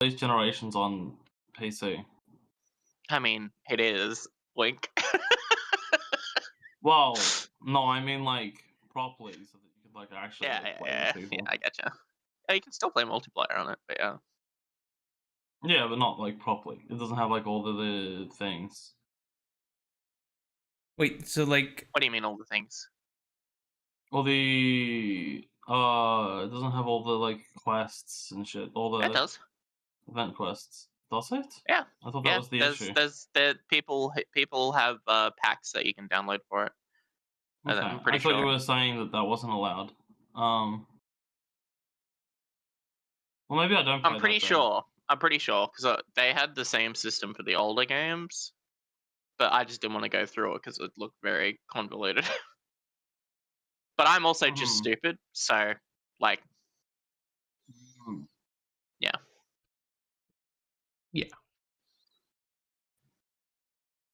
least generations on PC. I mean, it is. Wink. Well, no, I mean like properly, so that you could like actually Yeah, like yeah, play yeah, with yeah, people. I getcha. Yeah, you can still play multiplayer on it, but yeah. Yeah, but not like properly. It doesn't have like all the things. Wait, so like, What do you mean all the things? All the it doesn't have all the like quests and shit. All It the does. event quests. Does it? Yeah, I thought that yeah. was the There's issue. there people have packs that you can download for it. Okay, I'm I pretty thought you sure. were saying that that wasn't allowed. Well, maybe I don't play I'm pretty that then. sure. I'm pretty sure because they had the same system for the older games, but I just didn't want to go through it because it looked very convoluted. But I'm also just Hmm. stupid, so like, Hmm. yeah. yeah.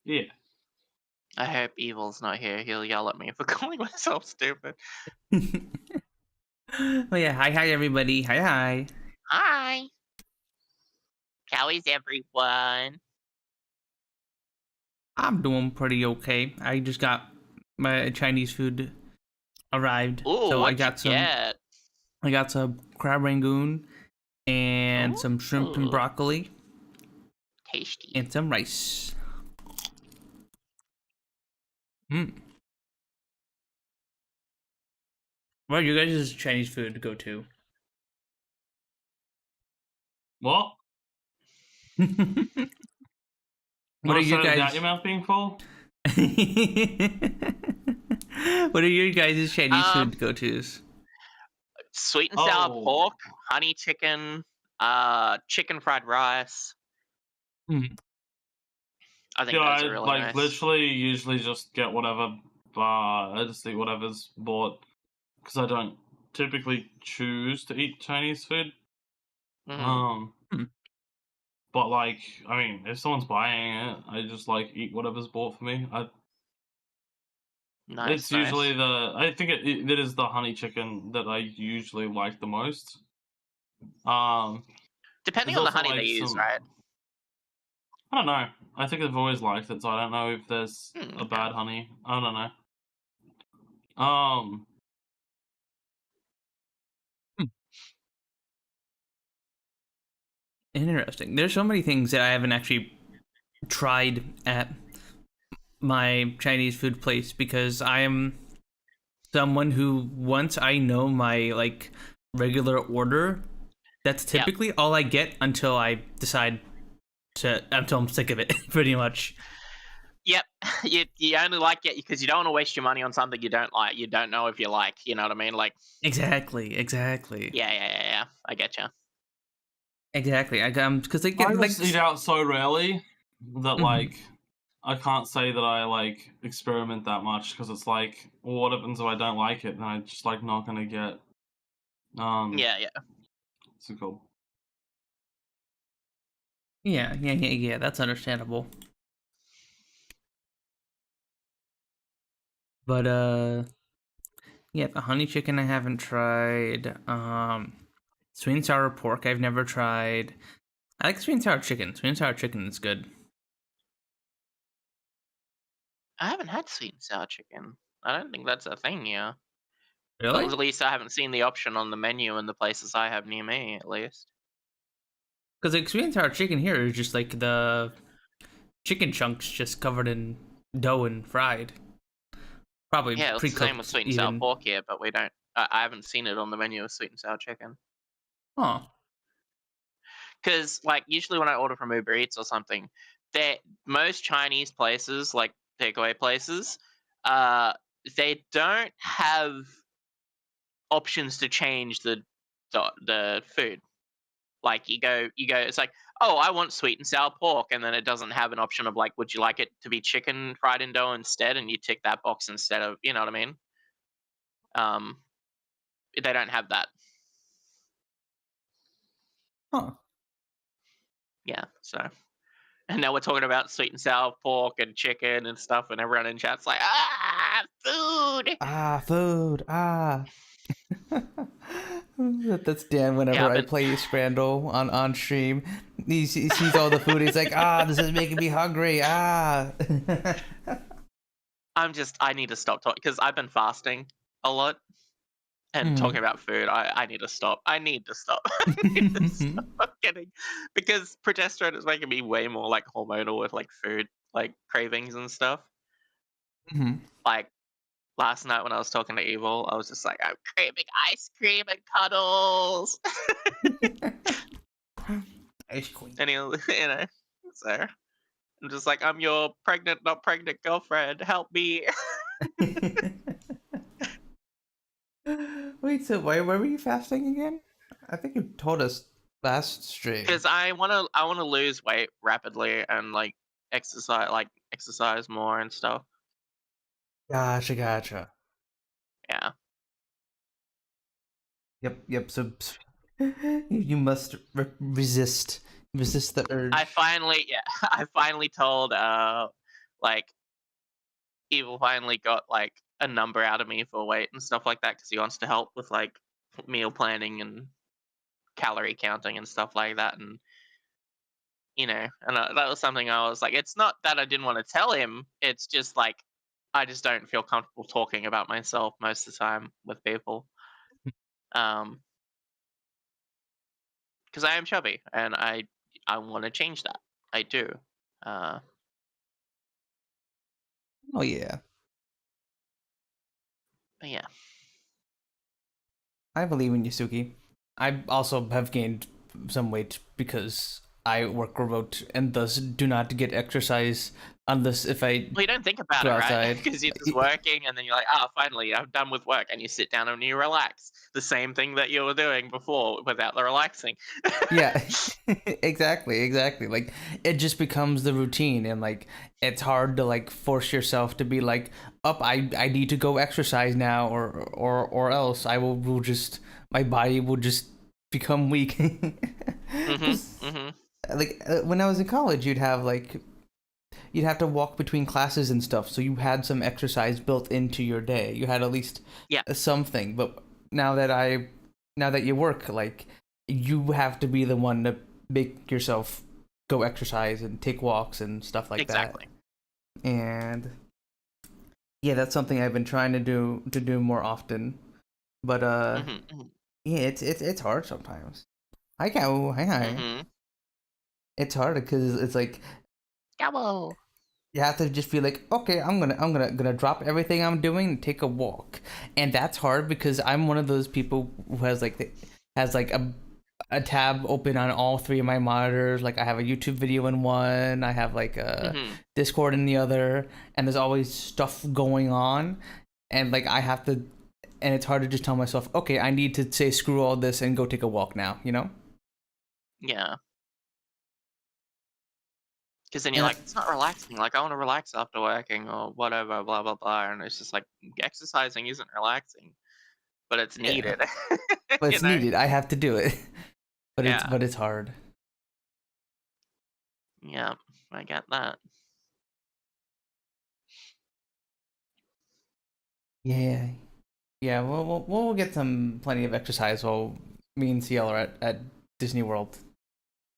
Yeah. I hope Evil's not here. He'll yell at me for calling myself stupid. Oh yeah, hi everybody. Hi. Hi. How is everyone? I'm doing pretty okay. I just got my Chinese food arrived. Ooh, so what'd you get? I got some crab rangoon and Ooh, some shrimp and broccoli tasty. and some rice. What are you guys' Chinese food to go to? What? What are you Without guys? your mouth being full? What are your guys' Chinese food go-tos? Sweet and sour Oh. pork, honey chicken, chicken fried rice. I think Yeah, those I are really like nice. literally usually just get whatever. I just eat whatever's bought because I don't typically choose to eat Chinese food. But like, I mean, if someone's buying it, I just like eat whatever's bought for me. Nice, It's usually I think it is the honey chicken that I usually like the most. Depending there's on the also, honey like, they use, some- right? I don't know. I think I've always liked it, so I don't know if there's a Okay. bad honey. I don't know. Interesting. There's so many things that I haven't actually tried at my Chinese food place because I am someone who once I know my like regular order, that's typically all I get until I decide until I'm sick of it, pretty much. Yep, you only like it because you don't want to waste your money on something you don't like. You don't know if you like. You know what I mean? Like Exactly. yeah. I get you. Exactly. Because they I get like just eat out so rarely that like I can't say that I like experiment that much because it's like, well, what happens if I don't like it? Then I'm just like not gonna get Yeah. what's it called? Yeah. That's understandable. But yeah, the honey chicken I haven't tried. Sweet and sour pork I've never tried. I like sweet and sour chicken. Sweet and sour chicken is good. I haven't had sweet and sour chicken. I don't think that's a thing here. Really? Well, at least I haven't seen the option on the menu in the places I have near me, at least. Because like sweet and sour chicken here is just like the chicken chunks just covered in dough and fried. Probably Yeah, it's the pre-cooked same with sweet and even. sour pork here, but we don't. I haven't seen it on the menu of sweet and sour chicken. Oh. Because like usually when I order from Uber Eats or something, most Chinese places, like takeaway places, they don't have options to change the food. Like you go, it's like, oh, I want sweet and sour pork, and then it doesn't have an option of like, would you like it to be chicken fried in dough instead, and you tick that box instead of, you know what I mean? They don't have that. Huh. Yeah, so. And now we're talking about sweet and sour pork and chicken and stuff, and everyone in chat's like, food! Food. That's Dan whenever I play Scrandle on stream. He sees all the food. He's like, this is making me hungry. I need to stop talking because I've been fasting a lot and talking about food. I need to stop. I need to stop. I'm kidding. Because progesterone is making me way more like hormonal with like food, like cravings and stuff. Like last night when I was talking to Evil, I was just like, I'm craving ice cream and cuddles. Ice cream. And so I'm just like, I'm your pregnant, not pregnant girlfriend. Help me. Wait, so why were you fasting again? I think you told us last stream. Because I wanna lose weight rapidly and like exercise more and stuff. Gotcha. Yeah. Yep. So you must resist the urge. I finally told like Evil finally got like a number out of me for weight and stuff like that because he wants to help with like meal planning and calorie counting and stuff like that, and and that was something I was like, it's not that I didn't want to tell him, it's just like I just don't feel comfortable talking about myself most of the time with people, because I am chubby and I want to change that. I do. Oh yeah. But yeah. I believe in you, Sooky. I also have gained some weight because I work remote and thus do not get exercise unless if I Well, you don't think about it, right? Because you're just working and then you're like, finally, I'm done with work. And you sit down and you relax. The same thing that you were doing before without the relaxing. Yeah, exactly. Like, it just becomes the routine, and like it's hard to like force yourself to be like, I need to go exercise now, or else I will just my body will just become weak. Like when I was in college, you'd have to walk between classes and stuff, so you had some exercise built into your day. You had at least something. But now that you work, like, you have to be the one to make yourself go exercise and take walks and stuff like that. And yeah, that's something I've been trying to do more often. But yeah, it's hard sometimes. Hi. It's hard because it's like, you have to just be like, okay, I'm gonna drop everything I'm doing and take a walk, and that's hard because I'm one of those people who has a tab open on all three of my monitors. Like, I have a YouTube video in one, I have like a Discord in the other, and there's always stuff going on, and like and it's hard to just tell myself, okay, I need to say screw all this and go take a walk now, Yeah. Because then you're like, it's not relaxing. Like, I want to relax after working or whatever, blah, blah, blah. And it's just like, exercising isn't relaxing, but it's needed. But it's needed. I have to do it. But it's hard. Yeah, I get that. Yeah. Yeah, we'll get plenty of exercise while me and Siel are at Disney World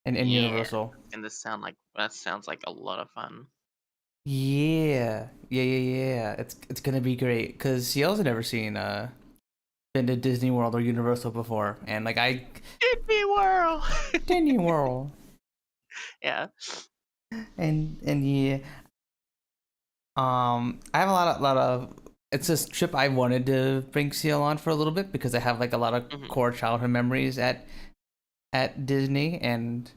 and Universal. And that sounds like a lot of fun. Yeah. It's gonna be great because Siel's never been to Disney World or Universal before, and like Disney World. Yeah. And yeah. I have a lot of. It's this trip I wanted to bring Siel on for a little bit because I have like a lot of core childhood memories at Disney, and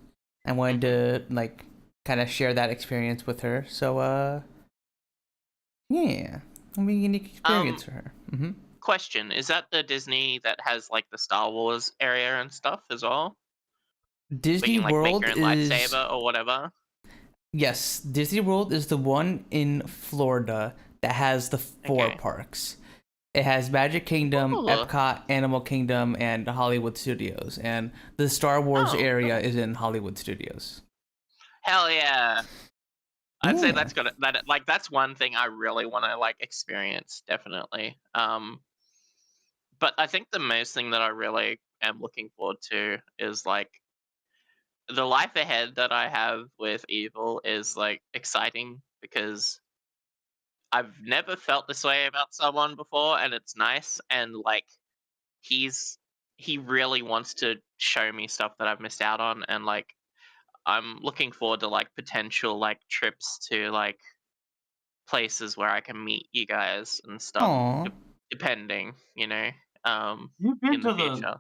I wanted to like kind of share that experience with her. So yeah, it'll be a unique experience for her. Question: is that the Disney that has like the Star Wars area and stuff as well? Disney you can, World make your own is lightsaber or whatever. Yes, Disney World is the one in Florida that has the four parks. It has Magic Kingdom, Epcot, Animal Kingdom, and Hollywood Studios. And the Star Wars area is in Hollywood Studios. Hell yeah! I'd say that's one thing I really want to like experience, definitely. But I think the most thing that I really am looking forward to is like the life ahead that I have with Evil is like exciting because I've never felt this way about someone before, and it's nice. And like he really wants to show me stuff that I've missed out on, and like I'm looking forward to like potential like trips to like places where I can meet you guys and stuff, Aw. depending, You've in been the to the future.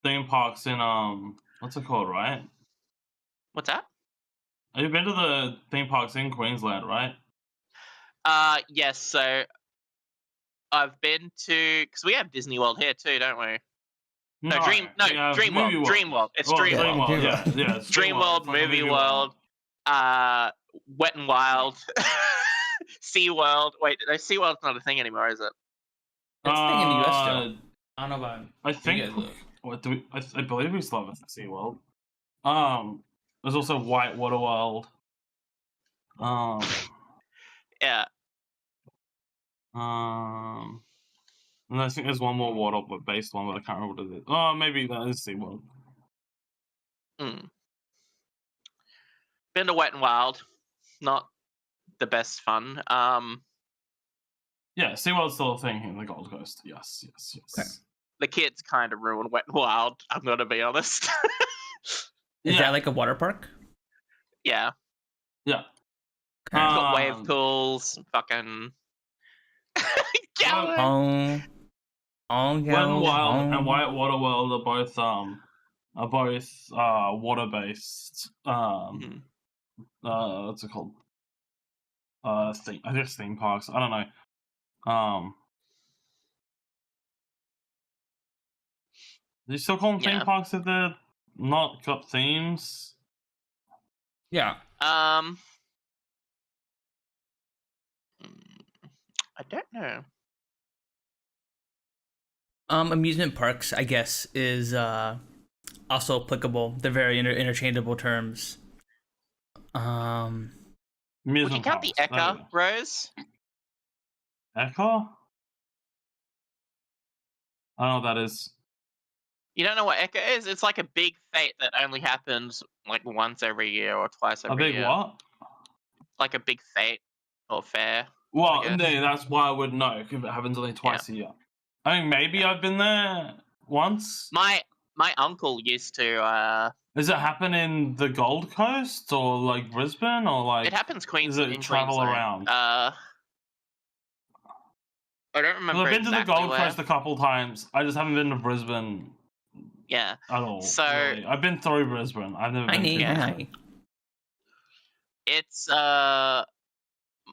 theme parks in what's it called, right? What's that? You've been to the theme parks in Queensland, right? Yes. So I've been to because we have Disney World here too, don't we? No, we have Dream Movie World. Dream World. It's Well, Dream Dream World. World, yeah, it's Dream World, It's like a Movie World. World, Wet and Wild, Sea World. Wait, no, Sea World's not a thing anymore, is it? It's a thing in the US still. I don't know about. I think. What do we? I believe we still have a SeaWorld. There's also Whitewater World. Yeah. And I think there's one more water-based one, but I can't remember what it is. Oh, maybe that is SeaWorld. Been to Wet and Wild. Not the best fun. Yeah, SeaWorld's still a thing in the Gold Coast. Yes. Okay. The kids kind of ruined Wet and Wild, I'm gonna be honest. Is that like a water park? Yeah. Yeah. It's got wave pools, fucking Gallon. Wet and Wild and Whitewater World are both water-based. What's it called? I guess theme parks. I don't know. Do you still call them theme parks if they're not got themes? Yeah. I don't know. Amusement parks, I guess, is also applicable. They're very interchangeable terms. Would you count the Eka, Rose? Eka? I don't know what that is. You don't know what Eka is? It's like a big fete that only happens like once every year or twice every year. A big what? Like a big fete or fair. Well, no, that's why I would know, because it happens only twice a year. I mean, maybe I've been there once. My uncle used to. Does it happen in the Gold Coast or like Brisbane or like? It happens Queensland. Does it travel around? I don't remember. I've been exactly to the Gold Coast a couple times. I just haven't been to Brisbane. Yeah. At all. So really. I've been through Brisbane. I've never been to Brisbane. It's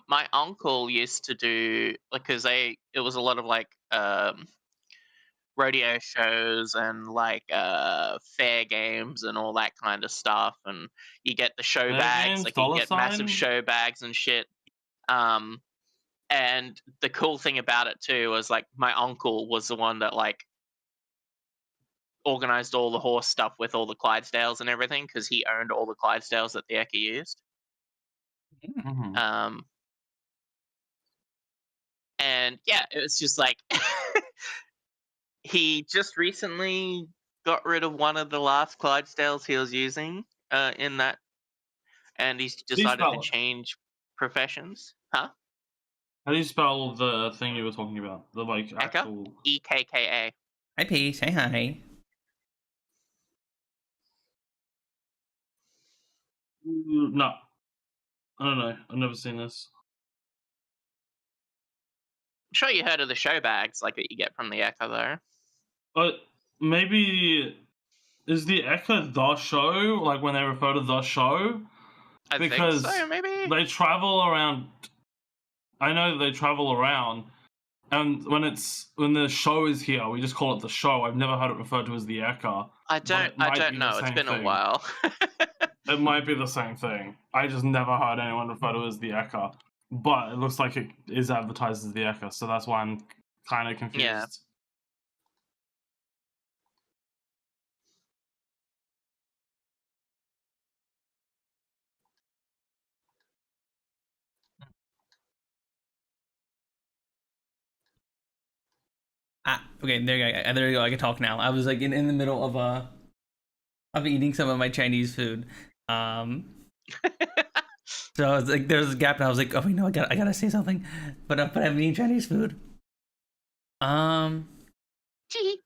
my uncle used to do because it was a lot of like rodeo shows and like fair games and all that kind of stuff, and you get the show bags, like you get massive show bags and shit. And the cool thing about it too was like my uncle was the one that like organized all the horse stuff with all the Clydesdales and everything, because he owned all the Clydesdales that the Eka used. And yeah, it was just like he just recently got rid of one of the last Clydesdales he was using in that, and he's decided to change professions. Huh? How do you spell the thing you were talking about? The like actual Ekka. Hi, P. Say hi. No, I don't know. I've never seen this. I'm sure you heard of the show bags like that you get from the Eka though. Maybe is the Eka the show? Like when they refer to the show? I think so, maybe. They travel around. I know that they travel around, and when the show is here, we just call it the show. I've never heard it referred to as the Eka. I don't know. It's been a while. It might be the same thing. I just never heard anyone refer to it as the Eka. But it looks like it is advertised as the Eka, so that's why I'm kind of confused. Yeah. Okay, there you go. I can talk now. I was like in the middle of eating some of my Chinese food. So I was like, there's a gap, and I was like, oh wait, no, I gotta say something. But I'm eating Chinese food. Gee.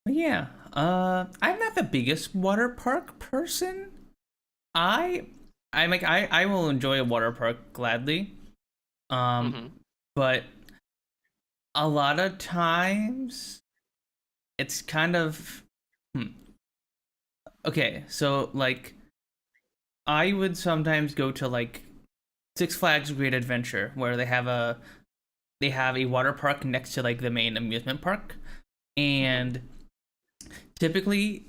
But yeah. I'm not the biggest water park person. I will enjoy a water park gladly. But a lot of times it's kind of okay, so like I would sometimes go to like Six Flags Great Adventure where they have a water park next to like the main amusement park, and typically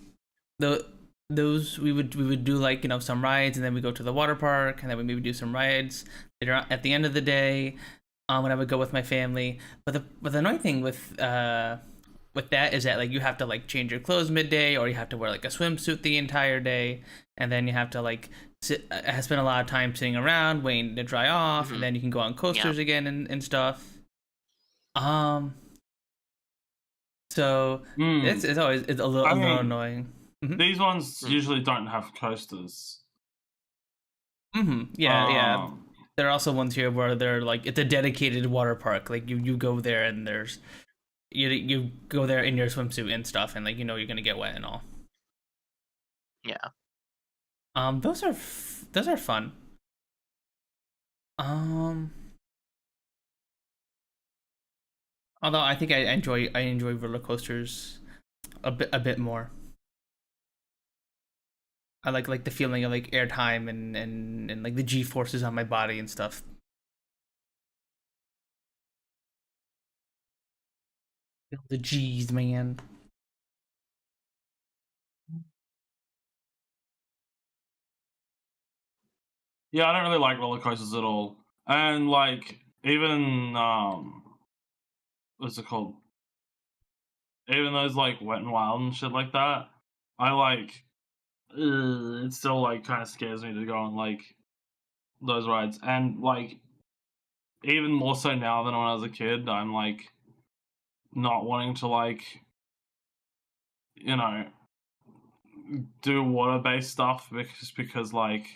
those we would do like, you know, some rides, and then we go to the water park, and then we maybe do some rides later on at the end of the day, when I would go with my family. But the annoying thing with that is that like you have to like change your clothes midday, or you have to wear like a swimsuit the entire day, and then you have to like spend a lot of time sitting around waiting to dry off, and then you can go on coasters again and stuff. So it's always a little annoying. These ones usually don't have coasters. Yeah. There are also ones here where they're like, it's a dedicated water park. Like you go there and there's you go there in your swimsuit and stuff, and like, you know, you're gonna get wet and all. Yeah. Those are fun. Although I think I enjoy roller coasters a bit more. I like the feeling of like airtime and like the G forces on my body and stuff. The G's, man. Yeah, I don't really like roller coasters at all. And like even what's it called? Even those like Wet and Wild and shit like that, I like it still like kind of scares me to go on like those rides. And like even more so now than when I was a kid, I'm like not wanting to like, you know, do water-based stuff because like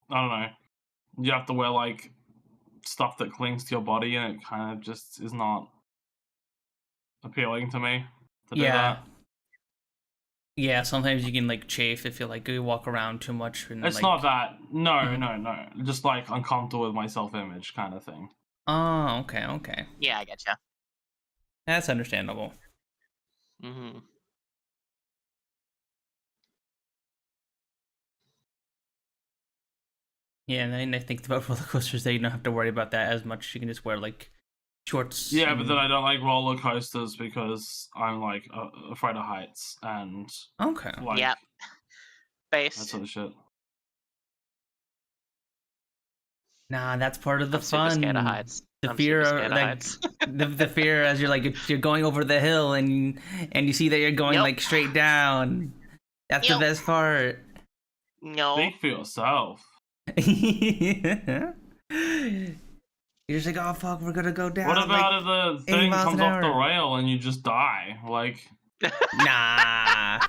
I don't know, you have to wear like stuff that clings to your body, and it kind of just is not appealing to me to do that. Yeah, sometimes you can like chafe if you like you walk around too much. And, it's like... not that. No. Just like uncomfortable with my self-image kind of thing. Oh, okay. Yeah, I getcha. That's understandable. Yeah, and then I think about roller coasters that you don't have to worry about that as much. You can just wear like shorts. Yeah, but then I don't like roller coasters because I'm like afraid of heights and like, yep, base that sort of shit. Nah, that's part of the fun. Super scared of heights. The fear of like the fear as you're like you're going over the hill and you see that you're going like straight down. That's the best part. No. Speak for yourself. You're just like, oh fuck, we're gonna go down. What about if the thing comes off the rail and you just die? Like, nah.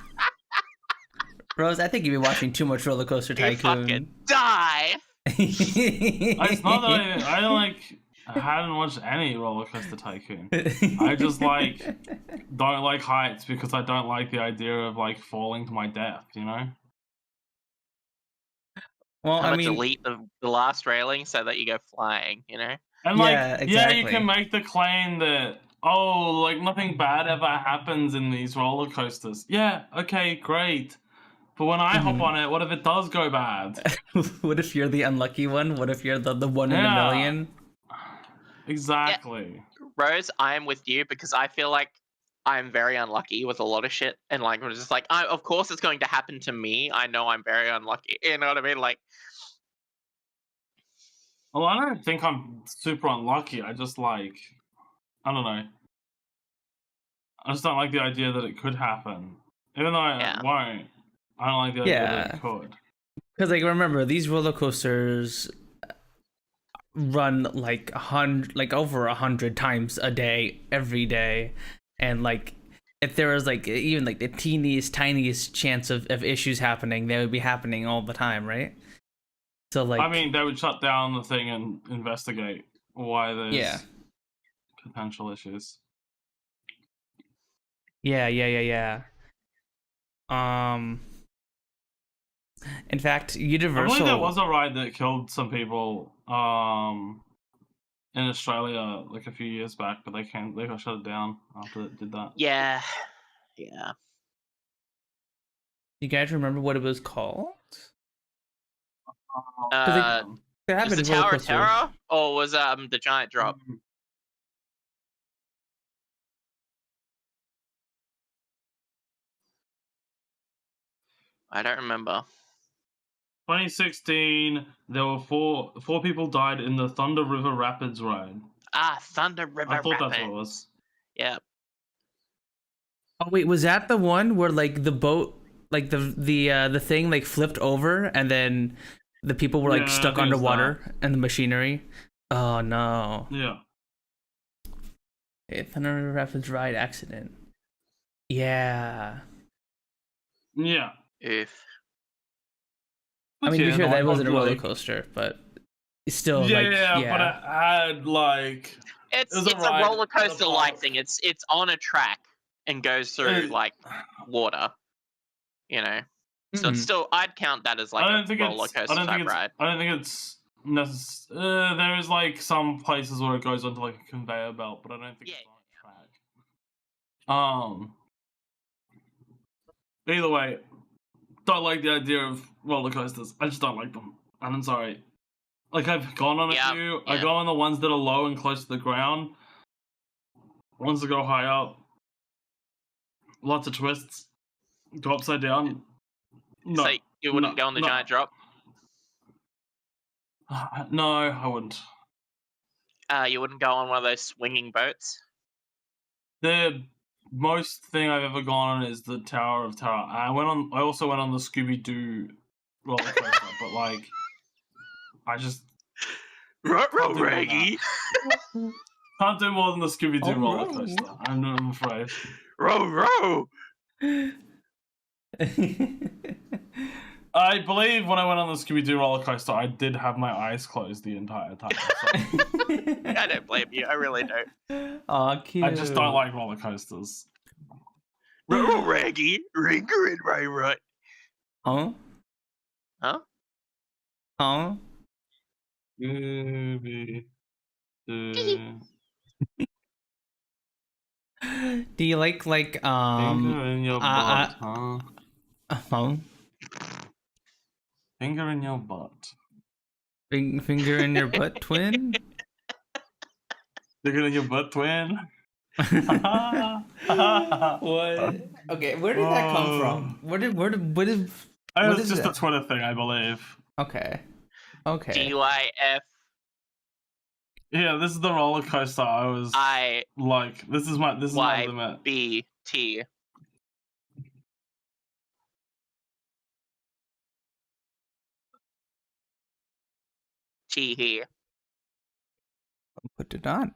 Rose, I think you've been watching too much Roller Coaster Tycoon. You fucking die. It's not that I like hadn't watched any Roller Coaster Tycoon. I just like don't like heights because I don't like the idea of like falling to my death, you know? Well, I mean, delete the last railing so that you go flying, you know? And like, yeah, you can make the claim that, oh, like nothing bad ever happens in these roller coasters. Yeah, okay, great. But when I hop on it, what if it does go bad? What if you're the unlucky one? What if you're the one in a million? Exactly. Yeah. Rose, I am with you because I feel like I'm very unlucky with a lot of shit, and like we're just like, of course it's going to happen to me. I know I'm very unlucky. You know what I mean? Like, well, I don't think I'm super unlucky. I just like, I don't know. I just don't like the idea that it could happen, even though I won't. I don't like the idea that it could. Because like remember, these roller coasters run like over 100 times a day, every day, and like if there was like even like the teeniest tiniest chance of issues happening, they would be happening all the time, right? So like, I mean, they would shut down the thing and investigate why there's yeah, potential issues. yeah. In fact, I Universal. believe there was a ride that killed some people in Australia like a few years back, but they got shut it down after it did that. Yeah. You guys remember what it was called? Was Was the Tower of Terror, or was the Giant Drop? I don't remember. 2016, there were four people died in the Thunder River Rapids ride. Thunder River I thought Rapids. that's what it was. Yeah. Oh wait, was that the one where like the boat, like the thing like flipped over and then the people were like stuck underwater and the machinery? Oh no. Yeah. Okay, Thunder River Rapids ride accident. Yeah. Yeah. If. I mean, to be fair, that wasn't a roller coaster, but it's still yeah, like, but it had like it's a roller coaster like thing. It's on a track and goes through like water, you know. So it's still, I'd count that as like a roller coaster type ride. I don't think it's necessary. There is like some places where it goes onto like a conveyor belt, but I don't think it's on a track. Either way, don't like the idea of roller coasters. I just don't like them, and I'm sorry. Like, I've gone on a few. I go on the ones that are low and close to the ground. Ones that go high up. Lots of twists. Go upside down. No. So you wouldn't go on the Giant Drop? No, I wouldn't. You wouldn't go on one of those swinging boats? The most thing I've ever gone on is the Tower of Terror. I also went on the Scooby-Doo roller coaster, but like, I just Raggy. Can't do more than the Scooby-Doo roller coaster. I'm afraid. Row. I believe when I went on the Scooby-Doo roller coaster, I did have my eyes closed the entire time. So. I don't blame you. I really don't. Aw, cute. I just don't like roller coasters. Raggy, Ringer and right. Huh? Scooby-Doo. Do you like Finger in your butt, huh? Finger in your butt. Finger in your butt, twin? Finger in your butt, twin? What? Okay, where did that come from? What is it's just a Twitter thing, I believe. Okay. GYF. Yeah, this is the roller coaster this is my limit. BT. T here. Put it on.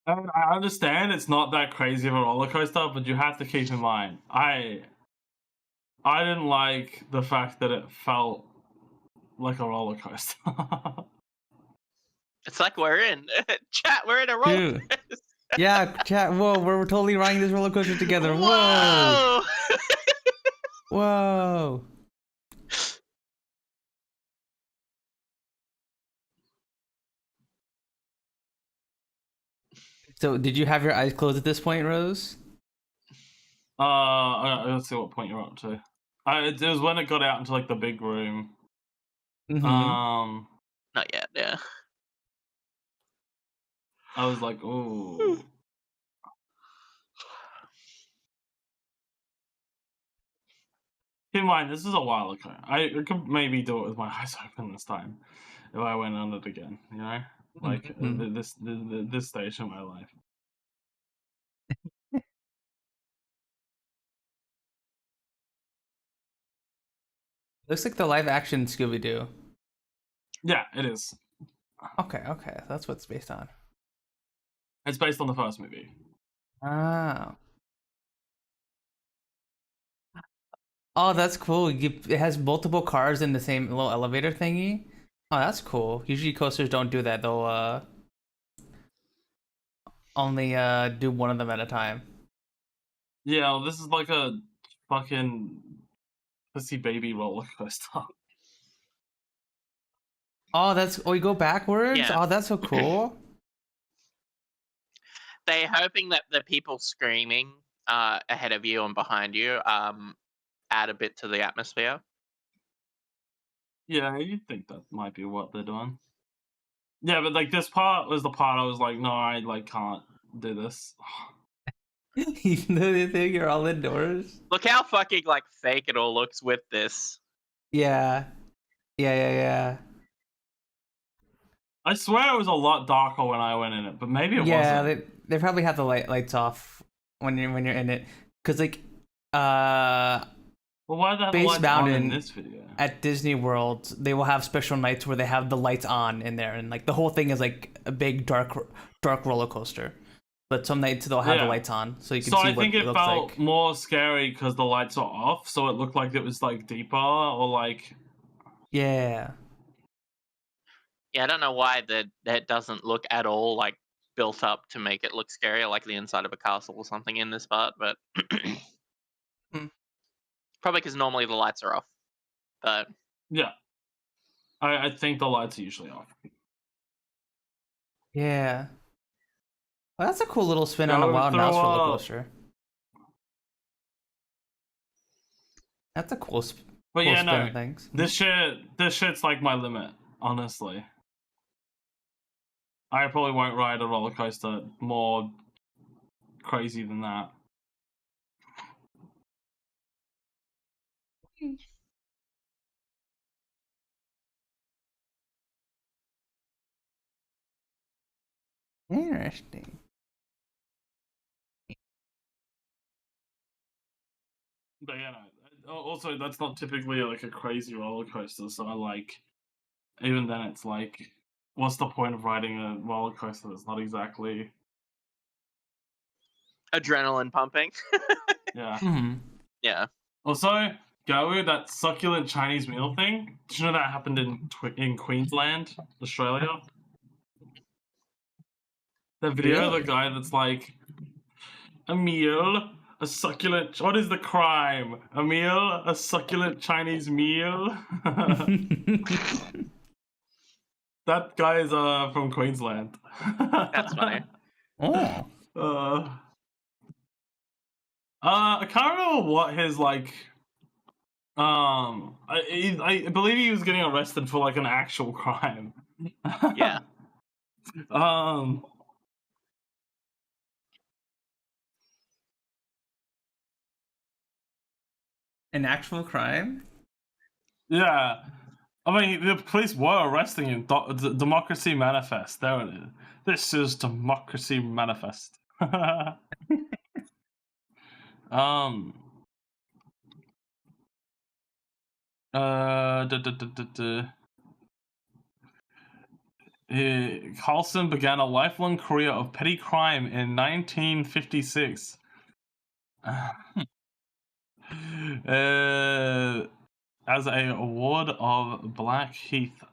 I understand it's not that crazy of a roller coaster, but you have to keep in mind, I didn't like the fact that it felt like a roller coaster. It's like we're in chat. We're in a roller coaster. Yeah, chat. Whoa, we're totally riding this roller coaster together. Whoa. Whoa. So, did you have your eyes closed at this point, Rose? Let's see what point you're up to. It was when it got out into like the big room. Mm-hmm. Not yet. Yeah. I was like, ooh. Keep in mind, this is a while ago. I could maybe do it with my eyes open this time if I went on it again. You know, like this stage in my life. Looks like the live action Scooby Doo. Yeah, it is. Okay, that's what it's based on. It's based on the first movie. Ah. Oh, that's cool. It has multiple cars in the same little elevator thingy. Oh, that's cool. Usually coasters don't do that. They'll only do one of them at a time. Yeah, well, this is like a fucking pussy baby roller coaster. Oh, you go backwards? Yeah. Oh, that's so cool. They're hoping that the people screaming ahead of you and behind you add a bit to the atmosphere. Yeah, you'd think that might be what they're doing. Yeah, but like this part was the part I was like, no, I like can't do this. Even though they think you're all indoors. Look how fucking like fake it all looks with this. Yeah. Yeah. I swear it was a lot darker when I went in it, but maybe it Yeah, wasn't. they probably have the lights off when you're in it, because like Well, why the hell Space lights on in Mountain this video? at Disney World, they will have special nights where they have the lights on in there, and like the whole thing is like a big dark roller coaster. But some nights they'll have the lights on, so you can see I what think it it looks felt like. more scary because the lights are off, so it looked like it was like deeper or like. Yeah. Yeah, I don't know why that doesn't look at all like built up to make it look scarier, like the inside of a castle or something in this part, but probably because normally the lights are off. But Yeah, I think the lights are usually off. Yeah. Well, that's a cool little spin on a Wild Mouse roller coaster. That's a cool, but cool yeah, spin no, of things. this shit's like my limit, honestly. I probably won't ride a roller coaster more crazy than that. Interesting. But yeah, no. Also, that's not typically like a crazy roller coaster, so I like. Even then, it's like, what's the point of riding a roller coaster that's not exactly. adrenaline pumping. Yeah. Mm-hmm. Yeah. Also, Gawu, that succulent Chinese meal thing. Did you know that happened in Queensland, Australia? The video of the guy that's like, a meal, a succulent. What is the crime? A meal, a succulent Chinese meal. That guy is from Queensland. That's funny. Oh. I can't remember what his like. I believe he was getting arrested for like an actual crime. Yeah. An actual crime? Yeah. I mean, the police were arresting him. Democracy Manifest. There it is. This is Democracy Manifest. um. Carlson began a lifelong career of petty crime in 1956. As a ward of Blackheath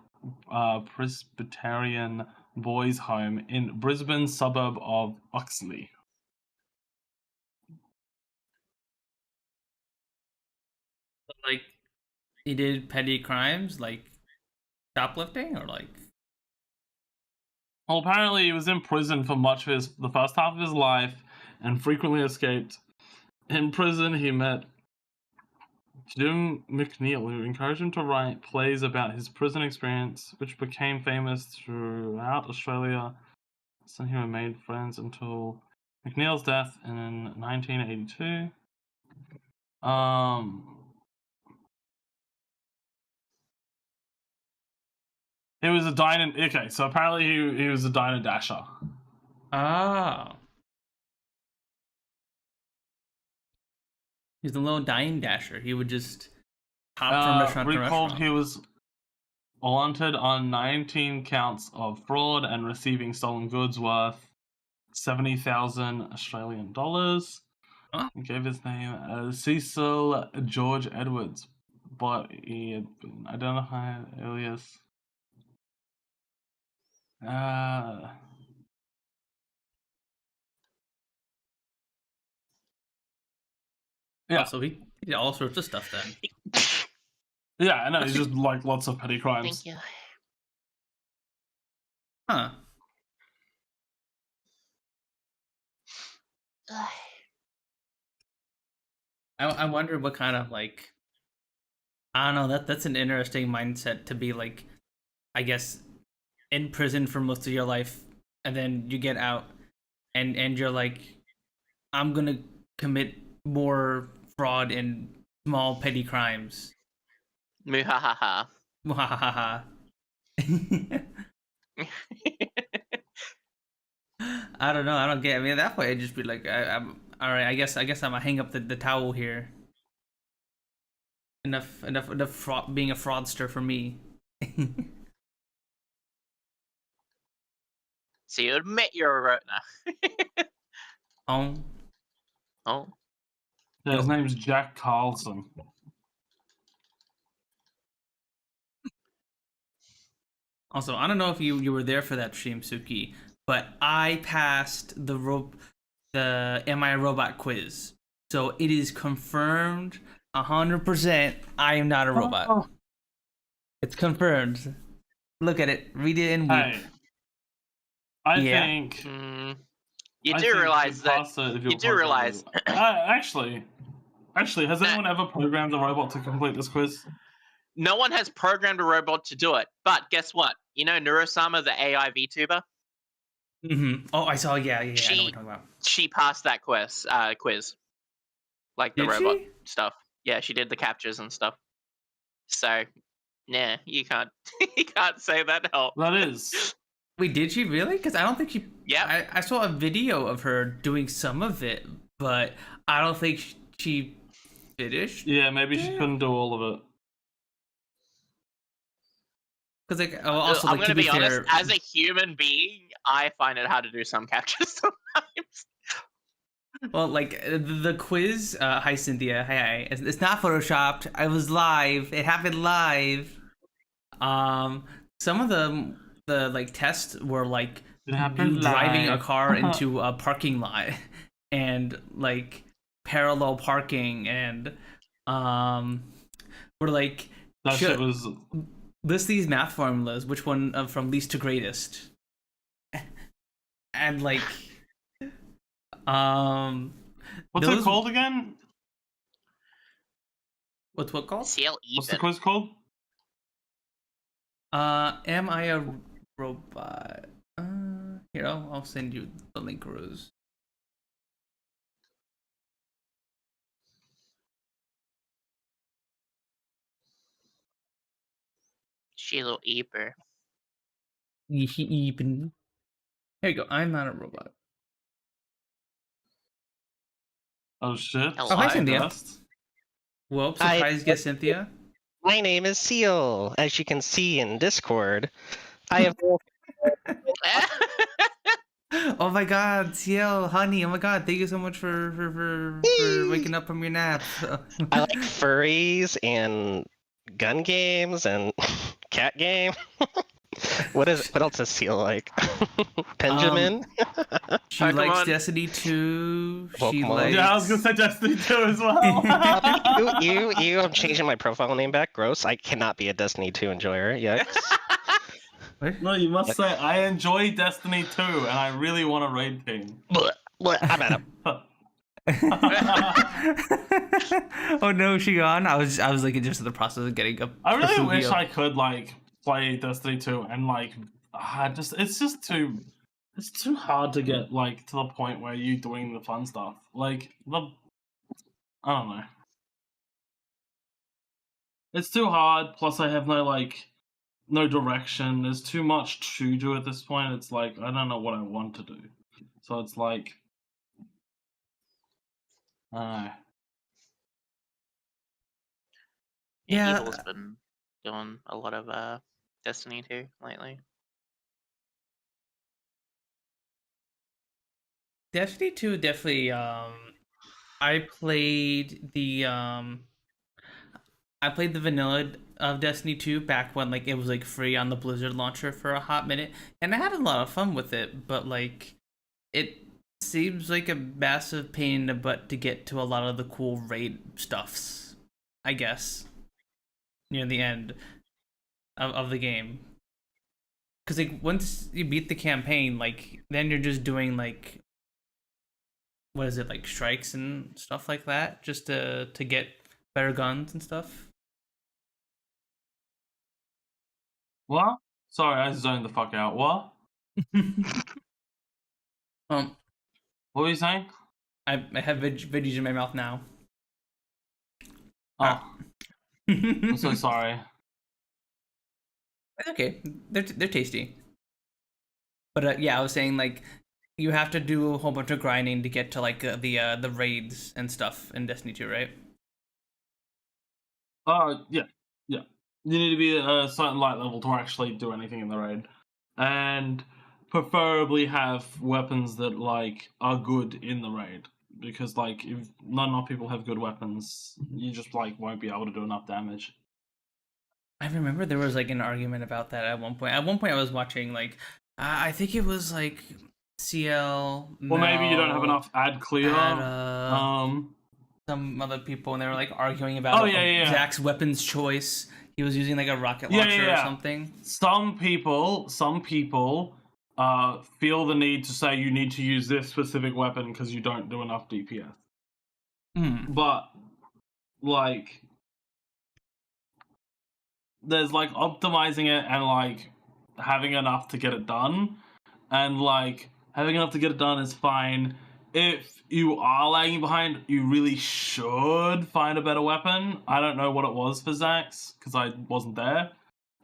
Presbyterian Boys' Home in Brisbane suburb of Oxley. Like, he did petty crimes, like shoplifting, or like. Well, apparently he was in prison for much of the first half of his life and frequently escaped. In prison, he met Jim McNeil, who encouraged him to write plays about his prison experience, which became famous throughout Australia. So he made friends until McNeil's death in 1982. He was a diner. Okay, so apparently he was a diner dasher. Ah. He's a little dime dasher. He would just Hop from restaurant to recalled restaurant. he was wanted on 19 counts of fraud and receiving stolen goods worth 70,000 Australian dollars. Huh? He gave his name as Cecil George Edwards, but he had been identified alias. Yeah. So he did all sorts of stuff then. Yeah, I know. He's just like lots of petty crimes. Thank you. Huh. I wonder what kind of like, I don't know, that's an interesting mindset to be like, I guess, in prison for most of your life, and then you get out, and you're like, I'm gonna commit more fraud and small petty crimes. Muhahaha. Muhahaha. I don't know. I don't get. I mean, at that point, I'd just be like, I'm all right. I guess I'm gonna hang up the towel here. Enough being a fraudster for me. So you admit you're a rotner. Oh. Oh. Yeah, his name's Jack Carlson. Also, I don't know if you were there for that stream, Sooky, but I passed the Am I a Robot quiz. So it is confirmed 100% I am not a robot. Oh. It's confirmed. Look at it. Read it and weep. Hey, I Yeah. think You I do think realize you that. pass it if You you're do realize. Actually, has anyone ever programmed a robot to complete this quiz? No one has programmed a robot to do it. But guess what? You know Nurosama, the AI VTuber? Mm-hmm. Oh, I saw. Yeah. I know what She- you're talking about. She passed that quiz. Like the Did robot she? stuff. Yeah, she did the captures and stuff. So, nah, you can't. You can't say that helped. That is. Wait, did she really? Because I don't think she. Yep. I saw a video of her doing some of it, but I don't think she finished. Yeah, maybe she couldn't do all of it. Because like, also, I'm like, gonna to be honest. fair, As a human being, I find it hard to do some captures sometimes. well, like the quiz. Hi, Cynthia. Hi. It's not photoshopped. I was live. It happened live. Some of the like tests were like It happened driving live. a car into a parking lot and like parallel parking and we're like That shit was. list these math formulas, which one from least to greatest, and like What's it called again? what's what called? Siel What's the even. quiz called? Am I a robot? Here, I'll send you the link, Rose. Sheila Eber. Even. Here you go. I'm not a robot. Oh shit! Oh, hi, Cynthia. Best. Well, Hi. surprise guest Cynthia. My name is Siel. As you can see in Discord, I have Oh my God, Ciel, honey! Oh my God, thank you so much for waking up from your nap. I like furries and gun games and cat game. What else is Siel like? Benjamin? She Pokemon. likes Destiny 2. She Pokemon. likes. Yeah, I was gonna say Destiny 2 as well. you, I'm changing my profile name back. Gross. I cannot be a Destiny 2 enjoyer. Yikes. No, you must say I enjoy Destiny 2 and I really want a raid team. I'm at him. Oh no, she gone. I was like just in the process of getting up. I really wish I could like play Destiny 2 and like it's too hard to get like to the point where you doing the fun stuff. Like I don't know. It's too hard, plus I have no direction. There's too much to do at this point. It's like I don't know what I want to do. So it's like Yeah. Evil's been doing a lot of Destiny 2 lately. Destiny 2 definitely I played the vanilla of Destiny 2 back when like it was like free on the Blizzard launcher for a hot minute, and I had a lot of fun with it, but like it seems like a massive pain in the butt to get to a lot of the cool raid stuffs, I guess, near the end of the game. Cause like once you beat the campaign, like then you're just doing like what is it, like strikes and stuff like that, just to get better guns and stuff. What? Sorry, I zoned the fuck out. What? um, What were you saying? I have veggies in my mouth now. Oh, I'm so sorry. It's okay. They're tasty. But yeah, I was saying like you have to do a whole bunch of grinding to get to like the raids and stuff in Destiny 2, right? Yeah. You need to be at a certain light level to actually do anything in the raid, and preferably have weapons that like are good in the raid. Because like if not enough people have good weapons, you just like won't be able to do enough damage. I remember there was like an argument about that at one point. At one point, I was watching like I think it was like Ciel, Or maybe you don't have Mel, enough ad clear. some other people, and they were like arguing about Zach's weapons choice. He was using like a rocket launcher or something. Some people feel the need to say you need to use this specific weapon because you don't do enough DPS. But like there's like optimizing it and like having enough to get it done, and like having enough to get it done is fine. If you are lagging behind, you really should find a better weapon. I don't know what it was for Zax because I wasn't there,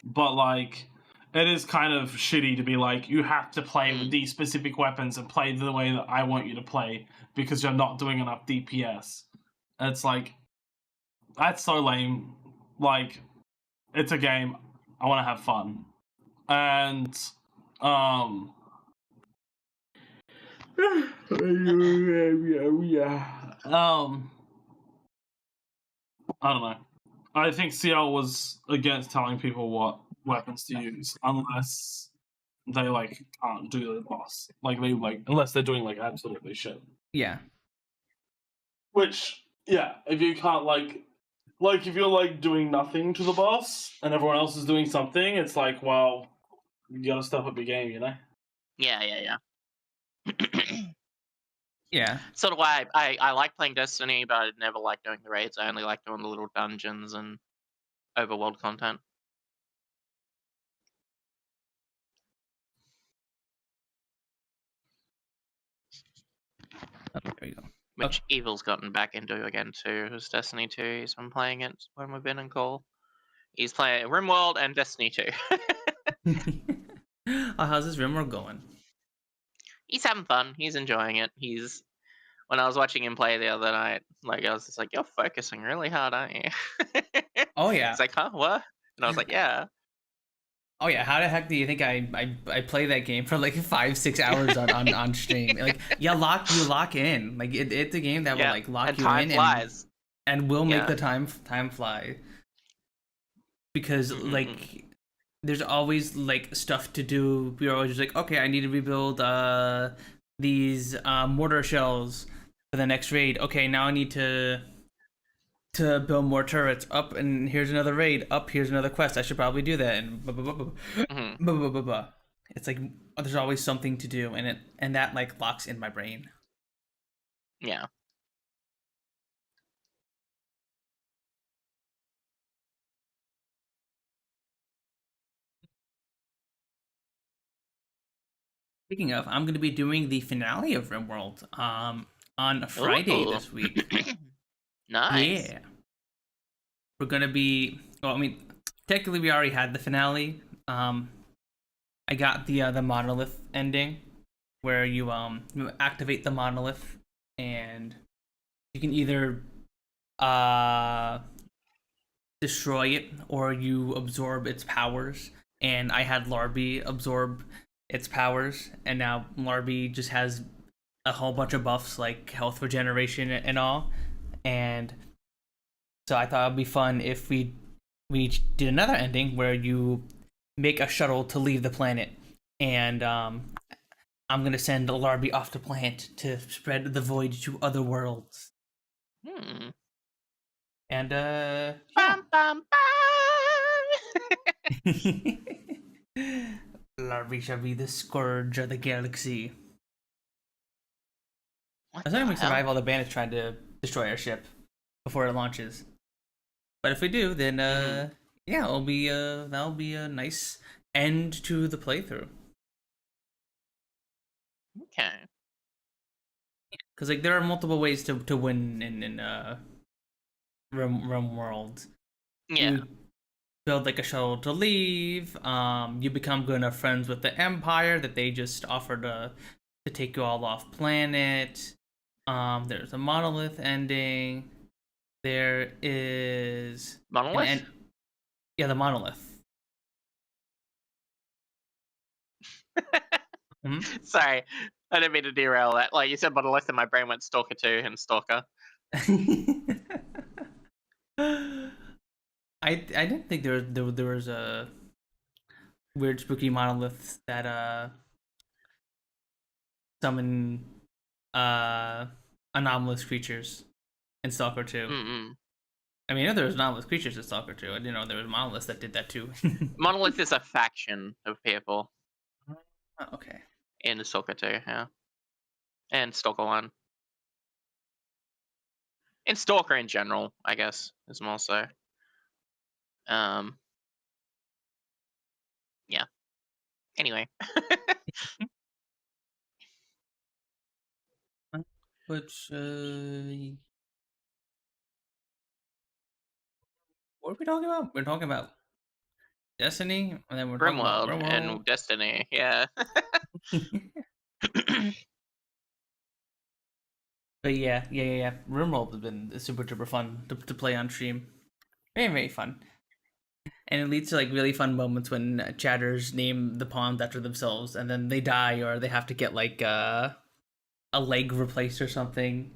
but like it is kind of shitty to be like you have to play with these specific weapons and play the way that I want you to play because you're not doing enough DPS. It's like that's so lame. Like it's a game. I want to have fun, and I don't know. I think CL was against telling people what weapons to use unless they like can't do the boss. Like they like unless they're doing like absolutely shit. Yeah. Which if you can't like if you're like doing nothing to the boss and everyone else is doing something, it's like, well, you gotta step up your game, you know? Yeah. Yeah. Sort of why I like playing Destiny, but I never like doing the raids. I only like doing the little dungeons and overworld content. Oh, there you go. Which Evil's gotten back into again too. Who's Destiny 2. He's been playing it when we've been in call. He's playing RimWorld and Destiny 2. Oh, how's this RimWorld going? He's having fun. He's enjoying it. When I was watching him play the other night, like I was just like, "You're focusing really hard, aren't you?" Oh yeah. It's like, "Huh? What?" And I was like, "Yeah." Oh yeah, how the heck do you think I play that game for like 5-6 hours on stream? Like you lock in. Like it's a game that will like lock and you time in flies. and will make the time fly. Because like there's always like stuff to do. We're always just like, okay, I need to rebuild these mortar shells for the next raid. Okay, now I need to build more turrets. Up, and here's another raid. Up, here's another quest. I should probably do that. And blah, blah, blah, blah. Blah, blah, blah, blah. It's like there's always something to do, and that like locks in my brain. Yeah. Speaking of, I'm going to be doing the finale of RimWorld on Friday this week. Nice. Yeah. We're going to be... Well, I mean, technically we already had the finale. I got the monolith ending, where you activate the monolith, and you can either destroy it or you absorb its powers. And I had Larby absorb its powers, and now Larby just has a whole bunch of buffs like health regeneration and all. And so I thought it'd be fun if we did another ending where you make a shuttle to leave the planet, and I'm gonna send Larby off the planet to spread the void to other worlds. And yeah. Bum, bum, bum. Larby shall be the scourge of the galaxy. What I was hoping we the hell? survive all the bandits trying to destroy our ship before it launches. But if we do, then yeah, that'll be a nice end to the playthrough. Okay. Because like there are multiple ways to win in Rim World. Yeah. You build like a shuttle to leave. You become good enough friends with the Empire that they just offer to take you all off planet. There's a monolith ending. There is Monolith? Yeah, the monolith. Sorry, I didn't mean to derail that. Like you said, Monolith, and my brain went Stalker 2 and Stalker. I didn't think there was a weird spooky monolith that summon anomalous creatures in Stalker 2. Mm-mm. I mean, I know there was anomalous creatures in Stalker 2. I didn't know there was monoliths that did that too. Monolith is a faction of people Oh, okay. in Stalker 2, yeah. And Stalker 1. And Stalker in general, I guess, is more so. Yeah. Anyway. Which what are we talking about? We're talking about Destiny, and then we're talking about Rimworld Rimworld. and Destiny, yeah. But yeah. Rimworld has been super duper fun to play on stream. Very fun. And it leads to like really fun moments when chatters name the pawns after themselves, and then they die or they have to get like a leg replaced or something,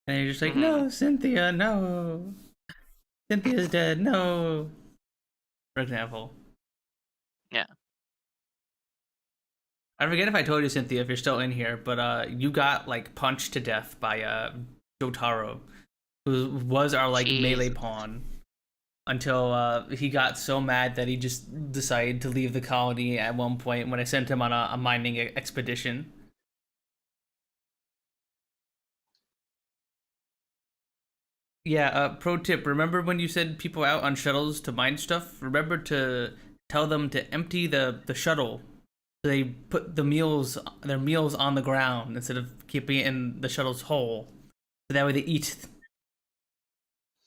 and you're just like, no, Cynthia, no, Cynthia's dead, no. For example. Yeah. I forget if I told you, Cynthia, if you're still in here, but you got like punched to death by Jotaro, who was our like melee pawn, until he got so mad that he just decided to leave the colony at one point when I sent him on a mining expedition. Yeah, pro tip, remember when you send people out on shuttles to mine stuff? Remember to tell them to empty the shuttle. So they put their meals on the ground instead of keeping it in the shuttle's hole. So that way they eat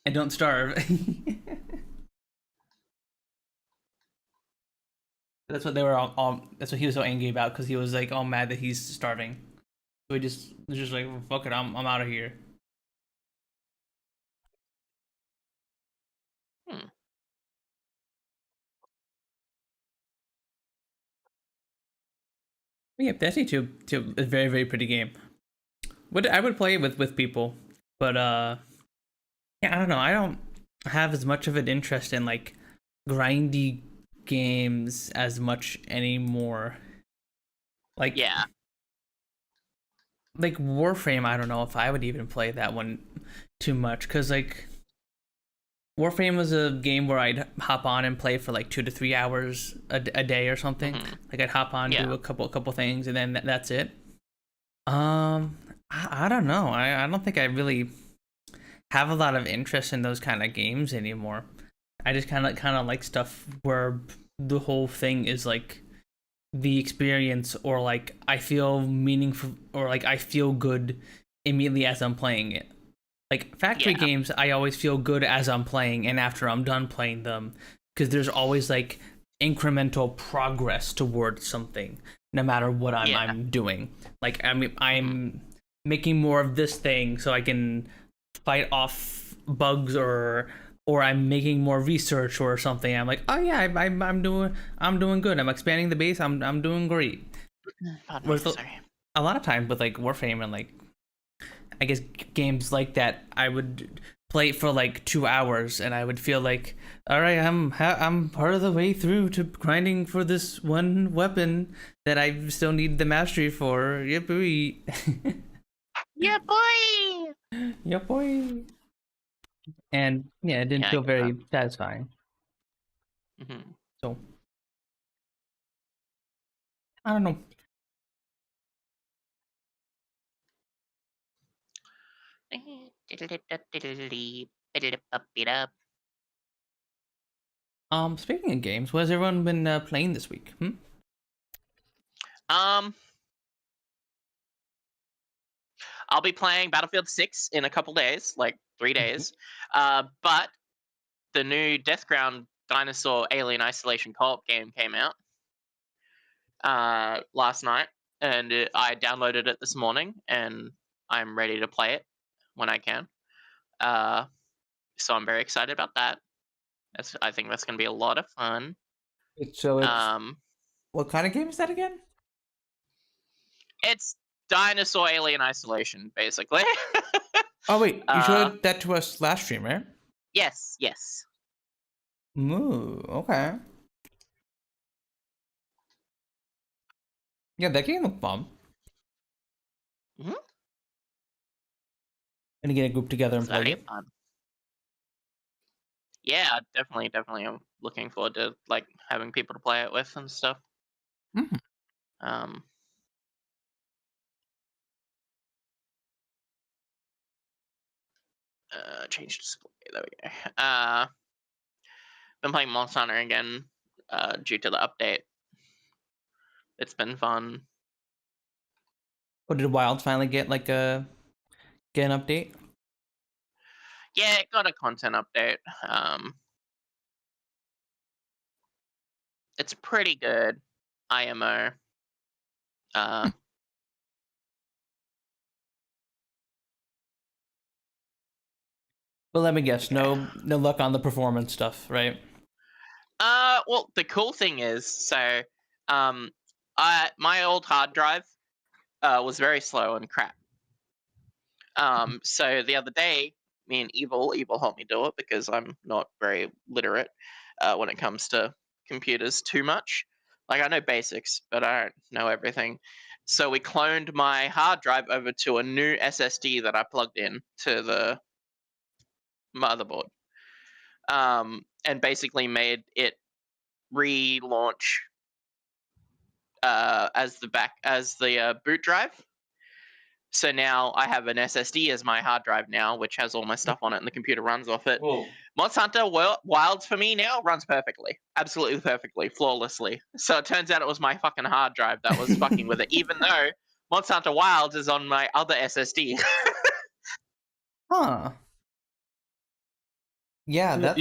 and don't starve. That's what they were all that's what he was so angry about, because he was like all mad that he's starving. So he was just like, well, fuck it, I'm out of here. Yeah, Destiny 2 is a very, very pretty game. I would play it with people, but yeah, I don't know. I don't have as much of an interest in like grindy games as much anymore. Like, yeah, like Warframe, I don't know if I would even play that one too much, because like Warframe was a game where I'd hop on and play for like 2 to 3 hours a day or something. Like I'd hop on, do a couple things, and then that's it. I don't know. I don't think I really have a lot of interest in those kind of games anymore. I just kind of like stuff where the whole thing is like the experience, or like I feel meaningful, or like I feel good immediately as I'm playing it. Like factory games, I always feel good as I'm playing and after I'm done playing them, because there's always like incremental progress towards something, no matter what I'm doing. Like I'm making more of this thing so I can fight off bugs or or I'm making more research or something. I'm like, oh yeah, I'm doing good. I'm expanding the base. I'm doing great. Pardon me, sorry. A lot of times with like Warframe and like, I guess games like that, I would play it for like 2 hours, and I would feel like, all right, I'm part of the way through to grinding for this one weapon that I still need the mastery for. Yep, boy. Yeah, boy. Yep, boy. And yeah, it didn't Yeah, I feel get very satisfying. Mm-hmm. So I don't know. Speaking of games, what has everyone been playing this week? I'll be playing Battlefield 6 in a couple days, like 3 days. But the new Deathground Dinosaur Alien Isolation Co-op game came out last night, and I downloaded it this morning, and I'm ready to play it when I can. So I'm very excited about that. I think that's going to be a lot of fun. So it's what kind of game is that again? It's Dinosaur Alien Isolation, basically. Oh wait, you showed that to us last stream, right? Yes, yes. Ooh, okay. Yeah, that game looked fun. Mm-hmm. And get a group together and play it. Fun. Yeah, definitely. I'm looking forward to like having people to play it with and stuff. Mm-hmm. Change display. There we go. Been playing Monster Hunter again due to the update. It's been fun. Oh, did Wild finally get like an update? Yeah, it got a content update. It's pretty good. IMO. Well, let me guess. No luck on the performance stuff, right? Well, the cool thing is, so, my old hard drive, was very slow and crap. So the other day, me and Evil helped me do it because I'm not very literate, when it comes to computers too much. Like, I know basics, but I don't know everything. So we cloned my hard drive over to a new SSD that I plugged in to the motherboard. And basically made it relaunch as the boot drive. So now I have an SSD as my hard drive now, which has all my stuff on it, and the computer runs off it. Whoa. Monster Hunter Wilds for me now runs perfectly, absolutely perfectly, flawlessly. So it turns out it was my fucking hard drive that was fucking with it, even though Monster Hunter Wilds is on my other SSD. Huh. Yeah, that's...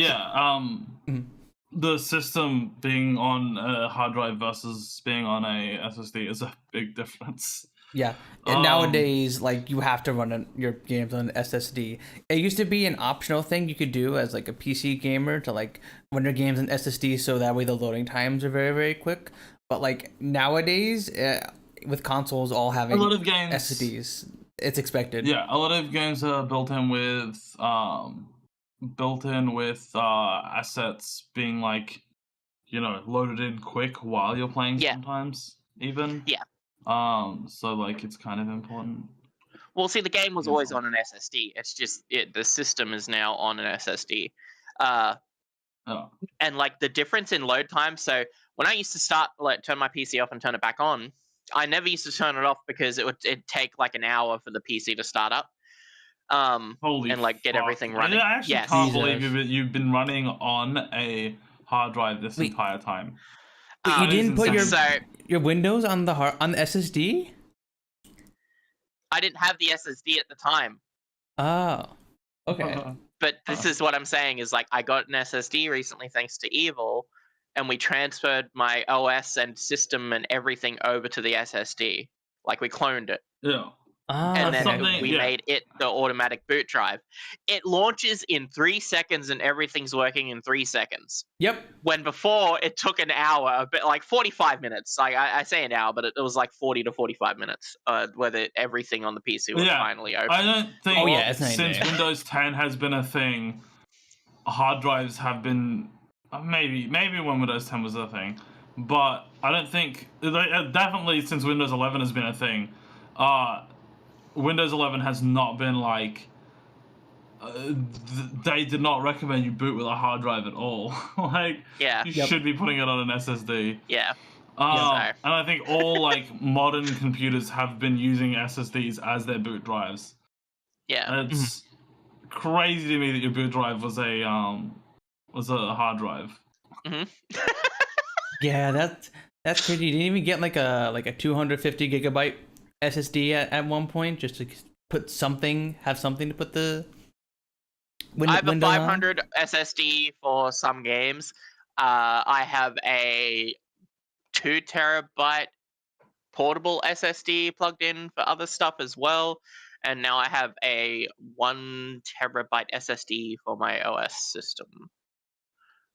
The system being on a hard drive versus being on a SSD is a big difference. Yeah, and nowadays, like, you have to run your games on an SSD. It used to be an optional thing you could do as like a PC gamer to like run your games on SSD, so that way the loading times are very, very quick. But like nowadays, with consoles all having a lot of games, SSDs, it's expected. Yeah, a lot of games are built in with assets being like, loaded in quick while you're playing. Yeah. Sometimes even. Yeah. So like it's kind of important. Well, see, the game was always on an SSD. It's just the system is now on an SSD. And like the difference in load time. So when I used to turn my PC off and turn it back on, I never used to turn it off because it'd take like an hour for the PC to start up. Holy and like get everything running. I actually can't believe you've been running on a hard drive this entire time. Wait, you didn't put your Windows on the SSD? I didn't have the SSD at the time. Oh, okay. But this is what I'm saying is like I got an SSD recently thanks to Evil, and we transferred my OS and system and everything over to the SSD. Like we cloned it. Yeah. and then something- we yeah. made it the automatic boot drive. It launches in 3 seconds and everything's working in 3 seconds. Yep. When before it took an hour, but like 45 minutes. Like I say an hour, but it was like 40 to 45 minutes. Whether everything on the PC was finally open. I don't think it's night and since day. Windows 10 has been a thing, hard drives have been maybe when Windows 10 was a thing, but I don't think definitely since Windows 11 has been a thing. Windows 11 has not been like they did not recommend you boot with a hard drive at all. Like you should be putting it on an SSD. Yeah. And I think all like modern computers have been using SSDs as their boot drives. Yeah. And it's crazy to me that your boot drive was a hard drive. Yeah, that's crazy. You didn't even get like a 250 gigabyte SSD at one point, just to have something to put the I have a Windows 500 SSD for some games. I have a 2 terabyte portable SSD plugged in for other stuff as well. And now I have a 1 terabyte SSD for my OS system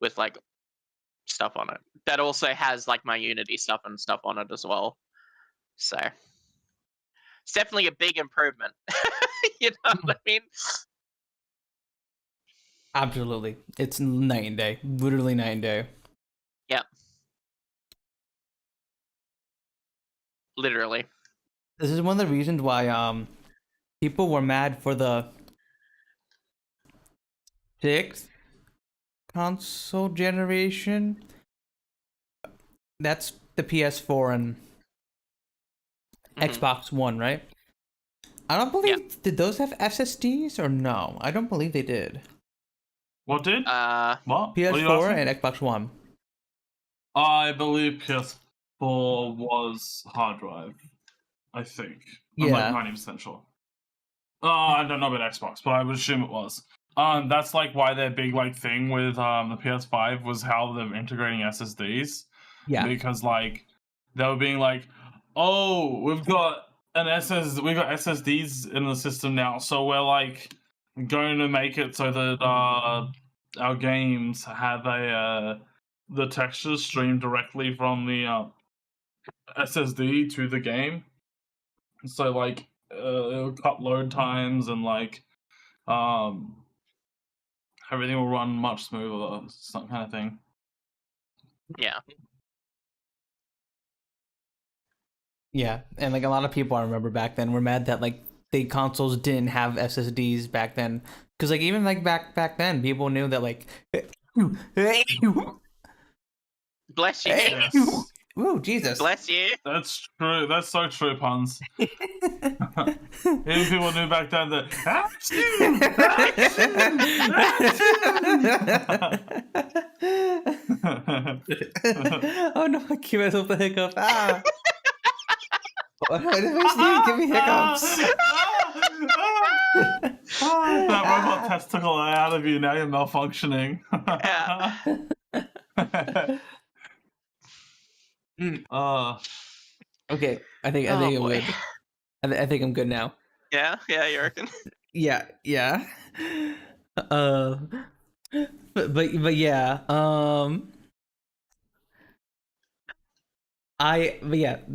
with like stuff on it. That also has like my Unity stuff and stuff on it as well. So it's definitely a big improvement. You know what I mean? Absolutely. It's night and day. Literally night and day. Yep. Literally. This is one of the reasons why people were mad for the 6th console generation. That's the PS4 and Xbox One, right? I don't believe did those have SSDs or no? I don't believe they did. What did? What? PS4 and Xbox One. I believe PS4 was hard drive. I think. I'm like 90% sure. I don't know about Xbox, but I would assume it was. That's like why their big like thing with the PS5 was how they're integrating SSDs. Yeah. Because like they were being like, oh, we've got SSDs in the system now, so we're like going to make it so that our games have the textures streamed directly from the SSD to the game. So like it'll cut load times and like everything will run much smoother, some kind of thing. Yeah. Yeah, and like a lot of people I remember back then were mad that like the consoles didn't have SSDs back then, because like even like back then people knew that like. Bless you. Yes. Ooh, Jesus. Bless you. That's true. That's so true, Punz. Even people knew back then that. Oh no! I gave myself the hiccup. Ah. Give me hiccups. That robot testicle out of you. Now you're malfunctioning. Okay, I think I'm good. I think I'm good now. Yeah, you reckon? Yeah. But yeah.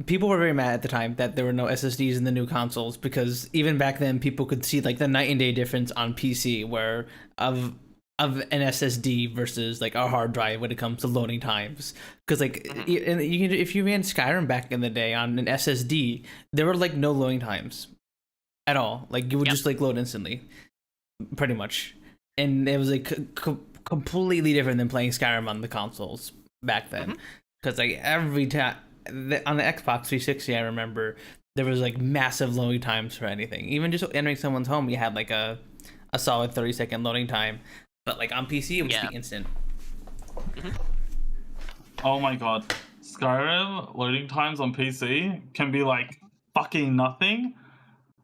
People were very mad at the time that there were no SSDs in the new consoles, because even back then people could see like the night and day difference on PC where of an SSD versus like a hard drive when it comes to loading times. Because like if you ran Skyrim back in the day on an SSD, there were like no loading times at all. Like you would just like load instantly, pretty much, and it was like completely different than playing Skyrim on the consoles back then. Because like every time on the Xbox 360, I remember there was like massive loading times for anything. Even just entering someone's home, you had like a solid 30-second loading time. But like on PC, it would just be instant. Oh my god. Skyrim loading times on PC can be like fucking nothing.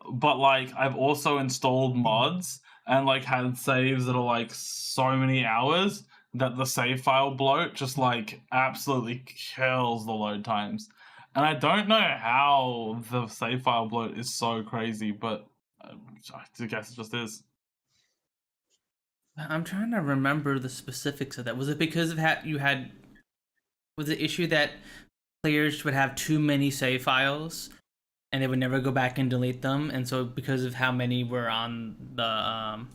But like I've also installed mods and like had saves that are like so many hours that the save file bloat just like absolutely kills the load times. And I don't know how the save file bloat is so crazy, but I guess it just is. I'm trying to remember the specifics of that. Was it because of was the issue that players would have too many save files and they would never go back and delete them, and so because of how many were on the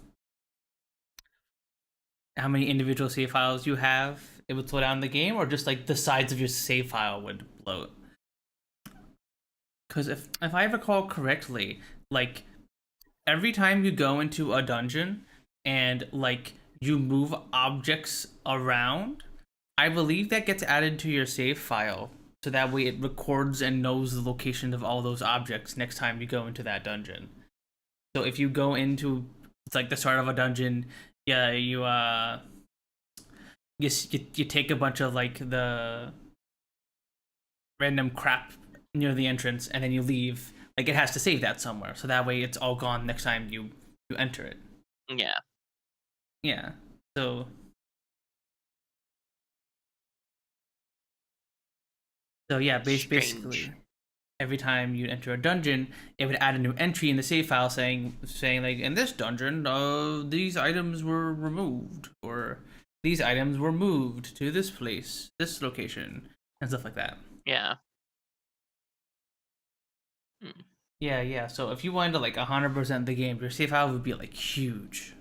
how many individual save files you have, it would slow down the game, or just like the size of your save file would bloat? Because if I recall correctly, like every time you go into a dungeon and like you move objects around, I believe that gets added to your save file, so that way it records and knows the location of all those objects next time you go into that dungeon. So if you go into, it's like the start of a dungeon, yeah, you take a bunch of like the random crap near the entrance and then you leave, like it has to save that somewhere, so that way it's all gone next time you enter it. Yeah, so yeah, basically every time you enter a dungeon, it would add a new entry in the save file saying like, in this dungeon, these items were removed, or these items were moved to this place, this location, and stuff like that. Yeah. Yeah. So if you wanted to like 100% the game, your save file would be like huge.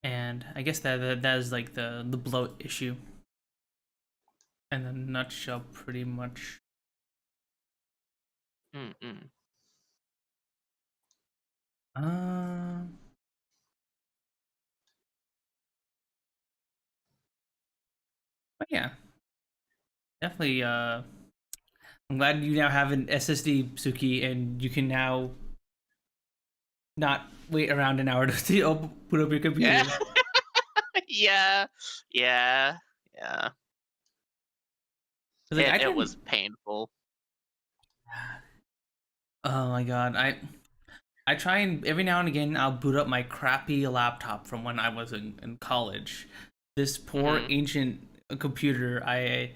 And I guess that is like the bloat issue. In a nutshell, pretty much. But yeah, definitely. I'm glad you now have an SSD, Sooky, and you can now not wait around an hour to put up your computer. Yeah. Like, it was painful. Oh my god, I try and every now and again I'll boot up my crappy laptop from when I was in college. This poor ancient computer, I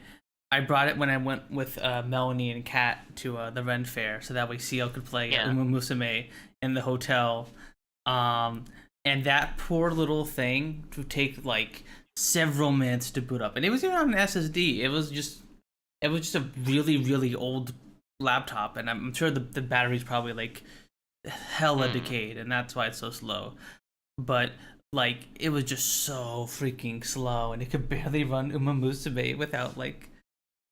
brought it when I went with Melanie and Kat to the Ren Fair, so that way Siel could play Uma Musume in the hotel. And that poor little thing would take like several minutes to boot up, and it was even on an SSD. It was just a really, really old laptop, and I'm sure the battery's probably like hella decayed, and that's why it's so slow. But like, it was just so freaking slow, and it could barely run Uma Musume without like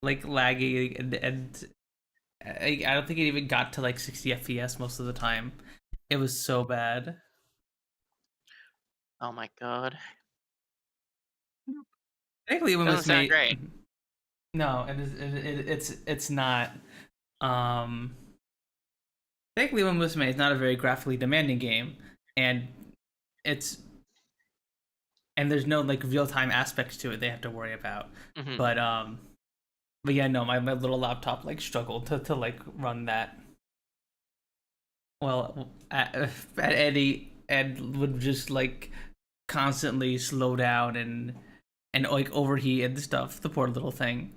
lagging, and I don't think it even got to like 60 FPS most of the time. It was so bad. Oh my god. Technically, Uma Doesn't sound great. No, it's not. Technically, Uma Musume is not a very graphically demanding game, and there's no like real time aspects to it they have to worry about. But yeah, no, my little laptop like struggled to like run that. Well, at Eddie, Ed would just like constantly slow down and like overheat and stuff. The poor little thing.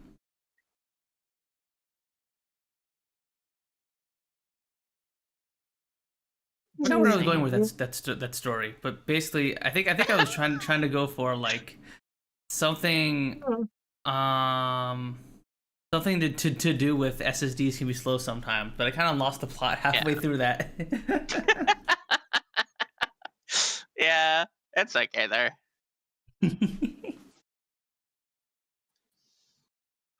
I don't know where I was going with that story, but basically, I think I was trying to go for like something something to do with SSDs can be slow sometimes, but I kind of lost the plot halfway through that. Yeah, it's okay there.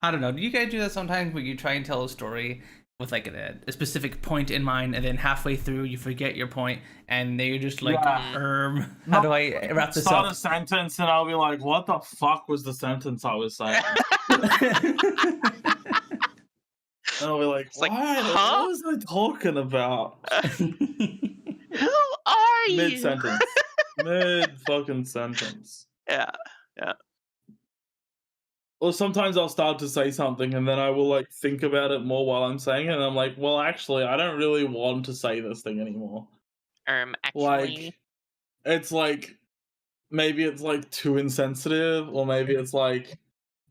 I don't know. Do you guys do that sometimes where you try and tell a story with like a specific point in mind, and then halfway through you forget your point, and then you're just like, how do I wrap this up? Start a sentence, and I'll be like, "What the fuck was the sentence I was saying?" And I'll be like, "What? What was I talking about?" Who are you? Mid-sentence. Mid-fucking sentence. Yeah. Or sometimes I'll start to say something and then I will like think about it more while I'm saying it, and I'm like, well, actually, I don't really want to say this thing anymore. Actually, like, it's like maybe it's like too insensitive, or maybe it's like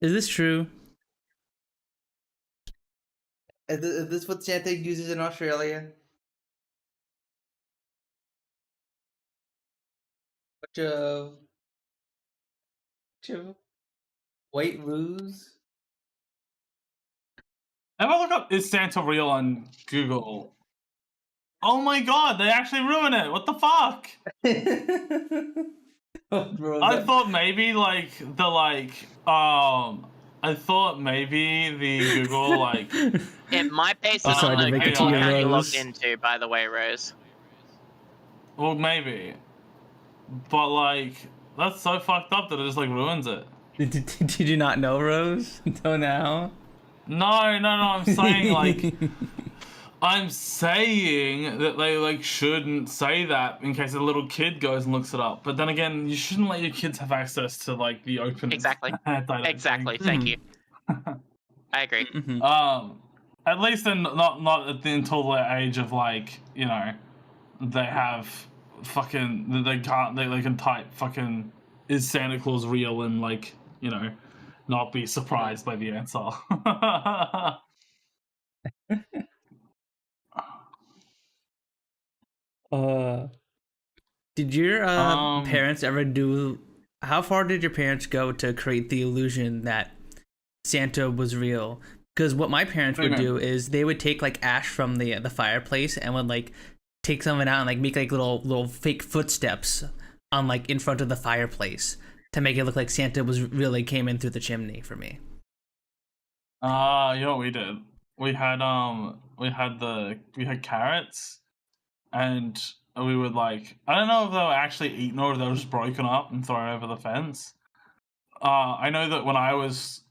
Is this true? Is this what Santa uses in Australia? Bunch of white ruse. Have a look up is Santa real on Google. Oh my god, they actually ruin it. What the fuck? Oh, bro, I thought maybe I thought maybe the Google like If my base That's is hard on to the make it Google to account you Rose. logged into, by the way, Rose. well maybe. But like that's so fucked up that it just like ruins it. Did you not know, Rose? Until now? No, I'm saying like I'm saying that they like shouldn't say that in case a little kid goes and looks it up. But then again, you shouldn't let your kids have access to like the open Exactly. internet, I don't Exactly. think. Thank you. I agree. At least then not until the age of like, you know, they have fucking they can type fucking is Santa Claus real and like, you know, not be surprised by the answer. Did your parents ever do? How far did your parents go to create the illusion that Santa was real? Because what my parents would do is they would take like ash from the fireplace and would like take some of it out and like make like little fake footsteps on like in front of the fireplace to make it look like Santa was really came in through the chimney for me. You know what we did? We had carrots, and we would like I don't know if they were actually eaten or if they were just broken up and thrown over the fence. I know that when I was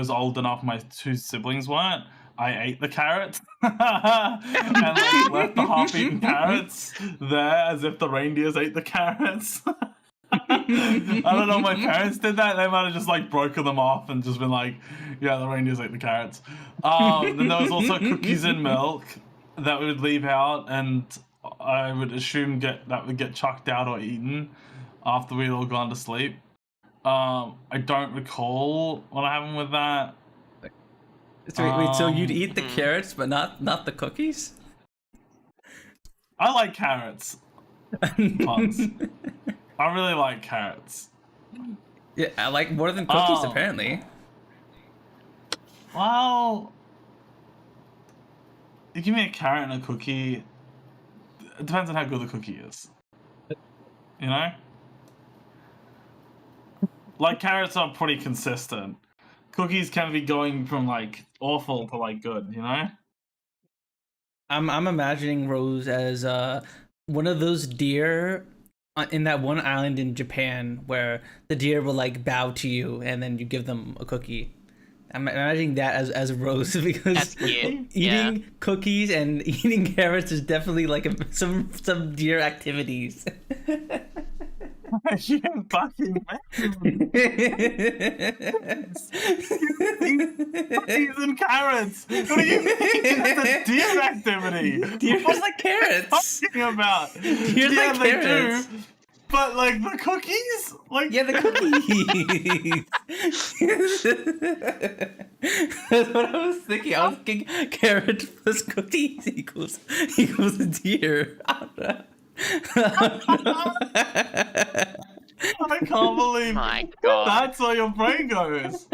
old enough, my two siblings weren't. I ate the carrots and like, left the half-eaten carrots there as if the reindeers ate the carrots. I don't know if my parents did that. They might have just like broken them off and just been like, yeah, the reindeers ate the carrots. Then there was also cookies and milk that we would leave out, and I would assume that would get chucked out or eaten after we'd all gone to sleep. I don't recall what happened with that. Wait, so you'd eat the carrots but not the cookies? I like carrots. Punz. I really like carrots. Yeah, I like more than cookies apparently. Well, you give me a carrot and a cookie. It depends on how good the cookie is. You know? Like, carrots are pretty consistent. Cookies can be going from, like, awful to, like, good, you know? I'm imagining Rose as one of those deer in that one island in Japan where the deer will, like, bow to you and then you give them a cookie. I'm imagining that as Rose because That's cute. eating cookies and eating carrots is definitely like some deer activities. You fucking man. Cookies and carrots. What do you mean? It's a deer activity. Deer just like carrots. What are you talking about? Deer Yeah, like they carrots. do. But like the cookies, like Yeah, the cookies. That's what I was thinking. I was thinking carrot plus cookies equals deer. I don't know. I can't believe My God. that's where your brain goes.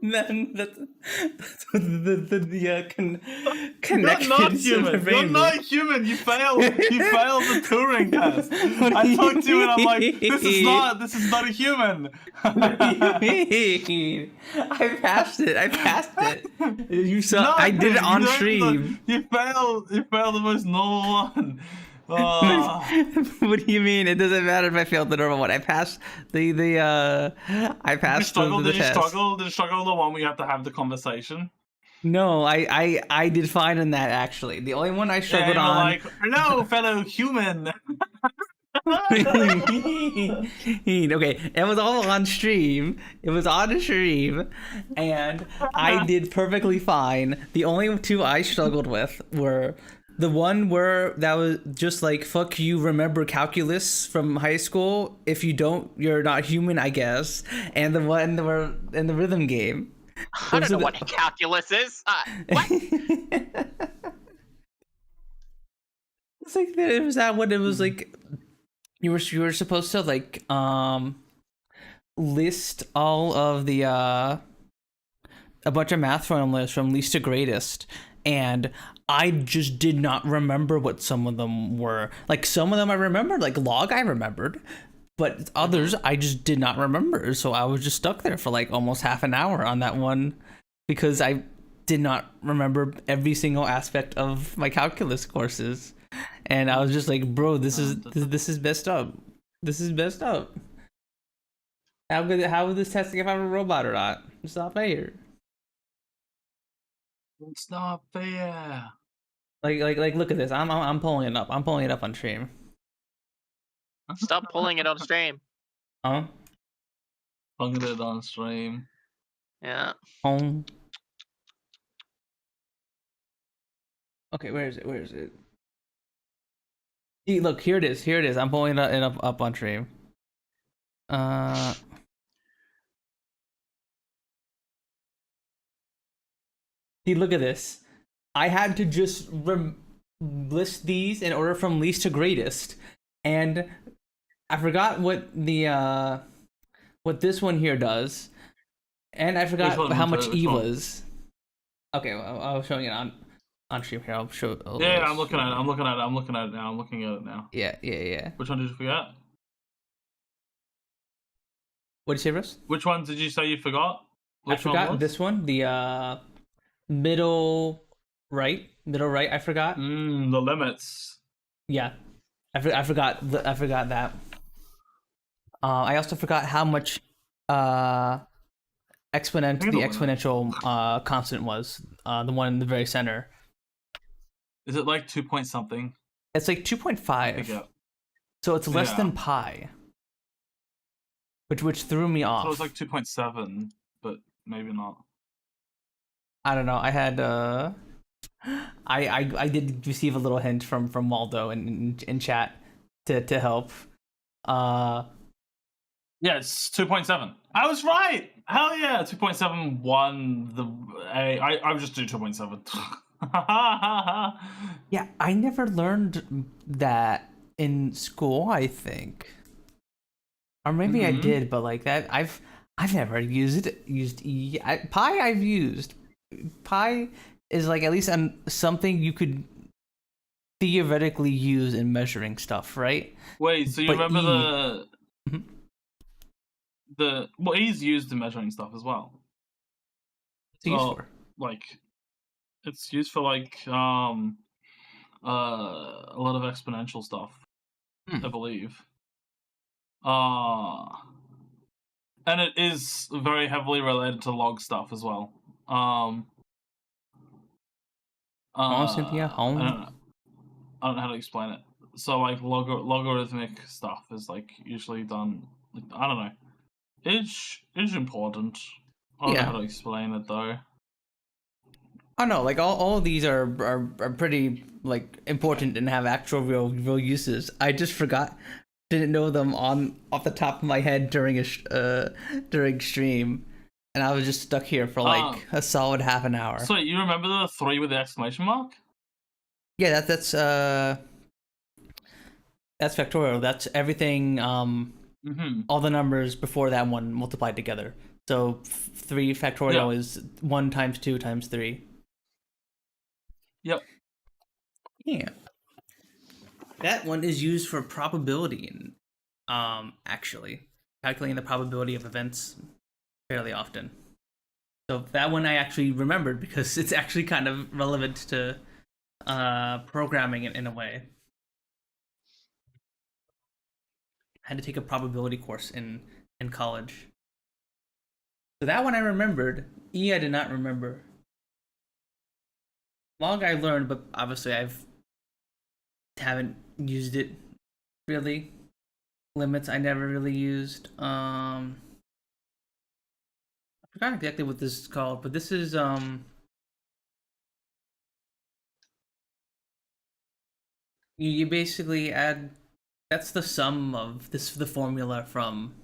Then that's what the connection. You're not human. You're not human. You failed. You failed the Turing test. I talked to you and I'm like, this is not a human. What do you mean? I passed it. You saw. No, I did it on you don't- stream. You failed the most normal one. What do you mean? It doesn't matter if I failed the normal one. I passed I passed the Did you test. struggle? Did you struggle the one where you have to have the conversation? No, I did fine in that actually. The only one I struggled Yeah, on. like, hello, fellow human. Okay, it was all on stream. It was on stream, and I did perfectly fine. The only two I struggled with were The one where that was just like, fuck you, remember calculus from high school? If you don't, you're not human, I guess. And the one where in the rhythm game. I don't Those know are the- what calculus is. What? It's like it was that one. It was like you were supposed to like list all of the a bunch of math formulas from least to greatest, and I just did not remember what some of them were. Like some of them I remembered, like log I remembered, but others I just did not remember. So I was just stuck there for like almost half an hour on that one because I did not remember every single aspect of my calculus courses. And I was just like, bro, this is messed up. This is messed up. How is this testing if I'm a robot or not? It's not fair. It's not fair. Like look at this. I'm pulling it up. I'm pulling it up on stream. Stop pulling it on stream. Huh? Pulling it on stream. Yeah. Home. Okay, where is it? Where is it? See, look, here it is. Here it is. I'm pulling it up on stream. See, look at this. I had to just list these in order from least to greatest, and I forgot what the what this one here does, and I forgot how much E was. Okay, well, I was showing it on stream here. I'll show. Yeah, I'm looking at it. I'm looking at it. I'm looking at it now. I'm looking at it now. Yeah. Which one did you forget? What did you say, Russ? Which one did you say you forgot? I forgot this one. The middle right. I forgot. The limits. Yeah, I forgot that. I also forgot how much the exponential constant was. The one in the very center. Is it like 2 point something? It's like 2.5. So it's less than pi. Which threw me off. So it was like 2.7, but maybe not. I don't know. I had I did receive a little hint from Waldo in chat to help. Yeah, it's 2.7. I was right. Hell yeah, 2.71. I would just do 2.7. Yeah, I never learned that in school, I think. Or maybe I did, but like that I've never used E. Pi I've used. Pi is like at least something you could theoretically use in measuring stuff, right? Wait, so you But remember well, E's used in measuring stuff as well. What's it used for? Like, it's used for like a lot of exponential stuff, I believe. And it is very heavily related to log stuff as well. Cynthia, home. I don't know how to explain it. So like logarithmic stuff is like usually done. Like, I don't know. It's important. I don't know how to explain it though. I know, like all of these are pretty like important and have actual real uses. I just didn't know them off the top of my head during stream, and I was just stuck here for like a solid half an hour. So you remember the 3 with the exclamation mark? Yeah, that's factorial. That's everything. All the numbers before that one multiplied together. So 3 factorial is 1 times 2 times 3. Yep. Yeah. That one is used for probability and actually calculating the probability of events fairly often. So that one I actually remembered because it's actually kind of relevant to programming in a way. I had to take a probability course in college. So that one I remembered. E I did not remember. Log I learned, but obviously haven't used it really. Limits I never really used. I forgot exactly what this is called, but this is You basically add. That's the sum of the formula from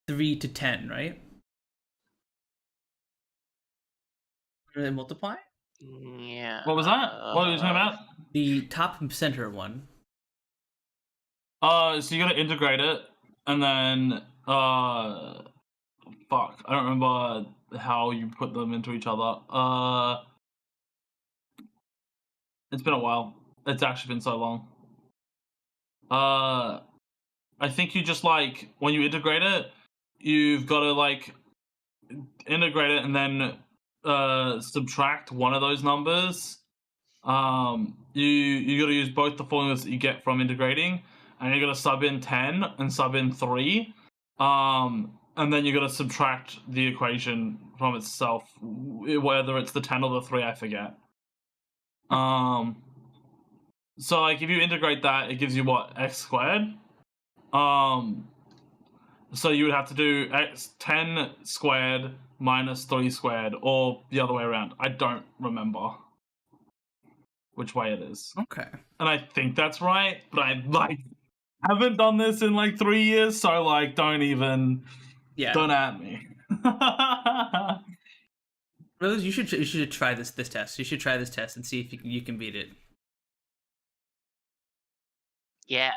3 to 10, right? Are they multiply? Yeah. What was that? What were you talking about? The top and center one. So you gotta integrate it, and then fuck, I don't remember how you put them into each other. It's been a while. It's actually been so long. I think you just like when you integrate it, you've got to like integrate it and then subtract one of those numbers. You got to use both the formulas that you get from integrating, and you got to sub in 10 and sub in 3. And then you got to subtract the equation from itself, whether it's the 10 or the 3, I forget. So like if you integrate that, it gives you what, x squared. So you would have to do 10 squared minus 3 squared, or the other way around. I don't remember which way it is. Okay. And I think that's right, but I like haven't done this in like 3 years, so like don't at me. Rose, you should try this test. You should try this test and see if you can beat it. Yeah.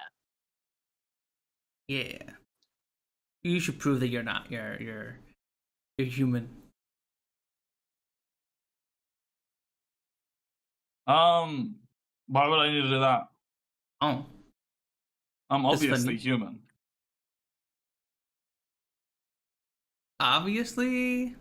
Yeah. You should prove that you're not. You're human. Why would I need to do that? Oh. I'm That's obviously funny. human. Obviously.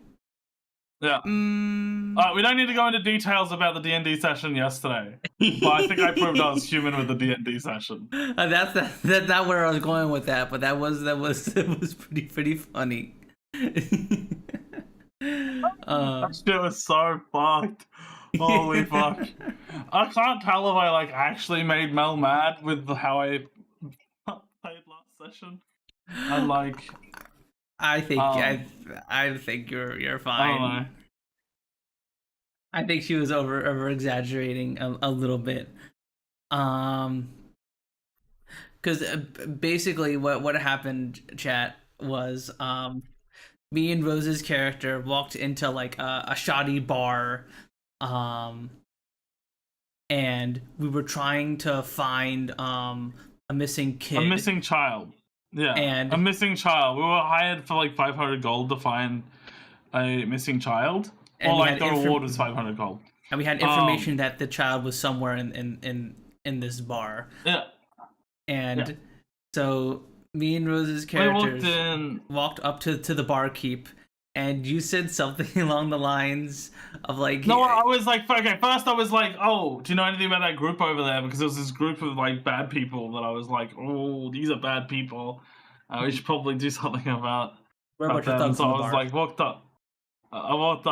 Yeah. We don't need to go into details about the D&D session yesterday, but I think I proved I was human with the D&D session. That's not where I was going with that, but that was pretty funny. That shit was so fucked. Holy fuck. I can't tell if I like actually made Mel mad with how I played last session. And like I think I think you're fine. I don't know. I think she was over exaggerating a little bit. Because basically what happened, chat, was me and Rose's character walked into like a shoddy bar, and we were trying to find a missing kid. A missing child. Yeah. And a missing child. We were hired for like 500 gold to find a missing child. And or like the reward was 500 gold. And we had information that the child was somewhere in this bar. Yeah. And so me and Rose's characters walked up to the barkeep, and you said something along the lines of like... No, I was like, okay, first I was like, oh, do you know anything about that group over there? Because there was this group of like bad people that I was like, oh, these are bad people. We should probably do something about them. So I was like, I walked up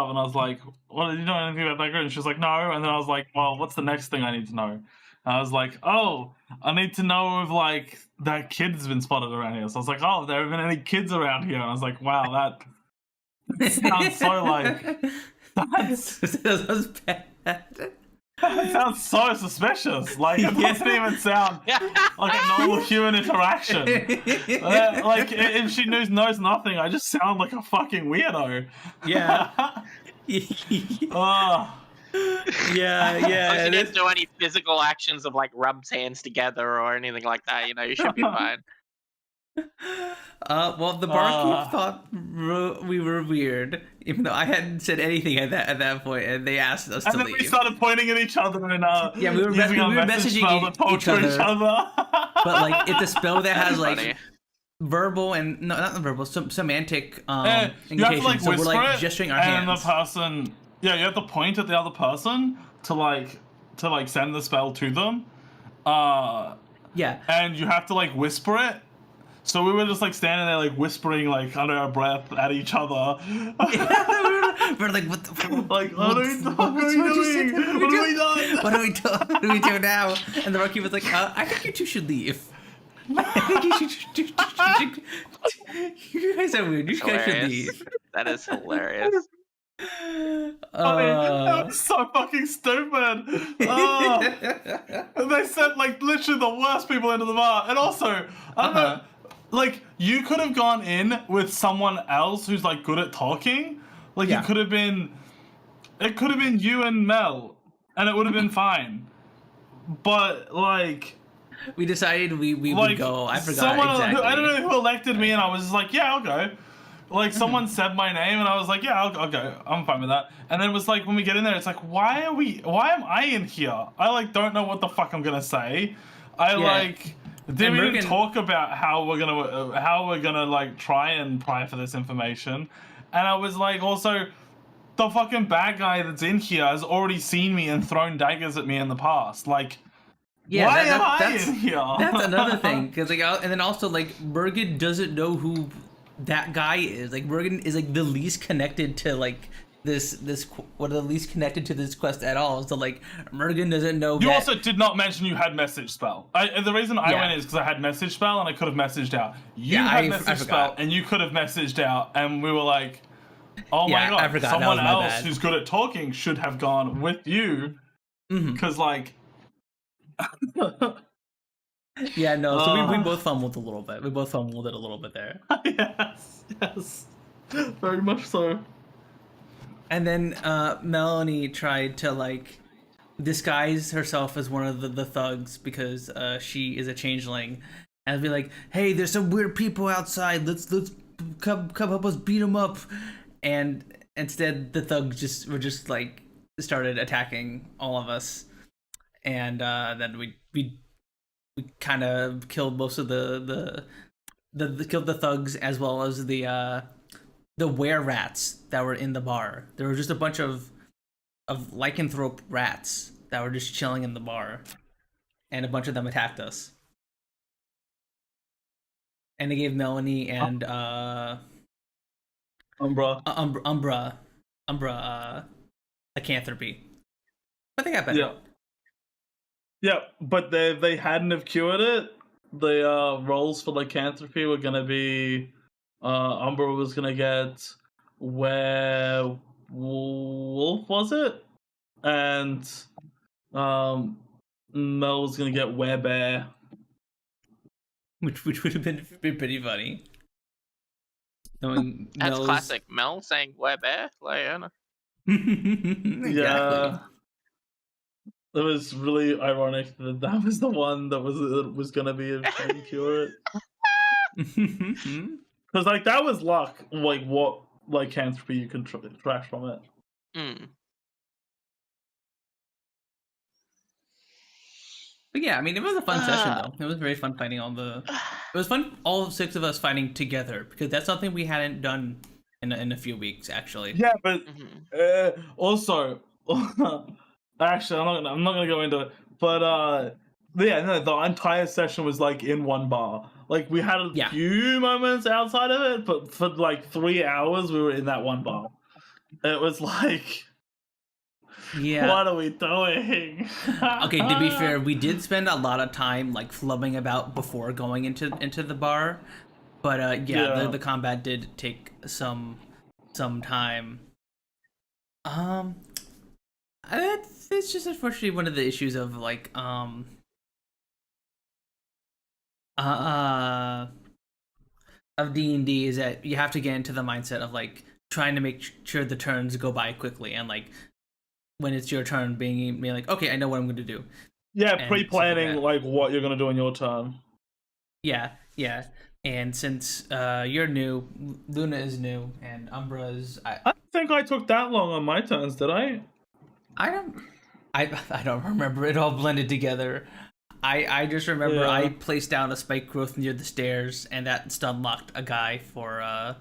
and I was like, well, do you know anything about that group? And she was like, no. And then I was like, well, what's the next thing I need to know? And I was like, oh, I need to know if like that kid's been spotted around here. So I was like, oh, there have been any kids around here? And I was like, wow, that sounds so like that sounds bad. That sounds so suspicious. Like it doesn't even sound like a normal human interaction. Like if she knows nothing, I just sound like a fucking weirdo. Yeah. Oh. Yeah. She didn't do any physical actions of like rubs hands together or anything like that. You know, you should be fine. Well, the barkeep thought we were weird, even though I hadn't said anything at that point, and they asked us to leave. And then we started pointing at each other and we were messaging each other. But like, it's a spell that has like verbal and not verbal, semantic indications. You have to, like, so we're like gesturing our hands. And the person, you have to point at the other person to send the spell to them. Yeah. And you have to like whisper it. So we were just like standing there like whispering like under our breath at each other. We're like, what the fuck? Like, what are we doing? What do we do now? And the barkeep was like, I think you two should leave. I think you guys are weird. You guys should leave. That is hilarious. That was so fucking stupid. Oh. And they sent like literally the worst people into the bar. And also, I don't know, like you could have gone in with someone else who's like good at talking. Like Yeah. it could have been you and Mel, and it would have been fine. But like we decided we would go. I forgot someone exactly. I don't know who elected me, and I was just like, yeah, I'll go. Like someone said my name, and I was like, yeah, I'll go. I'm fine with that. And then it was like when we get in there, it's like, why am I in here? I like don't know what the fuck I'm gonna say. Didn't even talk about how we're gonna like try and pry for this information. And I was like, also, the fucking bad guy that's in here has already seen me and thrown daggers at me in the past. Like, Yeah, why that- am I that's- in here? That's another thing, because like, and then also like, Bergen doesn't know who that guy is. Like, Bergen is like the least connected to like this quest at all. So like, Bergen doesn't know. You that... also did not mention you had message spell. The reason I went is because I had message spell and I could have messaged out. You had message spell and you could have messaged out, and we were like, oh my god, I forgot. someone else bad. who's good at talking should have gone with you. Because like. Yeah, no. So we both fumbled a little bit. We both fumbled it a little bit there. Yes, very much so. And then Melanie tried to like disguise herself as one of the thugs because she is a changeling, and be like, "Hey, there's some weird people outside. Let's come help us beat them up." And instead, the thugs were just like started attacking all of us, and then we kind of killed most of the killed the thugs as well as the were rats that were in the bar. There were just a bunch of lycanthrope rats that were just chilling in the bar, and a bunch of them attacked us. And they gave Melanie and Umbra lycanthropy, but they got better. Yeah, but they hadn't have cured it. The roles for lycanthropy were gonna be Umbra was gonna get werewolf, was it? And Mel was gonna get werebear. Which would have been pretty funny. Knowing That's Mel's... classic. Mel saying werebear. Like, I don't know. Exactly. Yeah. It was really ironic that was the one that was gonna be a cure it. Because like that was luck. Like what lycanthropy you can trash from it. But yeah, I mean, it was a fun session though. It was very fun fighting all the. It was fun, all 6 of us fighting together, because that's something we hadn't done in a few weeks actually. Yeah, but also. Actually, I'm not gonna go into it, but yeah, no, the entire session was like in one bar. Like we had a few moments outside of it, but for like 3 hours we were in that one bar. It was like, what are we doing? Okay, to be fair, we did spend a lot of time like flubbing about before going into the bar, but the combat did take some time. It's just unfortunately one of the issues of like of D&D is that you have to get into the mindset of like trying to make sure the turns go by quickly, and like when it's your turn being like, okay, I know what I'm going to do. Yeah, pre-planning like what you're going to do in your turn. Yeah. And since you're new, Luna is new, and Umbra is... I don't think I took that long on my turns, did I? I don't remember. It all blended together. I just remember I placed down a spike growth near the stairs, and that stun locked a guy for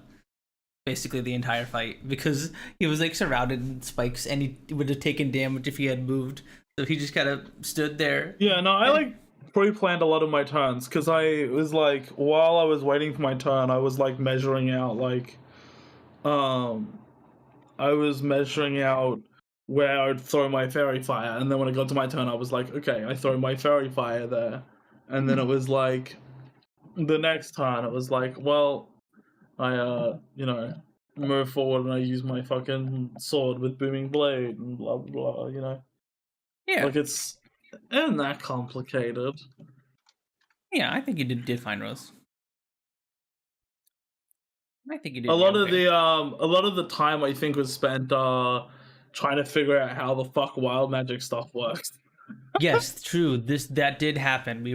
basically the entire fight, because he was like surrounded in spikes, and he would have taken damage if he had moved. So he just kind of stood there. Yeah, no, I like pre-planned a lot of my turns, because I was like, while I was waiting for my turn, I was like measuring out like where I would throw my fairy fire, and then when it got to my turn, I was like, okay, I throw my fairy fire there, and then it was like, the next turn, it was like, well, I move forward and I use my fucking sword with booming blade and blah blah blah. You know, Yeah, like it's isn't that complicated. yeah. I think you did fine, Rose. I think you did. A lot of okay. the time I think was spent trying to figure out how the fuck wild magic stuff works. Yes, true. That did happen. We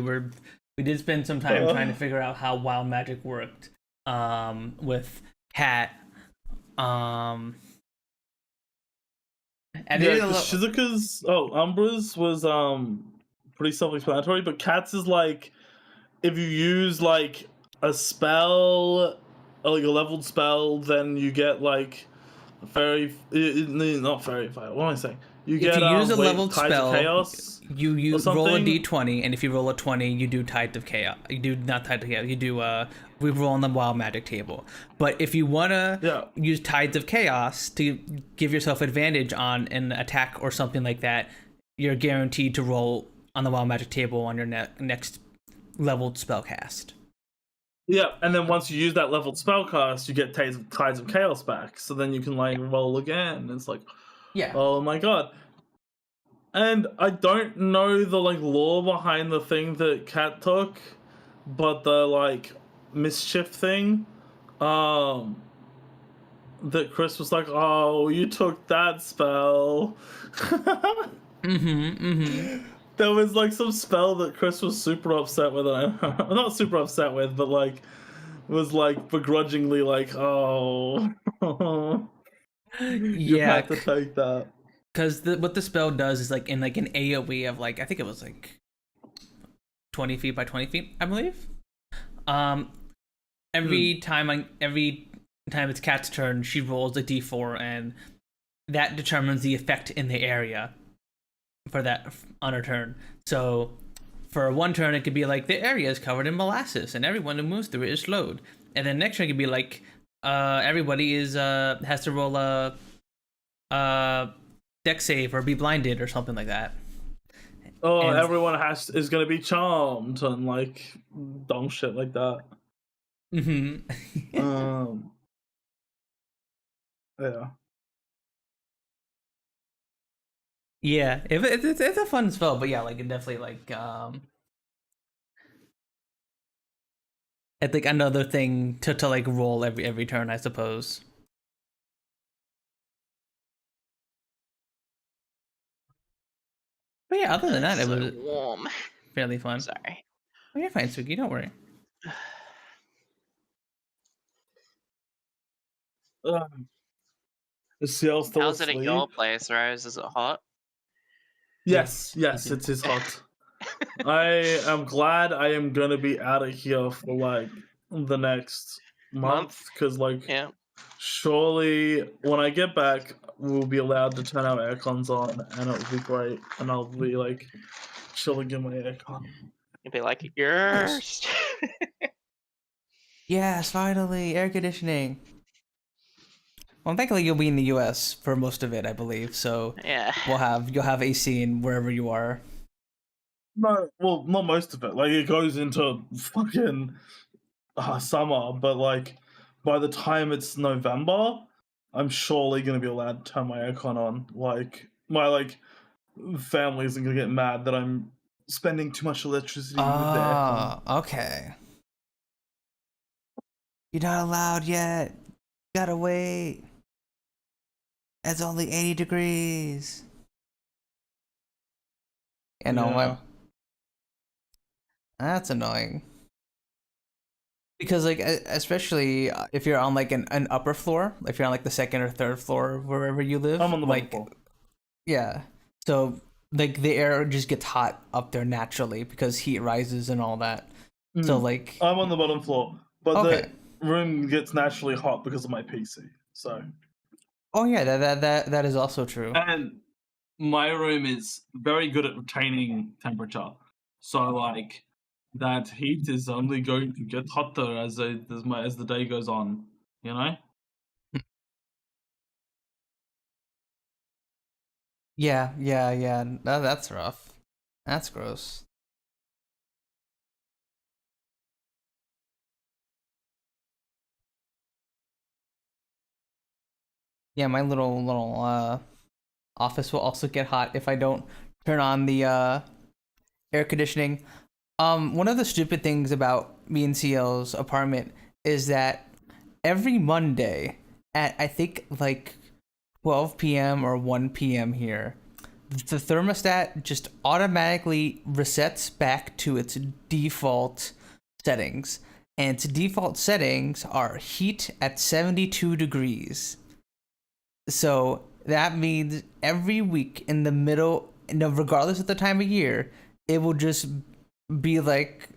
did spend some time trying to figure out how wild magic worked. With Cat. And Yeah, because Shizuka's Umbra's was pretty self-explanatory, but Cat's is like if you use like a spell, like a leveled spell, then you get like not fairy fire. What am I saying? You if get you use a leveled Tides of spell, chaos. you or roll a something. d20, and if you roll a 20, you do Tides of Chaos. You do not Tides of Chaos. You do we roll on the wild magic table. But if you wanna use Tides of Chaos to give yourself advantage on an attack or something like that, you're guaranteed to roll on the wild magic table on your next leveled spell cast. Yeah, and then once you use that leveled spell cast, you get Tides of Chaos back. So then you can like roll again. It's like, Yeah. oh my god. And I don't know the like lore behind the thing that Cat took, but the like mischief thing, that Chris was like, oh, you took that spell. There was like some spell that Chris was super upset with, and not super upset with, but like was like begrudgingly like, oh, you had to take that. Because what the spell does is like in like an AoE of like I think it was like 20 feet by 20 feet, I believe. Every time it's Cat's turn, she rolls a d4, and that determines the effect in the area for that on her turn. So for one turn, it could be like the area is covered in molasses, and everyone who moves through it is slowed. And then next turn it could be like everybody is has to roll a deck save or be blinded or something like that. Oh, and everyone is gonna be charmed and like dumb shit like that. Yeah. Yeah, it's a fun spell, but yeah, like it definitely like it's like another thing to like roll every turn, I suppose. But yeah, other than that, it was warm. fairly fun. Sorry. Oh, you're fine, Sooky. Don't worry. Is Siel still How's it asleep? at your place, Rose? Is it hot? Yes, it is hot. I am glad I am gonna be out of here for like the next month because like surely when I get back we'll be allowed to turn our aircons on and it'll be great and I'll be like chilling in my aircon. You'll be like, yes. Yes, finally, air conditioning. Well, thankfully you'll be in the U.S. for most of it, I believe. So yeah, you'll have AC in wherever you are. No, well, not most of it. Like it goes into fucking summer, but like by the time it's November, I'm surely gonna be allowed to turn my aircon on. Like my family isn't gonna get mad that I'm spending too much electricity with the aircon. Okay. You're not allowed yet. Gotta wait. It's only 80 degrees. You know what? That's annoying. Because like, especially if you're on like an upper floor, if you're on like the second or third floor wherever you live. I'm on the bottom floor. Yeah. So like the air just gets hot up there naturally because heat rises and all that. So like I'm on the bottom floor, but the room gets naturally hot because of my PC. So. Oh yeah, that is also true. And my room is very good at retaining temperature, so like that heat is only going to get hotter as the day goes on. You know. Yeah. That's rough. That's gross. Yeah, my little office will also get hot if I don't turn on the air conditioning. One of the stupid things about me and Ciel's apartment is that every Monday at I think like 12 p.m. or 1 p.m. here, the thermostat just automatically resets back to its default settings. And its default settings are heat at 72 degrees. So that means every week in the middle, regardless of the time of year, it will just be like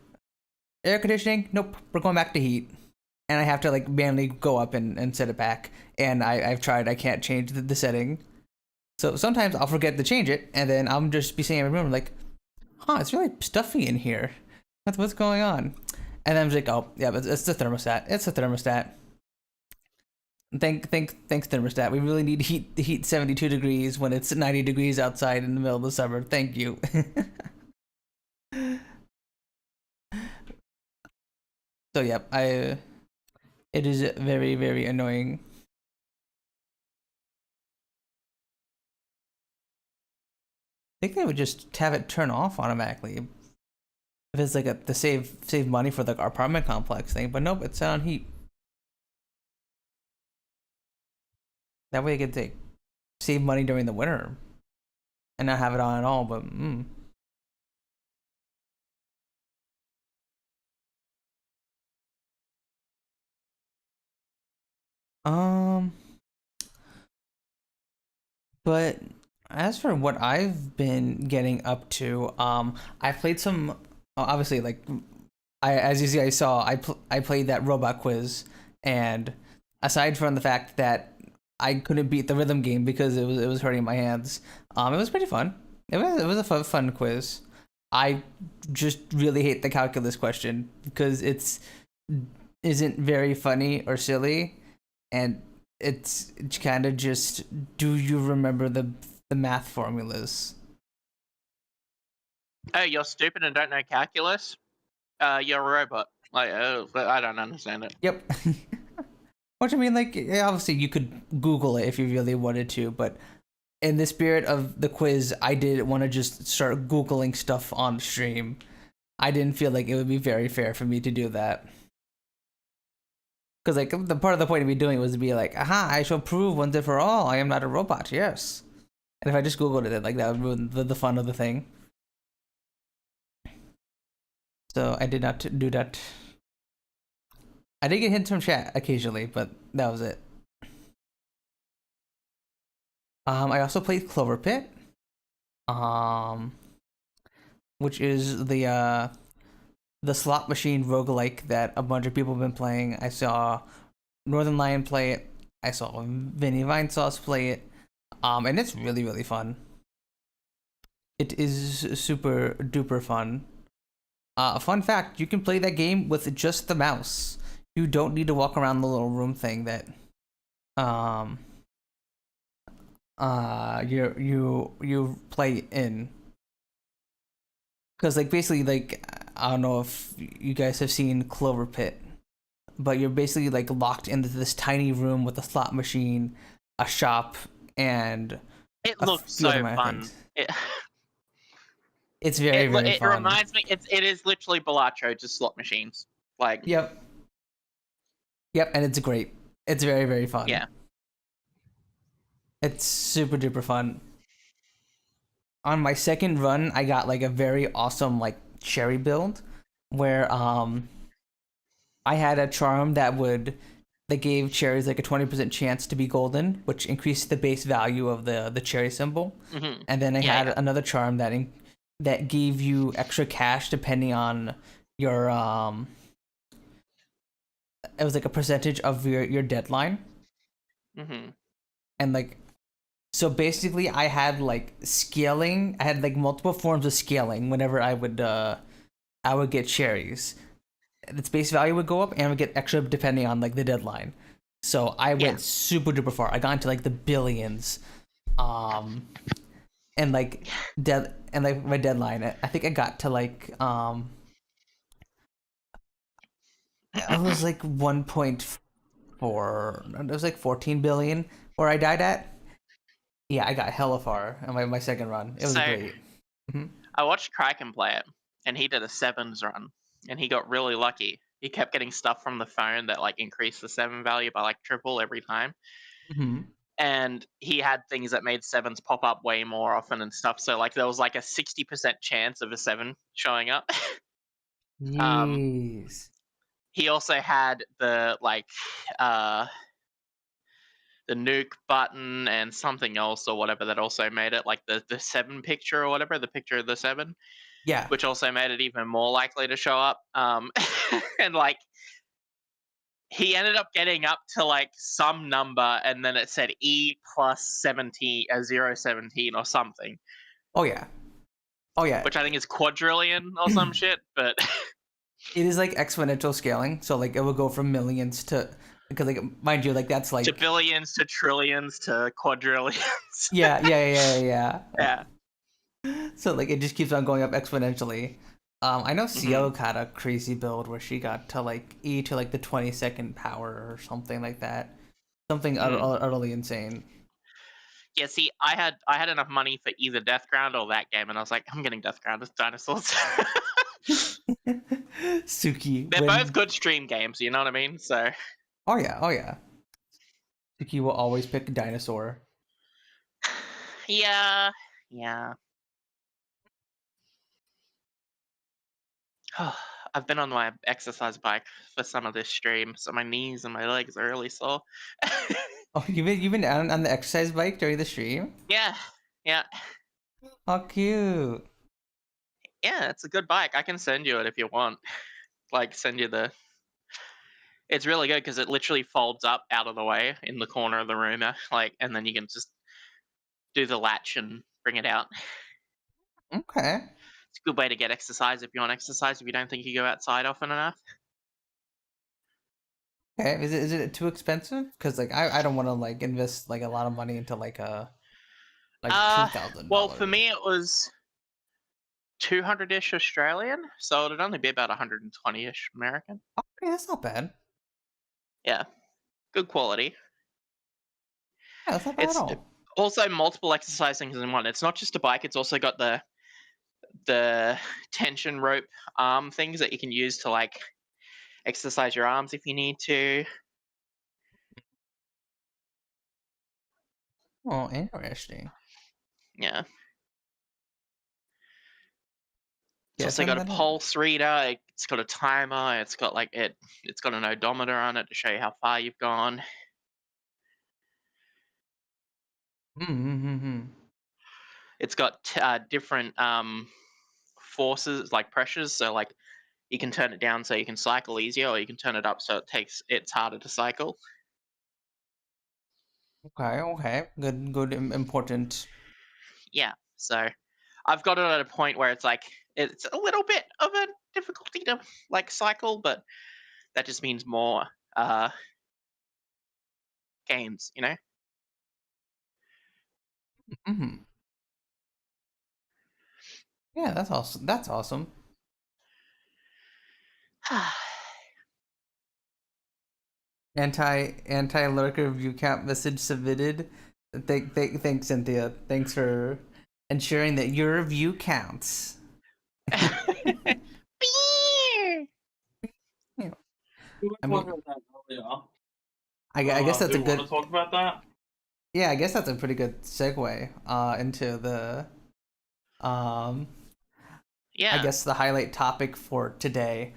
air conditioning. Nope, we're going back to heat, and I have to like manually go up and set it back. And I've tried, I can't change the setting. So sometimes I'll forget to change it, and then I'll just be sitting in my room like, huh, it's really stuffy in here. What's going on? And then I'm just like, oh yeah, but it's the thermostat. It's the thermostat. Thanks thermostat. We really need the heat 72 degrees when it's 90 degrees outside in the middle of the summer. Thank you. So yep, it is very, very annoying. I think they would just have it turn off automatically if it's like the save money for like our apartment complex thing. But nope, it's set on heat. That way I get to save money during the winter and not have it on at all. But but as for what I've been getting up to, I played some. Obviously, like as you see, I saw I played that robot quiz, and aside from the fact that I couldn't beat the rhythm game because it was hurting my hands, it was pretty fun. It was a fun quiz. I just really hate the calculus question because isn't very funny or silly, and it's kind of just, do you remember the math formulas? Oh, you're stupid and don't know calculus? You're a robot. Like, I don't understand it. Yep. Which I mean, like, obviously you could Google it if you really wanted to, but in the spirit of the quiz, I didn't want to just start Googling stuff on stream. I didn't feel like it would be very fair for me to do that. Because, like, the part of the point of me doing it was to be like, aha, I shall prove once and for all I am not a robot, yes. And if I just Googled it, like, that would ruin the fun of the thing. So I did not do that. I did get hints from chat occasionally, but that was it. I also played Clover Pit, which is the slot machine roguelike that a bunch of people have been playing. I saw Northern Lion play it. I saw Vinny Vinesauce play it, and it's really, really fun. It is super duper fun. Fun fact: you can play that game with just the mouse. You don't need to walk around the little room thing that you play in. Because, like, basically, like, I don't know if you guys have seen Clover Pit, but you're basically like locked into this tiny room with a slot machine, a shop, and it looks so fun. It's very fun. It reminds me. It is literally Balatro, just slot machines. Like, yep, and it's great. It's very, very fun. Yeah, it's super duper fun. On my second run, I got like a very awesome like cherry build, where I had a charm that gave cherries like a 20% chance to be golden, which increased the base value of the cherry symbol. Mm-hmm. And then I had another charm that gave you extra cash depending on your it was like a percentage of your deadline. Mm-hmm. And like, so basically I had like scaling. I had like multiple forms of scaling whenever I would get cherries. Its base value would go up and I would get extra depending on like the deadline. So I went super duper far. I got into like the billions. And like my deadline, I think I got to like it was like 1.5 for it was like 14 billion where I died at. Yeah, I got hella far on my second run. It was So- great. I watched Kraken play it, and he did a sevens run, and he got really lucky. He kept getting stuff from the phone that like increased the 7 value by like triple every time. Mm-hmm. And he had things that made sevens pop up way more often and stuff. So like there was like a 60% chance of a 7 showing up. Jeez. He also had the like the nuke button and something else or whatever that also made it like the 7 picture or whatever, the picture of the 7, Yeah. which also made it even more likely to show up. And like he ended up getting up to like some number, and then it said E plus 17, 017 or something, Oh yeah. Oh yeah. which I think is quadrillion or some shit. But It is like exponential scaling, so like it will go from millions to, because like mind you, like that's like to billions to trillions to quadrillions. yeah. Yeah. So like it just keeps on going up exponentially. I know Mm-hmm. Siel had a crazy build where she got to like E to like the 22nd power or something like that. Something utterly insane. Yeah, see, I had enough money for either Deathground or that game, and I was like, I'm getting Deathground with dinosaurs. Sooky. They're both good stream games, you know what I mean? So Oh yeah. Sooky will always pick dinosaur. yeah. I've been on my exercise bike for some of this stream, so my knees and my legs are really sore. Oh, you've been on the exercise bike during the stream? Yeah. Oh, cute. Yeah, it's a good bike. I can send you it if you want. Like, send you the. It's really good because it literally folds up out of the way in the corner of the room, like, and then you can just do the latch and bring it out. Okay. It's a good way to get exercise if you want exercise if you don't think you go outside often enough. Okay. Is it too expensive? Because like I don't want to like invest like a lot of money into like a $2,000. Well, for me it was 200-ish Australian, so it'd only be about 120-ish American. Okay, that's not bad. Yeah, good quality. Yeah, that's not bad It's at all. also multiple exercise things in one. It's not just a bike; it's also got the tension rope arm things that you can use to like exercise your arms if you need to. Oh, interesting. Yeah. It's Yeah, also send got a that over. pulse reader. It's got a timer. It's got like it's got an odometer on it to show you how far you've gone. It's got different forces, like pressures. So like you can turn it down so you can cycle easier, or you can turn it up so it's harder to cycle. Okay. Good, important. Yeah. So I've got it at a point where it's like it's a little bit of a difficulty to like cycle, but that just means more games, you know. Mm-hmm. Yeah, that's awesome. That's awesome. Anti lurker view count message submitted. Thanks, Cynthia. Thanks for ensuring that your view counts. I mean, I guess that's do a you good. want to talk about that? Yeah, I guess that's a pretty good segue into the Yeah. I guess the highlight topic for today.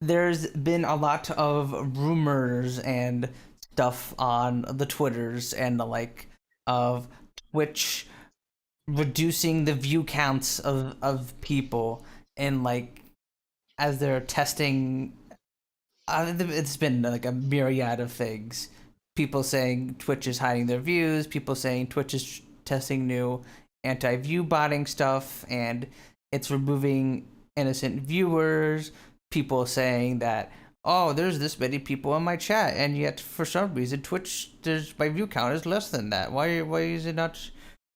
There's been a lot of rumors and stuff on the Twitters and the like of Twitch reducing the view counts of people, and like as they're testing, it's been like a myriad of things. People saying Twitch is hiding their views, people saying Twitch is testing new anti-view botting stuff and it's removing innocent viewers, people saying that, oh, there's this many people in my chat and yet for some reason Twitch, my view count is less than that. Why is it not,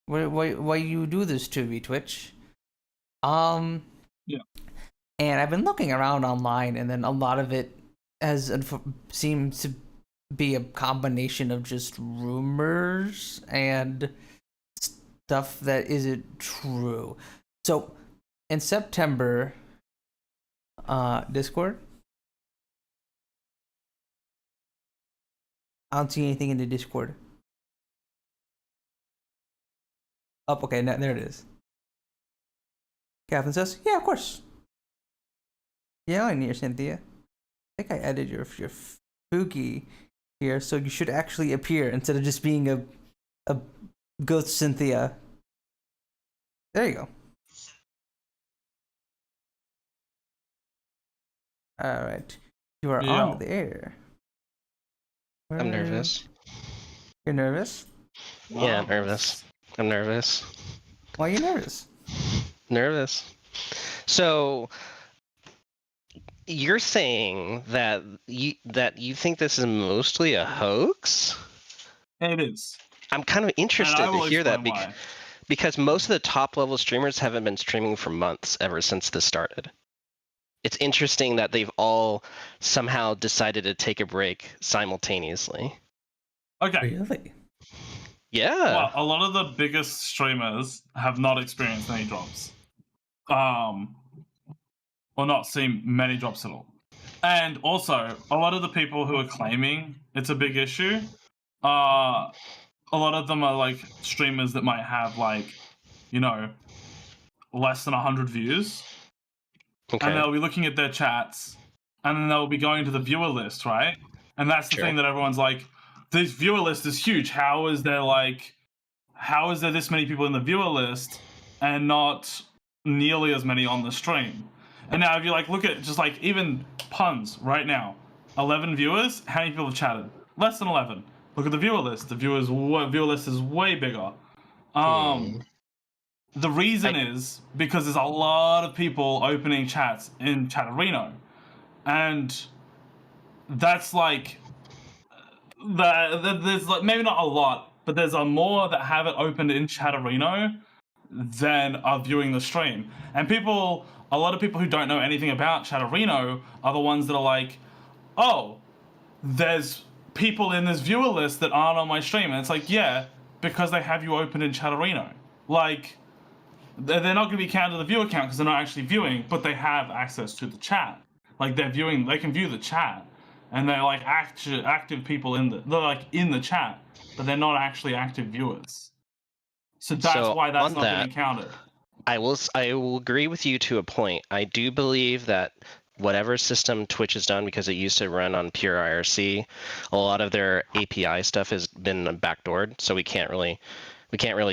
why you do this to me, Twitch? Yeah. And I've been looking around online, and then a lot of it seems to be a combination of just rumors and stuff that isn't true. So in September, Discord, I don't see anything in the Discord. Oh, okay, there it is. Catherine says, yeah, of course. Yeah, I need Cynthia. I think I added your Sooky here, so you should actually appear instead of just being a ghost Cynthia. There you go. All right, you are on the air. I'm nervous. You're nervous? Yeah, nervous. I'm nervous. Why are you nervous? Nervous. So you're saying that you think this is mostly a hoax? It is. I'm kind of interested to hear that because most of the top level streamers haven't been streaming for months ever since this started. It's interesting that they've all somehow decided to take a break simultaneously. Okay. Really? Yeah. Well, a lot of the biggest streamers have not experienced any drops. Or not seen many drops at all. And also, a lot of the people who are claiming it's a big issue, a lot of them are like streamers that might have like, you know, less than 100 views. Okay. And they'll be looking at their chats, and then they'll be going to the viewer list, right? And that's the thing that everyone's like, this viewer list is huge. How is there this many people in the viewer list and not nearly as many on the stream? And now if you like look at just like even Punz right now, 11 viewers, how many people have chatted? Less than 11. Look at the viewer list. The viewer list is way bigger. The reason is because there's a lot of people opening chats in Chatterino, and that's like there's like maybe not a lot, but there's a more that have it opened in Chatterino than are viewing the stream. And a lot of people who don't know anything about Chatterino are the ones that are like, oh, there's people in this viewer list that aren't on my stream, and it's like, yeah, because they have you open in Chatterino. Like, they're not going to be counted to the viewer count because they're not actually viewing, but they have access to the chat. Like, they're viewing, they can view the chat, and they're like active people they're like in the chat, but they're not actually active viewers. So that's why that's not getting counted. I will agree with you to a point. I do believe that whatever system Twitch has done, because it used to run on pure IRC, a lot of their API stuff has been backdoored, so we can't really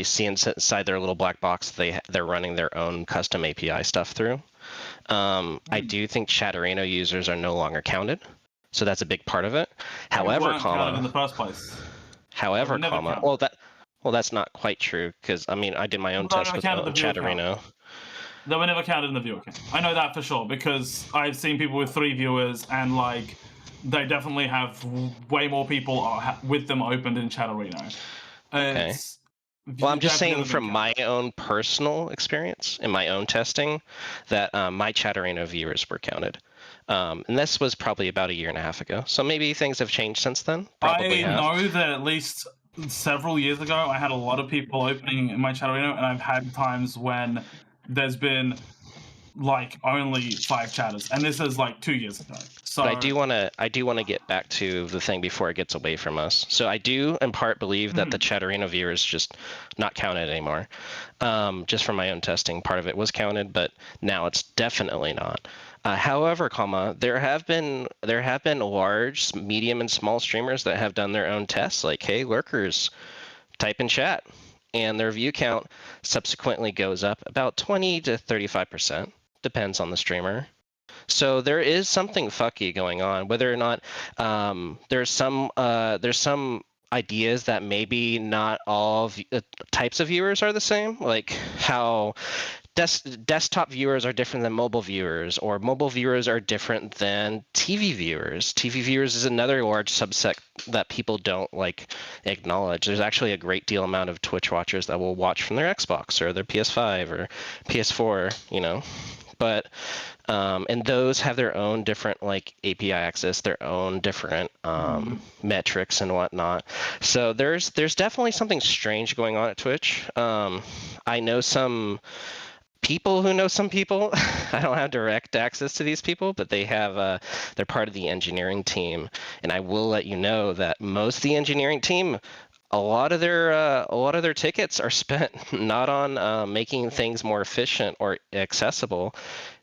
see inside their little black box they're running their own custom API stuff through. I do think Chatterino users are no longer counted, so that's a big part of it. However, in the first place. However, well, that's not quite true, because I mean I did my own test with Chatterino. They were never counted in the viewer count. I know that for sure, because I've seen people with 3 viewers, and like they definitely have way more people with them opened in Chatterino. Okay. Well, I'm just saying from my own personal experience in my own testing that my Chatterino viewers were counted. And this was probably about a year and a half ago. So maybe things have changed since then. Probably I know that at least several years ago, I had a lot of people opening in my Chatterino, and I've had times when there's been like only 5 chatters, and this is like 2 years ago. So but I do want to get back to the thing before it gets away from us. So I do in part believe that the Chatterino viewers just not counted anymore. Just from my own testing, part of it was counted, but now it's definitely not. However, there have been large, medium, and small streamers that have done their own tests, like, hey, lurkers, type in chat, and their view count subsequently goes up about 20 to 35%, depends on the streamer. So there is something fucky going on. Whether or not there's some ideas that maybe not all types of viewers are the same, like how desktop viewers are different than mobile viewers, or mobile viewers are different than TV viewers. TV viewers is another large subset that people don't like acknowledge. There's actually a great deal amount of Twitch watchers that will watch from their Xbox or their PS5 or PS4, but and those have their own different like API access, their own different metrics and whatnot. So there's definitely something strange going on at Twitch. I know some people who know some people. I don't have direct access to these people, but they have they're part of the engineering team, and I will let you know that most of the engineering team, a lot of their tickets are spent not on making things more efficient or accessible.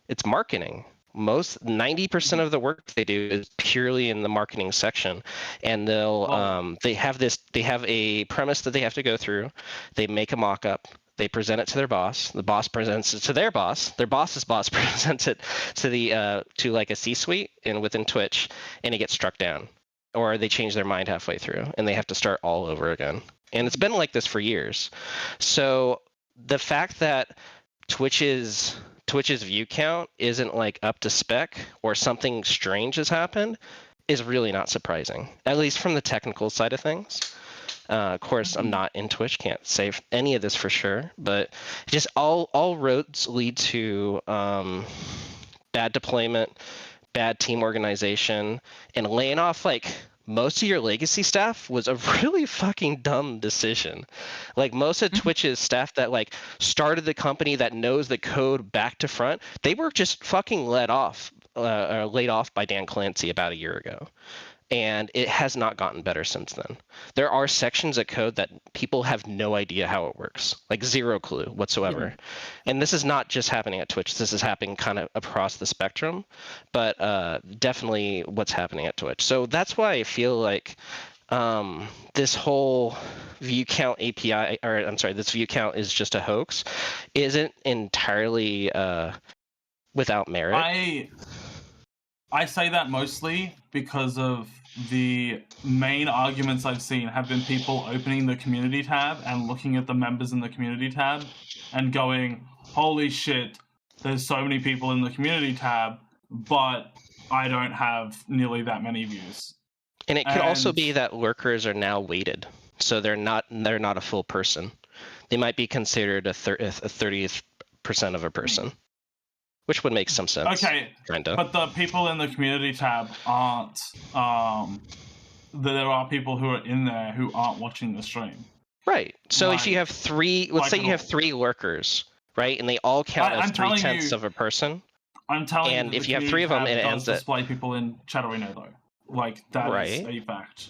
It's marketing. 90% of the work they do is purely in the marketing section, and they have a premise that they have to go through. They make a mock-up. They present it to their boss. The boss presents it to their boss. Their boss's boss presents it to like a C-suite and within Twitch, and it gets struck down, or they change their mind halfway through, and they have to start all over again. And it's been like this for years. So the fact that Twitch's view count isn't like up to spec or something strange has happened is really not surprising, at least from the technical side of things. Of course, I'm not in Twitch, can't say any of this for sure, but just all roads lead to bad deployment, bad team organization, and laying off like most of your legacy staff was a really fucking dumb decision. Like most of Twitch's staff that like started the company, that knows the code back to front, they were just fucking laid off by Dan Clancy about a year ago. And it has not gotten better since then. There are sections of code that people have no idea how it works, like zero clue whatsoever. And this is not just happening at Twitch. This is happening kind of across the spectrum, but definitely what's happening at Twitch. So that's why I feel like this whole view count API, or I'm sorry, this view count is just a hoax, isn't entirely without merit. I say that mostly because of the main arguments I've seen have been people opening the community tab and looking at the members in the community tab and going, holy shit, there's so many people in the community tab, but I don't have nearly that many views. And it could also be that lurkers are now weighted, so they're not a full person. They might be considered a 30th percent of a person. Which would make some sense. Okay, kinda. But the people in the community tab aren't. There are people who are in there who aren't watching the stream. Right. So if you have three, let's say you have 3 lurkers, right, and they all count as 3/10 of a person. I'm telling you. And if you have 3 of them, it ends at. Display people in Chatterino though. Like that is a fact.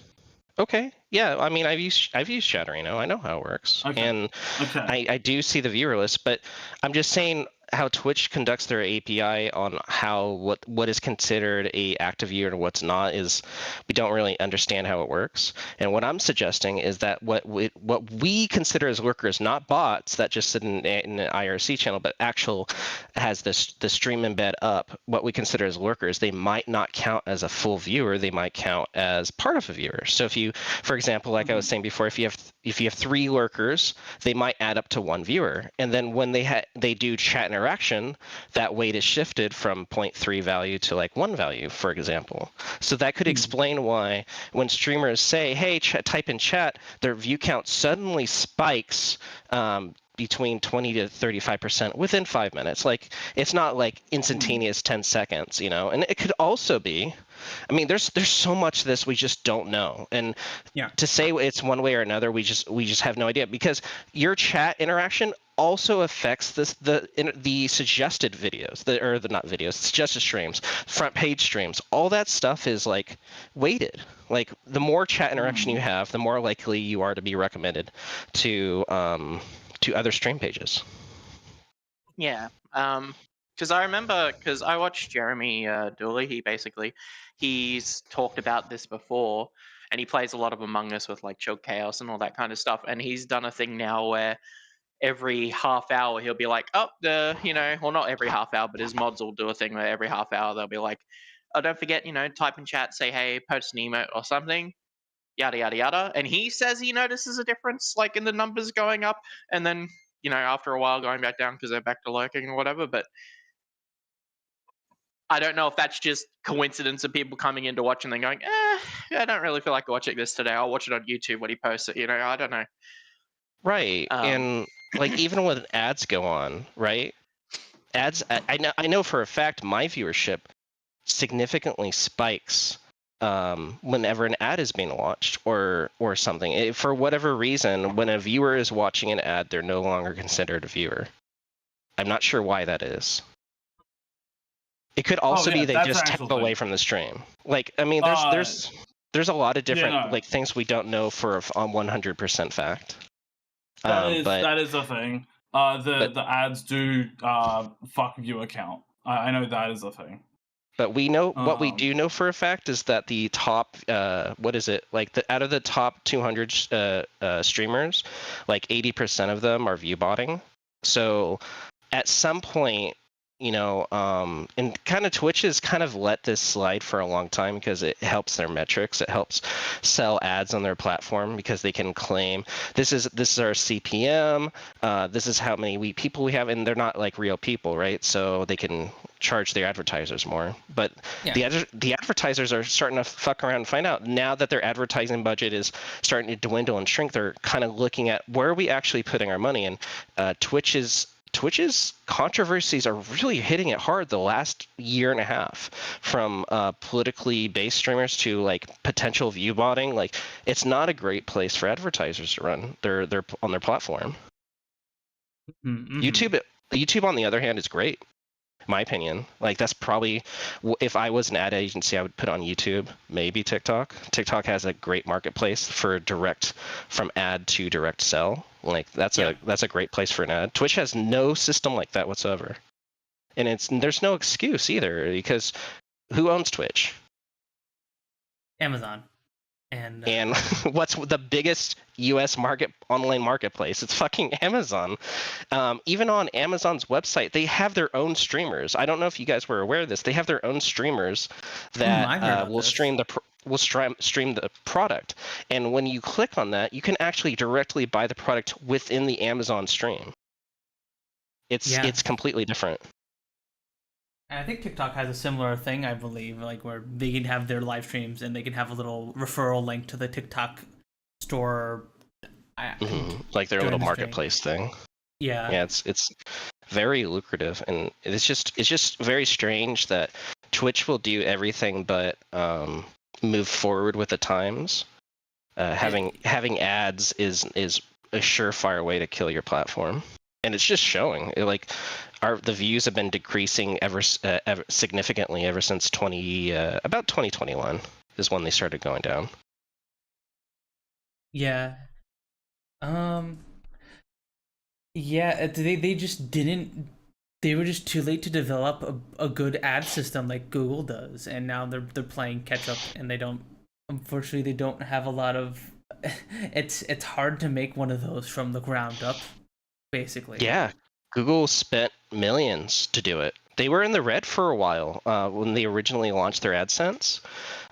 Okay. Yeah. I mean, I've used Chatterino. I know how it works, and I do see the viewer list, but I'm just saying how Twitch conducts their API on how what is considered a active viewer and what's not is we don't really understand how it works. And what I'm suggesting is that what we consider as lurkers, not bots that just sit in an IRC channel, but actual has the stream embed up, what we consider as lurkers, they might not count as a full viewer, they might count as part of a viewer. So if you, for example, like I was saying before, if you have 3 lurkers, they might add up to 1 viewer. And then when they do chat interaction, that weight is shifted from 0.3 value to like 1 value, for example. So that could explain why when streamers say, hey, type in chat, their view count suddenly spikes between 20 to 35% within 5 minutes. Like it's not like instantaneous 10 seconds, you know. And it could also be, I mean, there's so much of this we just don't know. And to say it's one way or another, we just have no idea, because your chat interaction also affects the suggested videos, not videos, suggested streams, front page streams. All that stuff is like weighted. Like the more chat interaction you have, the more likely you are to be recommended to other stream pages. Yeah, because I remember, because I watched Jeremy Dooley. He's talked about this before, and he plays a lot of Among Us with like Chilled Chaos and all that kind of stuff. And he's done a thing now where every half hour he'll be like, well, not every half hour, but his mods will do a thing where every half hour they'll be like, oh, don't forget, type in chat, say hey, post an emote or something, yada yada yada. And he says he notices a difference like in the numbers going up, and then after a while going back down because they're back to lurking or whatever. But I don't know if that's just coincidence of people coming in to watch and then going, I don't really feel like watching this today, I'll watch it on YouTube when he posts it. I don't know. Right. And like even when ads go on, right? ads. I know for a fact my viewership significantly spikes whenever an ad is being watched or something. For whatever reason, when a viewer is watching an ad, they're no longer considered a viewer. I'm not sure why that is. It could also be they just tap away from the stream. Like, I mean, there's a lot of different like things we don't know for on 100% fact. That is a thing. The ads do fuck viewer count. I know that is a thing. But we know what we do know for a fact is that the top what is it, like out of the top 200 streamers, like 80% of them are view botting. So at some point, you know, and kind of Twitch has kind of let this slide for a long time because it helps their metrics. It helps sell ads on their platform because they can claim this is our CPM, this is how many people we have, and they're not like real people, right? So they can charge their advertisers more. But the advertisers are starting to fuck around and find out now that their advertising budget is starting to dwindle and shrink. They're kind of looking at where are we actually putting our money, and Twitch's controversies are really hitting it hard the last year and a half, from politically based streamers to like potential view botting. Like, it's not a great place for advertisers to run their on their platform. Mm-hmm. YouTube on the other hand is great, in my opinion. Like, that's probably, if I was an ad agency, I would put on YouTube, maybe TikTok. TikTok has a great marketplace for direct from ad to direct sell. Like, that's a great place for an ad. Twitch has no system like that whatsoever, and there's no excuse either, because who owns Twitch? Amazon. And what's the biggest U.S. online marketplace? It's fucking Amazon. Even on Amazon's website, they have their own streamers. I don't know if you guys were aware of this. They have their own streamers that will stream the product. And when you click on that, you can actually directly buy the product within the Amazon stream. It's completely different. And I think TikTok has a similar thing, I believe, like where they can have their live streams and they can have a little referral link to the TikTok store, like their little marketplace thing. Yeah, it's very lucrative, and it's just very strange that Twitch will do everything but move forward with the times. Having ads is a surefire way to kill your platform, and it's just showing. The views have been decreasing ever significantly ever since about 2021 is when they started going down. Yeah. They just didn't. They were just too late to develop a good ad system like Google does, and now they're playing catch up, and they don't. Unfortunately, they don't have a lot of. It's hard to make one of those from the ground up, basically. Yeah. Google spent millions to do it. They were in the red for a while when they originally launched their AdSense,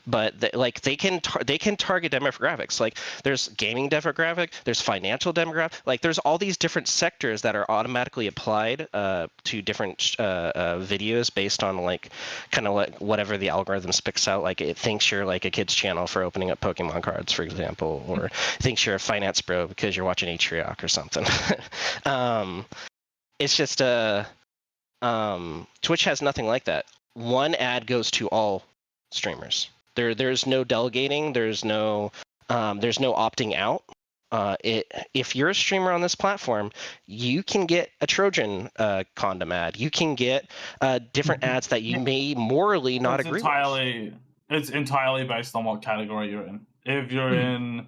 but they can target demographics. Like, there's gaming demographic, there's financial demographic. Like, there's all these different sectors that are automatically applied to different videos based on like kind of like whatever the algorithm spits out. Like, it thinks you're like a kid's channel for opening up Pokemon cards, for example, or thinks you're a finance bro because you're watching Atriarch or something. It's just Twitch has nothing like that. One ad goes to all streamers. There's no delegating. There's no opting out. If you're a streamer on this platform, you can get a Trojan condom ad. You can get different ads that you may morally not agree with. It's entirely based on what category you're in. If you're in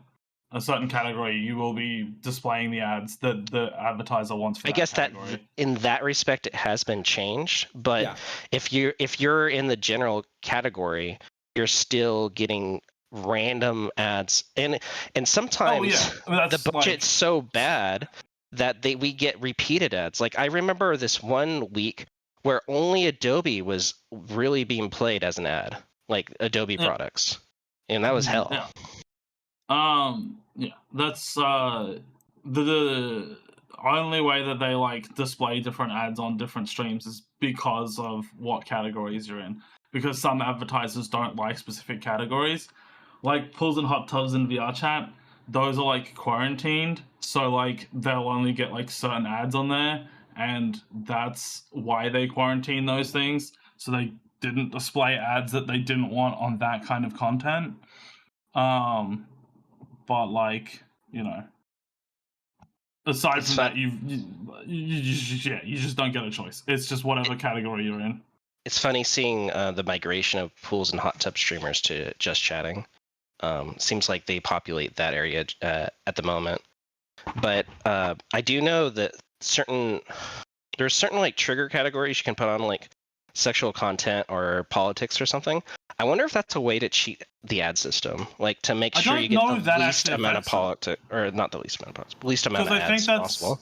a certain category, you will be displaying the ads that the advertiser wants for I guess category. That in that respect it has been changed, but if you're in the general category, you're still getting random ads, and sometimes the budget's so bad that we get repeated ads. Like, I remember this one week where only Adobe was really being played as an ad, like Adobe products, and that was hell. That's the only way that they like display different ads on different streams is because of what categories you're in. Because some advertisers don't like specific categories, like pools and hot tubs in VR chat. Those are like quarantined, so like they'll only get like certain ads on there, and that's why they quarantine those things, so they didn't display ads that they didn't want on that kind of content. But like, you know, aside from that, you just don't get a choice. It's just whatever category you're in. It's funny seeing the migration of pools and hot tub streamers to just chatting. Seems like they populate that area at the moment. But I do know that there's certain like trigger categories you can put on, like sexual content or politics or something. I wonder if that's a way to cheat the ad system, like to make sure you get the least amount of politics, or not the least amount of politics, least amount of ads possible.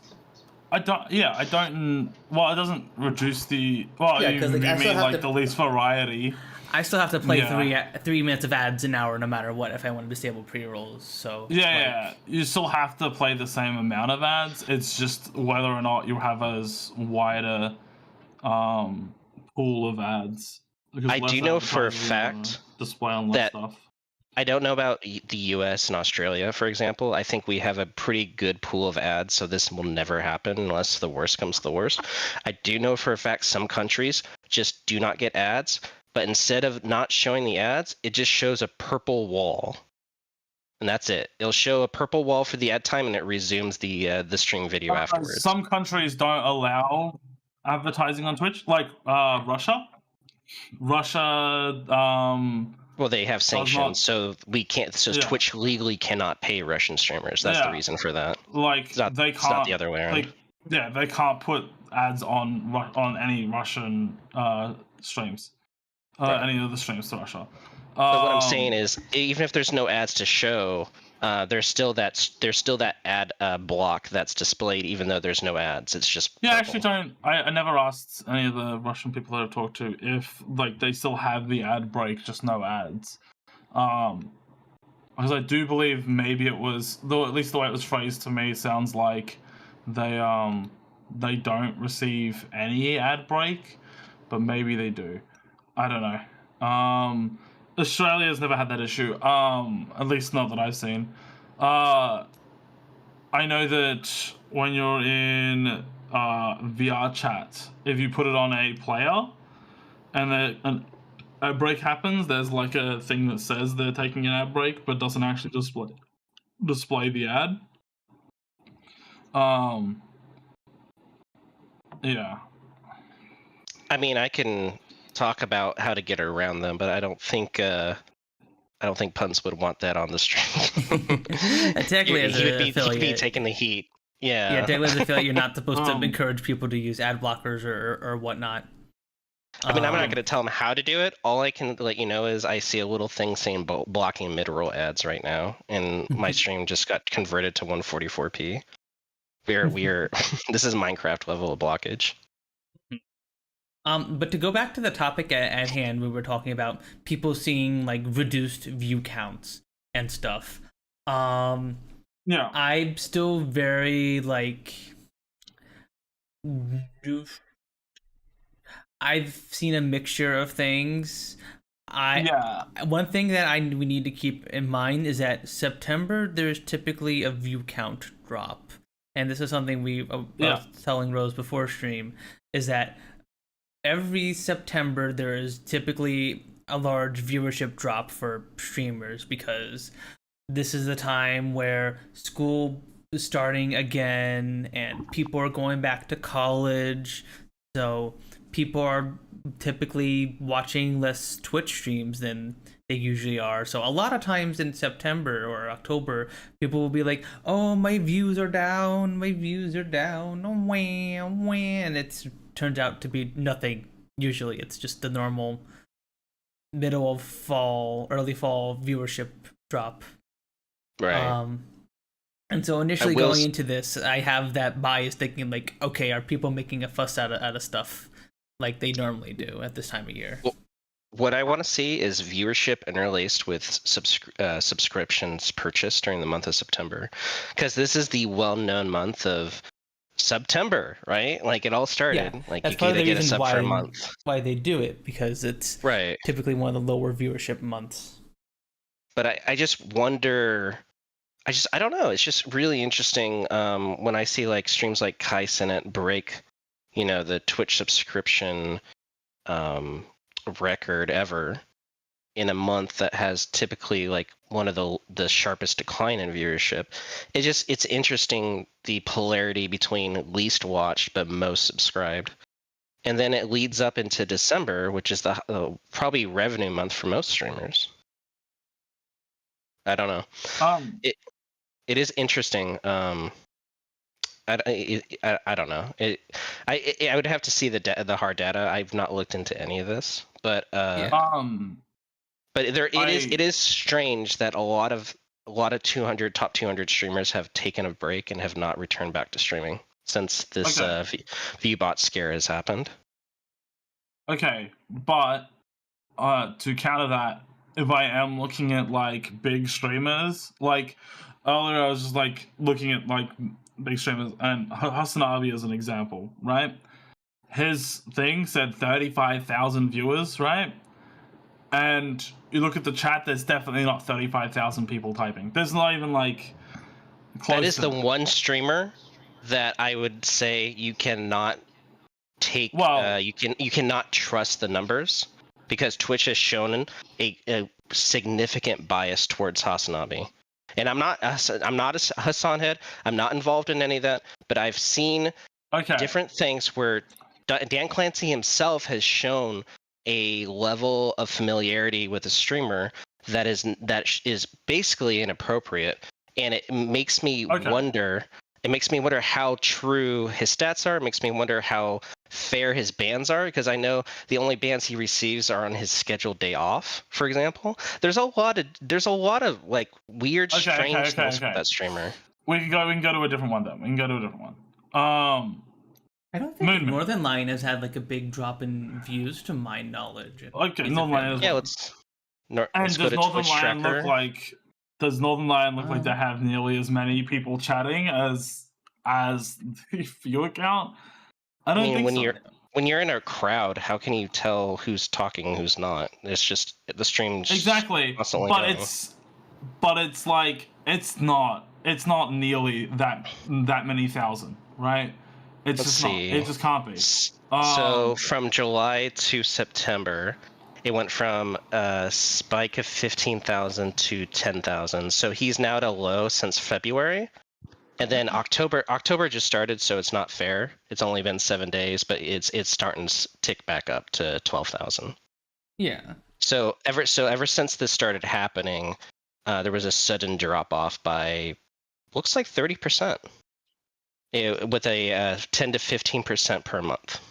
I don't. Well, it doesn't reduce the. Well, Yeah, you 'cause, like, I still mean have like to- the least variety. I still have to play 3 minutes of ads an hour no matter what if I want to disable pre-rolls. So Yeah, you still have to play the same amount of ads. It's just whether or not you have as wider pool of ads. Because I do know for a fact display on less that stuff. I don't know about the US and Australia, for example. I think we have a pretty good pool of ads, so this will never happen unless the worst comes to the worst. I do know for a fact some countries just do not get ads, but instead of not showing the ads, it just shows a purple wall. And that's it. It'll show a purple wall for the ad time, and it resumes the stream video afterwards. Some countries don't allow advertising on Twitch, like Russia. Well, they have sanctions, so we can't. So Yeah. Twitch legally cannot pay Russian streamers. That's the reason for that. Like It's not, they it's can't. not the other way around. They can't put ads on any Russian streams. Right. Any of the streams to Russia. But what I'm saying is, even if there's no ads to show, there's still that ad block that's displayed, even though there's no ads. It's just yeah. I purple. actually don't. I never asked any of the Russian people that I've talked to if like they still have the ad break, just no ads. Because I do believe maybe it was, though at least the way it was phrased to me sounds like they don't receive any ad break, but maybe they do. I don't know. Australia's never had that issue. At least not that I've seen. I know that when you're in VR chat, if you put it on a player, and an ad break happens, there's like a thing that says they're taking an ad break, but doesn't actually display the ad. Yeah. I mean, I can talk about how to get around them, but I don't think Punz would want that on the stream. Technically, as an he'd be affiliate, taking the heat. Yeah. yeah, technically as an affiliate, you're not supposed to encourage people to use ad blockers or whatnot. I mean, I'm not going to tell him how to do it. All I can let you know is I see a little thing saying blocking mid-roll ads right now, and my stream just got converted to 144p. We're this is Minecraft level of blockage. But to go back to the topic at hand, we were talking about people seeing like reduced view counts and stuff. Yeah. I'm still very like. I've seen a mixture of things. One thing that we need to keep in mind is that September there's typically a view count drop, and this is something I was telling Rose before stream, is that every September there is typically a large viewership drop for streamers because this is the time where school is starting again and people are going back to college, so people are typically watching less Twitch streams than they usually are. So a lot of times in September or October, people will be like, oh, my views are down, oh, wham, and it turns out to be nothing. Usually it's just the normal middle of fall, early fall viewership drop. Right. And so initially going into this, I have that bias thinking like, okay, are people making a fuss out of stuff like they normally do at this time of year? Well, what I want to see is viewership interlaced with subscriptions purchased during the month of September, because this is the well-known month of September, right? Like it all started. Yeah, like that's you part of the get a reason sub for a month. why they do it, because it's right. typically one of the lower viewership months. But I just wonder. I don't know. It's just really interesting when I see like streams like Kai Sinet break the Twitch subscription record ever in a month that has typically like one of the sharpest decline in viewership. It's interesting, the polarity between least watched but most subscribed. And then it leads up into December, which is the probably revenue month for most streamers. I don't know. It is interesting. I don't know. I would have to see the hard data. I've not looked into any of this, but but it is strange that a lot of top 200 streamers have taken a break and have not returned back to streaming since this VBot scare has happened. Okay, but to counter that, if I am looking at like big streamers, like earlier I was just like looking at like big streamers, and Hasanabi as an example, right? His thing said 35,000 viewers, right? And you look at the chat, there's definitely not 35,000 people typing. There's not even like close. That is the one streamer that I would say you cannot take. Well, you cannot trust the numbers, because Twitch has shown a significant bias towards Hasanabi. And I'm not a Hassan head. I'm not involved in any of that. But I've seen different things where Dan Clancy himself has shown a level of familiarity with a streamer that is basically inappropriate, and it makes me wonder. It makes me wonder how true his stats are. It makes me wonder how fair his bans are, because I know the only bans he receives are on his scheduled day off, for example. There's a lot of like weird strangeness with that streamer. We can go to a different one then. We can go to a different one. I don't think Northern Lion has had like a big drop in views, to my knowledge. Okay, Northern Lion. Yeah, let's go to Northern Lion look like? Does Northern Lion look like they have nearly as many people chatting as the viewer count? I mean, when you're in a crowd, how can you tell who's talking and who's not? It's just the stream's exactly. Going. But it's like it's not nearly that many thousand, right? It's Let's just see. not. It just can't be. So from July to September, it went from a spike of 15,000 to 10,000. So he's now at a low since February. And then October just started, so it's not fair. It's only been 7 days, but it's starting to tick back up to 12,000. Yeah. So ever since this started happening, there was a sudden drop off by looks like 30%, with a 10 to 15% per month.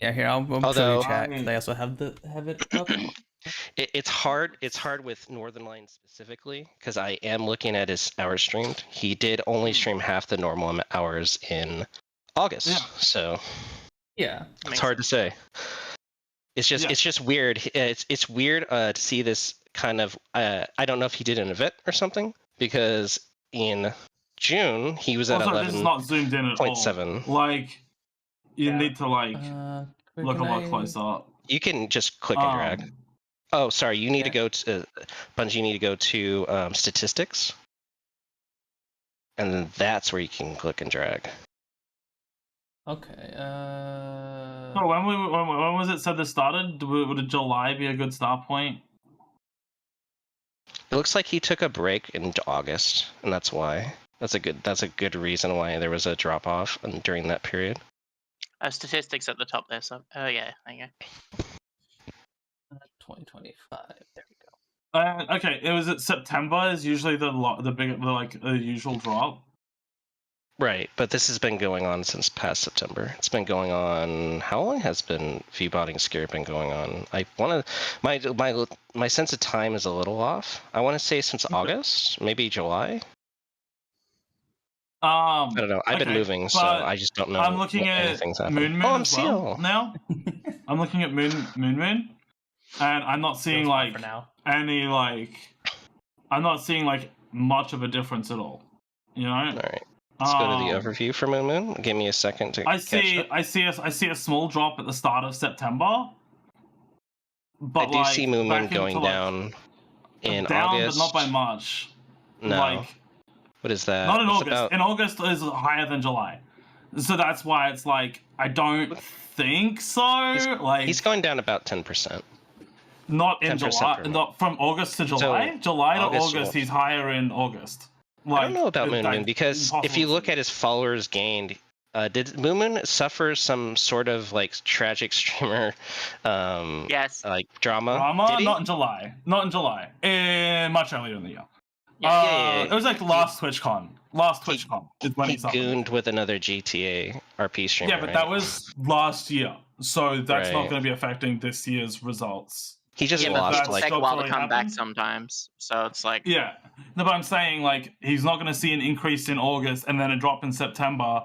Yeah, here I'll show you chat, because I also have it up. It's hard with Northern Lion specifically, because I am looking at his hours streamed. He did only stream half the normal hours in August, so yeah, it's hard to say. It's just weird. It's weird to see this kind of. I don't know if he did an event or something, because in June he was at 11. This is not zoomed in at 0.7. all. Like you need to look a lot closer. You can just click and drag. Oh, sorry. You need to go to Punz. You need to go to statistics, and then that's where you can click and drag. Okay. So when was it said this started? Would July be a good start point? It looks like he took a break in August, and that's why. That's a good reason why there was a drop off during that period. Statistics at the top there. So, there you go. 2025. There we go. Okay, it was at September is usually the usual drop. Right, but this has been going on since past September. It's been going on. How long has VBotting scare been going on? I want to. My sense of time is a little off. I want to say since August, maybe July. I don't know. I've been moving, so I just don't know. I'm looking at Moon I'm as well now. I'm looking at Moon. And I'm not seeing any I'm not seeing much of a difference at all. You know? All right. Let's go to the overview for Moon. Give me a second to catch up. I see a small drop at the start of September. But I do see Moon going down in August. But not by much. No. What is that? Not in August. In August is higher than July. So that's why it's like I don't think so. He's going down about 10%. Not in 10% July, per month. not from August to July. So, July to August August, to- he's higher in August. I don't know about that's Moon because if impossible you to look see. at his followers gained, did Moon suffer some sort of like tragic streamer, Yes. like drama? Drama, Did he? not in July. Not in July. Much earlier in the year. Yeah. It was like last TwitchCon. Last TwitchCon is when He he suffered. gooned with another GTA RP streamer. Yeah, but right? that was last year, so that's not Right. going to be affecting this year's results. He just Yeah, but lost things that's like take a while to already come back happened. sometimes. So it's like, Yeah, no, but I'm saying like he's not going to see an increase in August and then a drop in September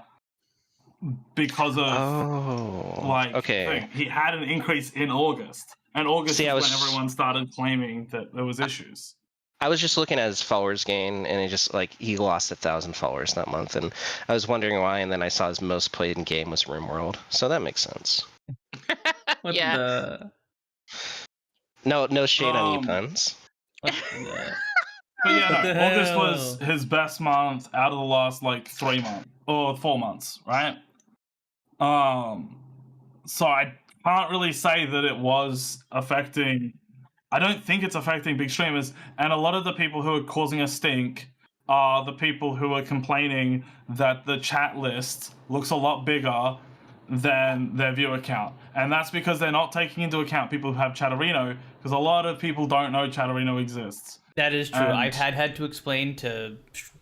because of okay. thing. He had an increase in August, and August See, is I when was- everyone started claiming that there was issues. I was just looking at his followers gain, and it just like he lost 1,000 followers that month, and I was wondering why. And then I saw his most played in game was RimWorld, so that makes sense. What Yeah. the? No shade on you, Um, Punz. What the? But yeah, What no, the August hell? was his best month out of the last like 3 months or 4 months, right? So I can't really say that it was affecting. I don't think it's affecting big streamers, and a lot of the people who are causing a stink are the people who are complaining that the chat list looks a lot bigger than their viewer count, and that's because they're not taking into account people who have Chatterino, because a lot of people don't know Chatterino exists. That is true. And- I've had to explain to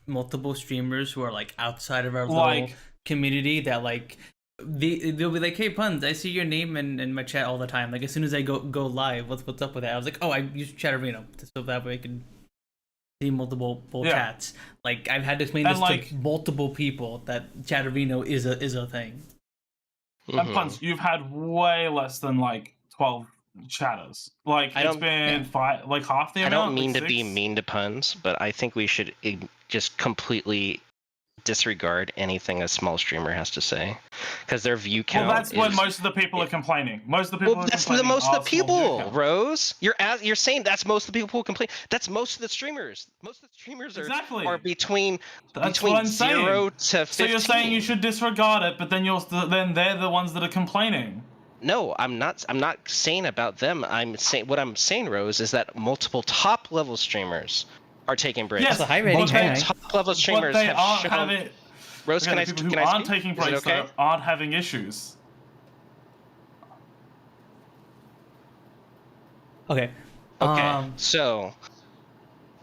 multiple streamers who are like outside of our little Like- community that like they'll be like, "Hey Punz, I see your name in my chat all the time. Like as soon as I go live, what's up with that?" I was like, "Oh, I use Chatterino so that way I can see multiple Yeah. chats." Like I've had to explain And, this like- to multiple people that Chatterino is a thing. And Mhm. Punz, you've had way less than like 12 chatters. Like I it's don't- been like half the I amount. don't mean like to be 6? mean to Punz, but I think we should just completely disregard anything a small streamer has to say, because their view count. Well, that's when is... most of the people are complaining. Most of the people. Well, who are that's the complaining most of are the small view people, count. Rose. You're saying that's most of the people who complain. That's most of the streamers. Most of the streamers Exactly. are between That's between what I'm 0 saying. to 15. So you're saying you should disregard it, but then then they're the ones that are complaining. No, I'm not saying about them. I'm saying what I'm saying, Rose, is that multiple top level streamers are taking breaks. Yes, a high rating, but high they, rating. Top level but streamers they have aren't shown. having. Rose, Okay, can the I people who can I aren't speak? taking Is it breaks okay? though aren't having issues. Okay. Okay, so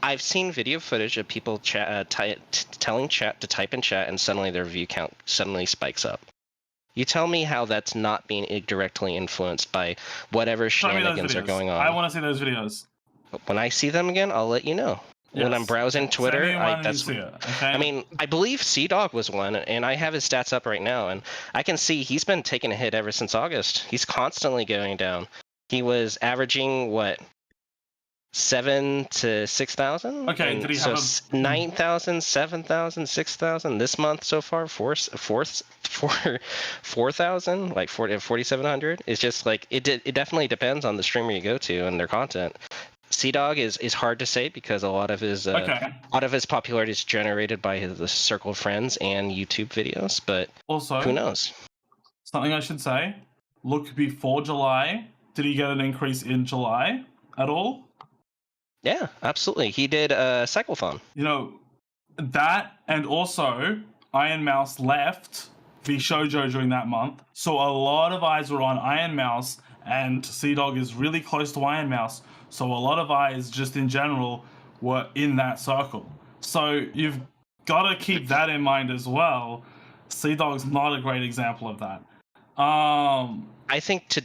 I've seen video footage of people telling chat to type in chat, and suddenly their view count suddenly spikes up. You tell me how that's not being directly influenced by whatever Show me those shenanigans are videos. going on. I want to see those videos. When I see them again, I'll let you know. When I'm Yes. browsing Send Twitter, me one and that's. see it, okay? I mean, I believe Dog was one, and I have his stats up right now, and I can see he's been taking a hit ever since August. He's constantly going down. He was averaging what, 7 to 6,000? Okay, And did he so have 9,000, 7,000, 6,000 this month so far? 4,000, like 4,700. It's just like it definitely depends on the streamer you go to and their content. Dog is hard to say because a lot of his popularity is generated by the circle of friends and YouTube videos, but Also, who knows? something I should say. Look before July. Did he get an increase in July at all? Yeah, absolutely. He did a cyclothon. You know, that, and also Iron Mouse left the shoujo during that month, so a lot of eyes were on Iron Mouse, and Dog is really close to Iron Mouse, so a lot of eyes just in general were in that circle. So you've got to keep that in mind as well. Dog's not a great example of that. I think to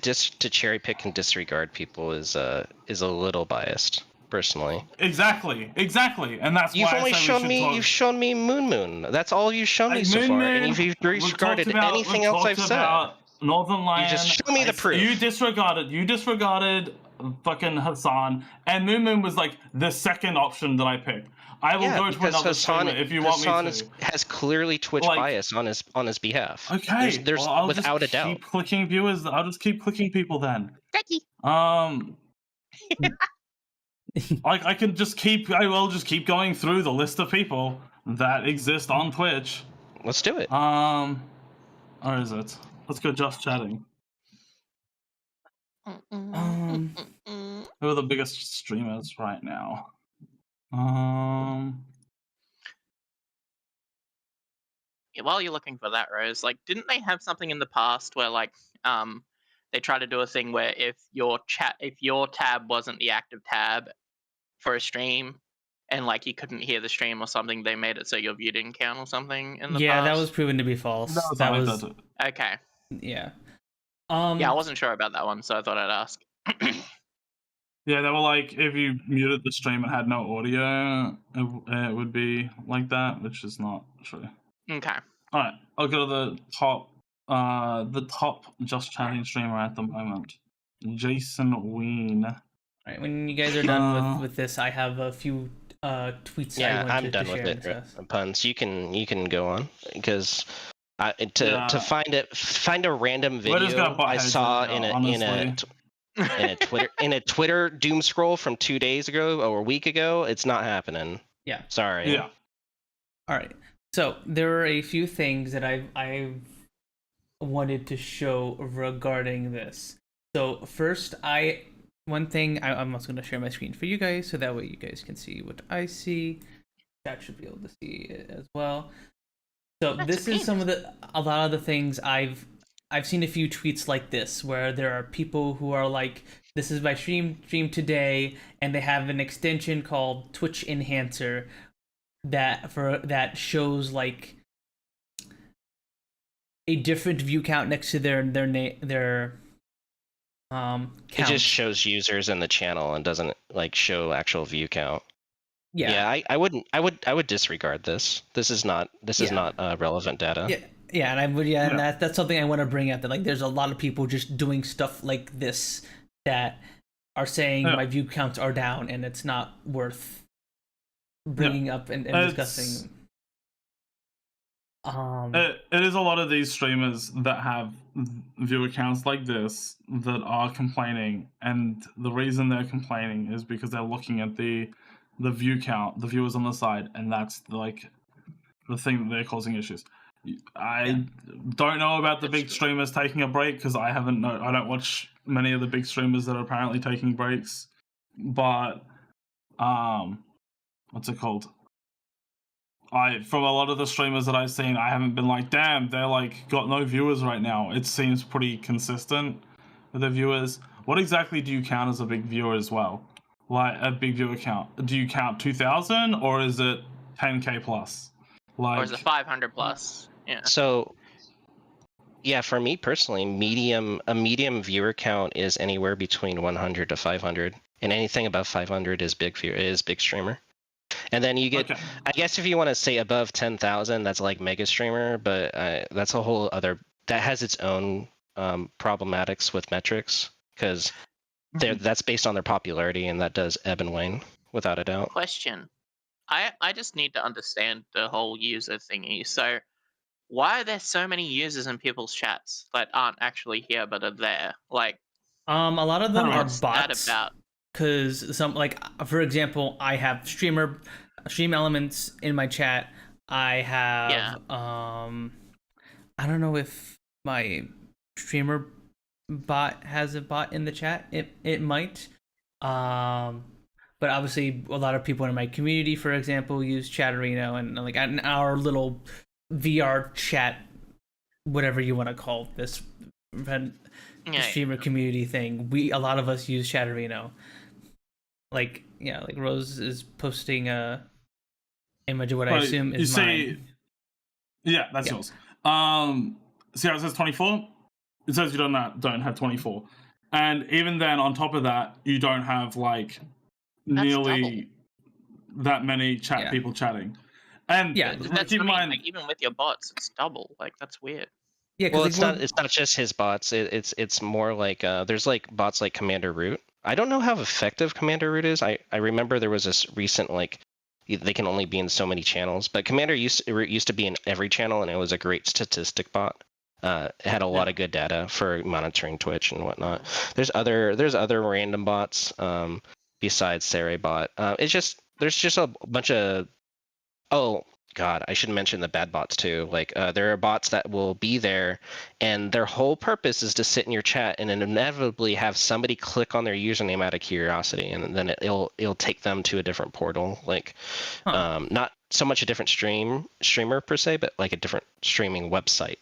cherry pick and disregard people is a little biased, personally. Exactly, and that's You've why only I say shown we me should talk. you've shown me Moon. That's all you've shown me so far, and you've we've disregarded talked about- anything we've else I've talked said. about Northern Lion. just show me the proof. You disregarded fucking Hassan, and Moon was like the second option that I picked. I will Yeah, go to because another Hassan, streamer if you want Hassan me to. has clearly Twitch Like- bias on his behalf. Okay, there's well, I'll without just a doubt. keep clicking viewers. I'll just keep clicking people then. Becky. Like I will just keep going through the list of people that exist on Twitch. Let's do it. Or is it? Let's go just chatting. Um, Who are the biggest streamers right now? While you're looking for that, Rose, like, didn't they have something in the past where like they tried to do a thing where if your tab wasn't the active tab for a stream and like you couldn't hear the stream or something, they made it so your view didn't count or something in the yeah, past? that was proven to be false. That was okay. yeah. Yeah, I wasn't sure about that one, so I thought I'd ask. Yeah, they were like, if you muted the stream and had no audio, it would be like that, which is not true. Okay. All right, I'll go to the top just chatting streamer at the moment, Jason Ween. All right, when you guys are done with this, I have a few tweets. Yeah, I I'm done with it. Punz, you can go on because to find a random video I saw in a Twitter doom scroll from 2 days ago or a week ago, it's not happening. Yeah. Sorry. Yeah. All right. So there are a few things that I've wanted to show regarding this. So first, one thing I'm also going to share my screen for you guys, so that way you guys can see what I see. Chat should be able to see it as well. So this is a lot of the things I've seen a few tweets like this where there are people who are like, this is my stream today, and they have an extension called Twitch Enhancer that shows like a different view count next to their count. It just shows users in the channel and doesn't like show actual view count. Yeah, I would disregard this. This is not relevant data. Yeah, and that's something I want to bring up, that like there's a lot of people just doing stuff like this that are saying my view counts are down, and it's not worth bringing up and discussing. It is a lot of these streamers that have viewer counts like this that are complaining, and the reason they're complaining is because they're looking at the view count, the viewers on the side, and that's like the thing that they're causing issues. I don't know about the big streamers taking a break because I don't watch many of the big streamers that are apparently taking breaks, but what's it called? From a lot of the streamers that I've seen, I haven't been like, damn, they're like got no viewers right now. It seems pretty consistent with the viewers. What exactly do you count as a big viewer as well? Like a big viewer count? Do you count 2,000 or is it 10k plus? Like, or is it 500 plus? Yeah. So, yeah, for me personally, a medium viewer count is anywhere between 100 to 500, and anything above 500 is big streamer. And then you get, I guess if you want to say above 10,000, that's like mega streamer, but that's a whole other, that has its own problematics with metrics, because that's based on their popularity, and that does ebb and wane without a doubt. Question. I just need to understand the whole user thingy. So why are there so many users in people's chats that aren't actually here but are there? Like, a lot of them are bots. That about? Because some, like, for example, I have stream elements in my chat. I have I don't know if my streamer bot has a bot in the chat. It might. But obviously a lot of people in my community, for example, use Chatterino, and like in our little VR chat, whatever you want to call this streamer community thing, a lot of us use Chatterino. Like Rose is posting a image of what I assume is mine. Yeah, that's yours. See how it says 24? It says you don't have 24. And even then, on top of that, you don't have like nearly that many people chatting. And that's keep in mind, like, even with your bots, it's double. Like, that's weird. Yeah, well, it's not just his bots. It's more like there's like bots like Commander Root. I don't know how effective Commander Root is. I remember there was this recent like they can only be in so many channels, but Commander used to be in every channel, and it was a great statistic bot. It had a lot of good data for monitoring Twitch and whatnot. There's other random bots besides Saray bot. There's just a bunch of God, I should mention the bad bots too. Like there are bots that will be there, and their whole purpose is to sit in your chat and inevitably have somebody click on their username out of curiosity, and then it'll take them to a different portal. Like not so much a different streamer per se, but like a different streaming website.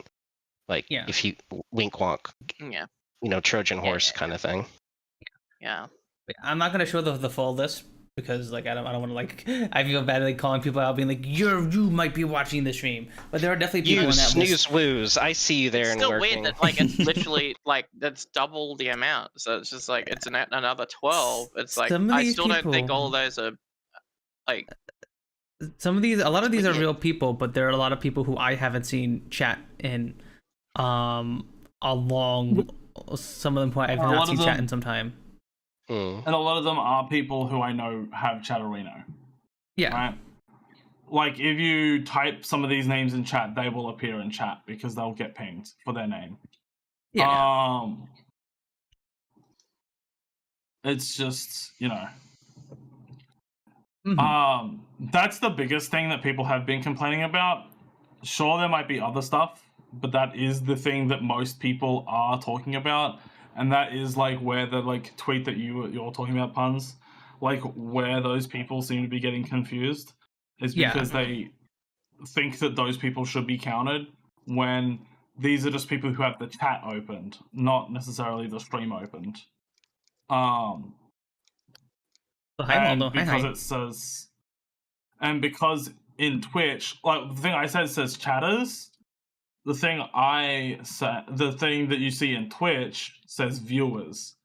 Like if you wink wonk, Trojan horse kind of thing. Yeah. I'm not gonna show the full list because like I don't want to like I feel bad like calling people out being like you might be watching the stream, but there are definitely people in that snooze list. woos. I see you there. It's and still working. weird that like it's literally like that's double the amount. So it's just like it's another 12. It's like I still don't think all of those are like a lot of these are real people, but there are a lot of people who I haven't seen chat in some of them who I've not seen chat in some time. And a lot of them are people who I know have Chatterino. Yeah. Right? Like, if you type some of these names in chat, they will appear in chat because they'll get pinged for their name. Yeah. It's just, Mm-hmm. That's the biggest thing that people have been complaining about. Sure, there might be other stuff, but that is the thing that most people are talking about. And that is like where the like tweet that you're talking about, Punz, like where those people seem to be getting confused is because they think that those people should be counted when these are just people who have the chat opened, not necessarily the stream opened. It says, and because in Twitch, like the thing I said says chatters. The thing that you see in Twitch says viewers,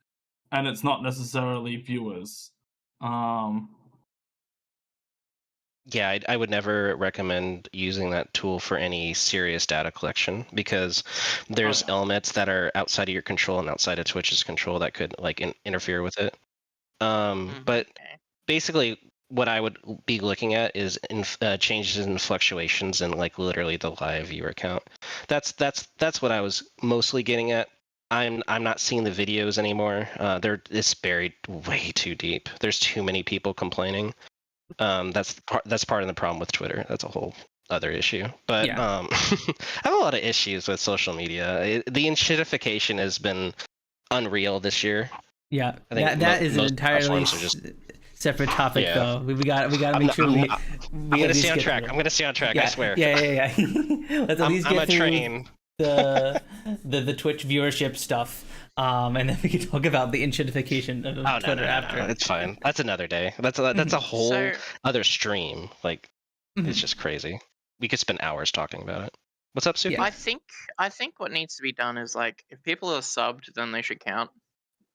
and it's not necessarily viewers. Yeah, I would never recommend using that tool for any serious data collection because there's elements that are outside of your control and outside of Twitch's control that could like interfere with it. But basically, what I would be looking at is changes in fluctuations in like literally the live viewer count. That's what I was mostly getting at. I'm not seeing the videos anymore. It's buried way too deep. There's too many people complaining. That's part of the problem with Twitter. That's a whole other issue. But I have a lot of issues with social media. The enshittification has been unreal this year. Yeah, that is an entirely separate topic though. We got to make sure I'm gonna stay on track. I'm gonna stay on track. I swear. Yeah. Let's at least get through the Twitch viewership stuff, and then we can talk about the enshittification of Twitter after. No, it's fine. That's another day. That's a whole other stream. Like it's just crazy. We could spend hours talking about it. What's up, Sooky? I think what needs to be done is like if people are subbed, then they should count,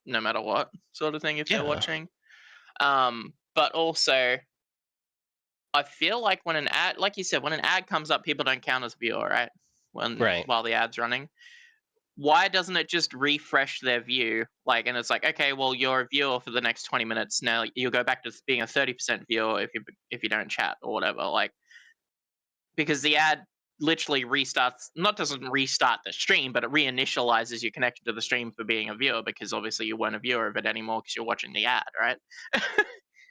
no matter what sort of thing if they're watching. But also, I feel like when an ad, like you said, when an ad comes up, people don't count as a viewer, right? While the ad's running. Why doesn't it just refresh their view? Like, and it's like, okay, well, you're a viewer for the next 20 minutes. Now you'll go back to being a 30% viewer if you don't chat or whatever. Like, because the ad literally doesn't restart the stream, but it reinitializes your connection to the stream for being a viewer because obviously you weren't a viewer of it anymore because you're watching the ad, right?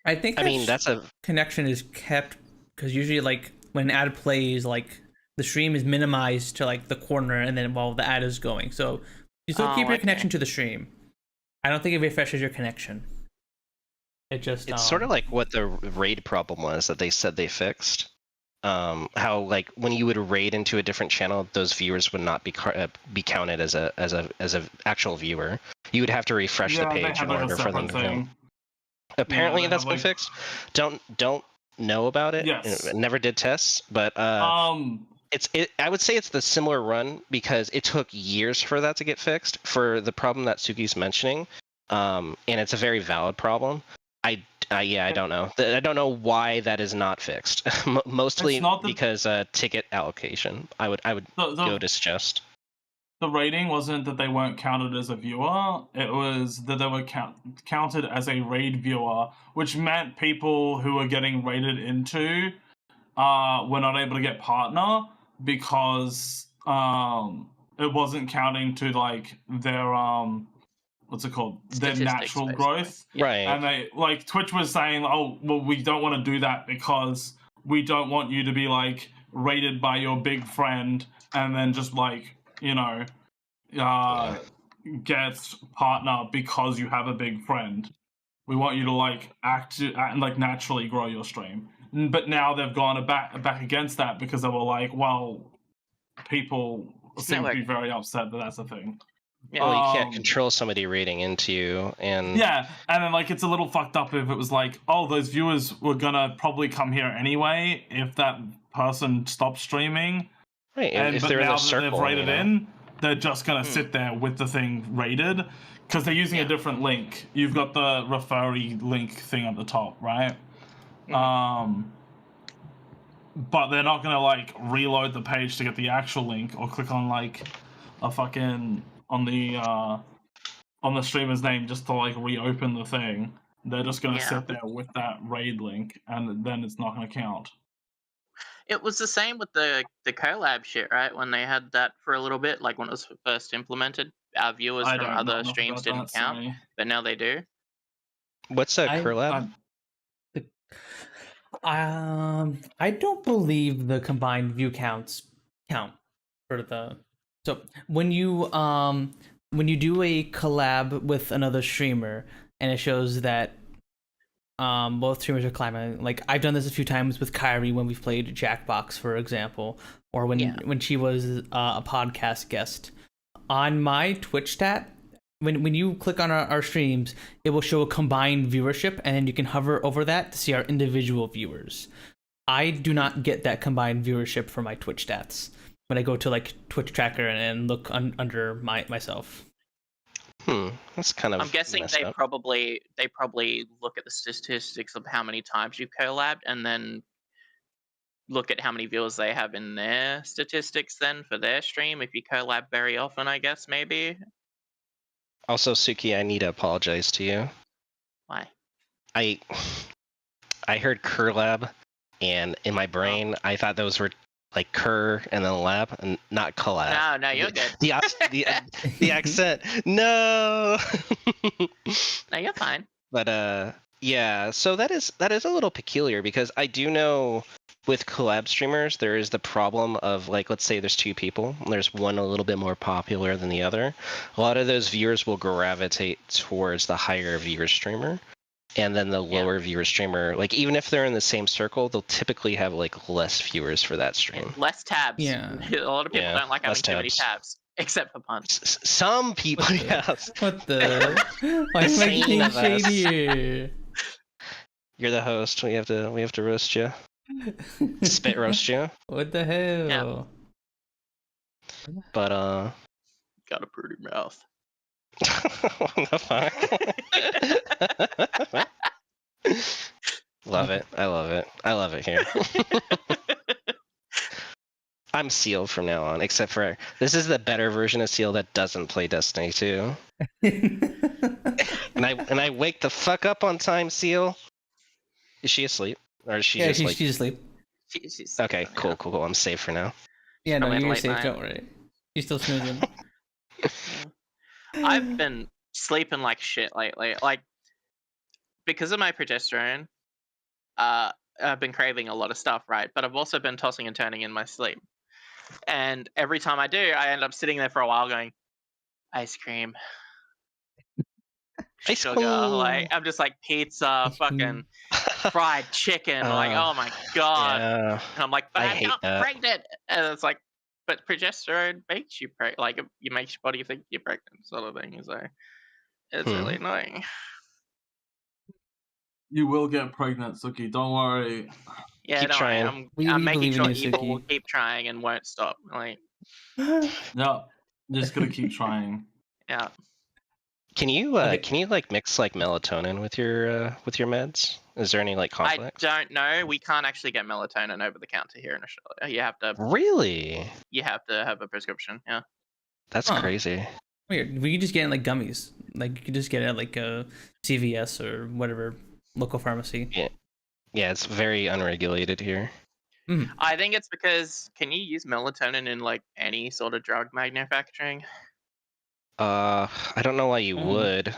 I think that's a connection is kept because usually like when an ad plays, like the stream is minimized to like the corner and then while the ad is going. So you still keep your connection to the stream. I don't think it refreshes your connection. It's sort of like what the raid problem was that they said they fixed. How like when you would raid into a different channel, those viewers would not be counted as a actual viewer. You would have to refresh the page in order for them to count. Apparently that's been fixed. Don't know about it. Yes. Never did tests, but I would say it's the similar run because it took years for that to get fixed for the problem that Sooky's mentioning, and it's a very valid problem. I don't know. I don't know why that is not fixed. Mostly because ticket allocation. I would go to suggest. The rating wasn't that they weren't counted as a viewer. It was that they were counted as a raid viewer, which meant people who were getting raided into were not able to get partner because it wasn't counting to like their what's it called? Their natural growth. Right. And they like Twitch was saying, oh, well, we don't want to do that because we don't want you to be like raided by your big friend and then just like, you know, get partner because you have a big friend. We want you to like act and like naturally grow your stream. But now they've gone back against that because they were like, well, people seem to be very upset that that's a thing. Yeah. Well, you can't control somebody raiding into you, and Yeah, and then like it's a little fucked up if it was like, oh, those viewers were gonna probably come here anyway if that person stopped streaming. right. And If but they're in now a that circle, they've raided you know? in, they're just gonna sit there with the thing raided because they're using a different link. You've got the referee link thing at the top, right? But they're not gonna like reload the page to get the actual link or click on like a fucking on the streamer's name just to like reopen the thing. They're just gonna sit there with that raid link, and then it's not gonna count. It was the same with the collab shit, right? When they had that for a little bit, like when it was first implemented, our viewers I from don't know other enough streams about didn't that, count, sorry. but now they do. What's a collab? I don't believe the combined view counts count for the. So when you do a collab with another streamer and it shows that both streamers are climbing, like I've done this a few times with Kyrie when we've played Jackbox, for example, or when she was a podcast guest. On my Twitch stat, when you click on our streams, it will show a combined viewership, and then you can hover over that to see our individual viewers. I do not get that combined viewership for my Twitch stats when I go to like Twitch tracker and look under myself. That's kind of. I'm guessing they up. probably look at the statistics of how many times you've collabed, and then look at how many viewers they have in their statistics then for their stream. If you collab very often, I guess maybe. Also, Sooky, I need to apologize to you. Why? I heard collab, and in my brain, I thought those were like cur and then lab, and not collab. No, you're good. The accent. No. No, you're fine. But yeah. So that is a little peculiar because I do know with collab streamers there is the problem of like, let's say there's two people, and there's one a little bit more popular than the other. A lot of those viewers will gravitate towards the higher viewer streamer. And then the lower viewer streamer, like even if they're in the same circle, they'll typically have like less viewers for that stream. Less tabs. Yeah. A lot of people don't like having too many tabs. tabs, except for Punz. Some people, What the? Why am I getting shadier? You're the host. We have to roast you. Spit roast you. What the hell? Yeah. But Got a pretty mouth. what the fuck? Love it. I love it here. I'm Siel from now on, except for this is the better version of Siel that doesn't play Destiny 2. and I wake the fuck up on time, Siel. Is she asleep? Or is she just like... she's asleep. She's Okay, cool. I'm safe for now. Yeah, no, you're late safe, night. don't worry. She's still snoozing. I've been sleeping like shit lately. Like, because of my progesterone, I've been craving a lot of stuff, right? But I've also been tossing and turning in my sleep. And every time I do, I end up sitting there for a while going, ice cream. Sugar. Like, I'm just like pizza, fucking fried chicken. Like, oh my God. Yeah. And I'm like, but I'm not that. pregnant. And it's like, but progesterone makes you pregnant. Like, it makes your body think you're pregnant, sort of thing. So it's really annoying. You will get pregnant, Sooky. Don't worry. Yeah, Keep don't worry. trying. I'm making believe sure in you, evil will Sooky. keep trying and won't stop. Like, No, just gonna keep trying. yeah. Can you like mix like melatonin with your meds? Is there any like conflicts? I don't know. We can't actually get melatonin over the counter here in Australia. You have to Really? have a prescription. Yeah. That's crazy. Weird. We could just get it like gummies. Like you could just get it at like a CVS or whatever local pharmacy. Yeah, it's very unregulated here. I think it's because can you use melatonin in like any sort of drug manufacturing? I don't know why you would.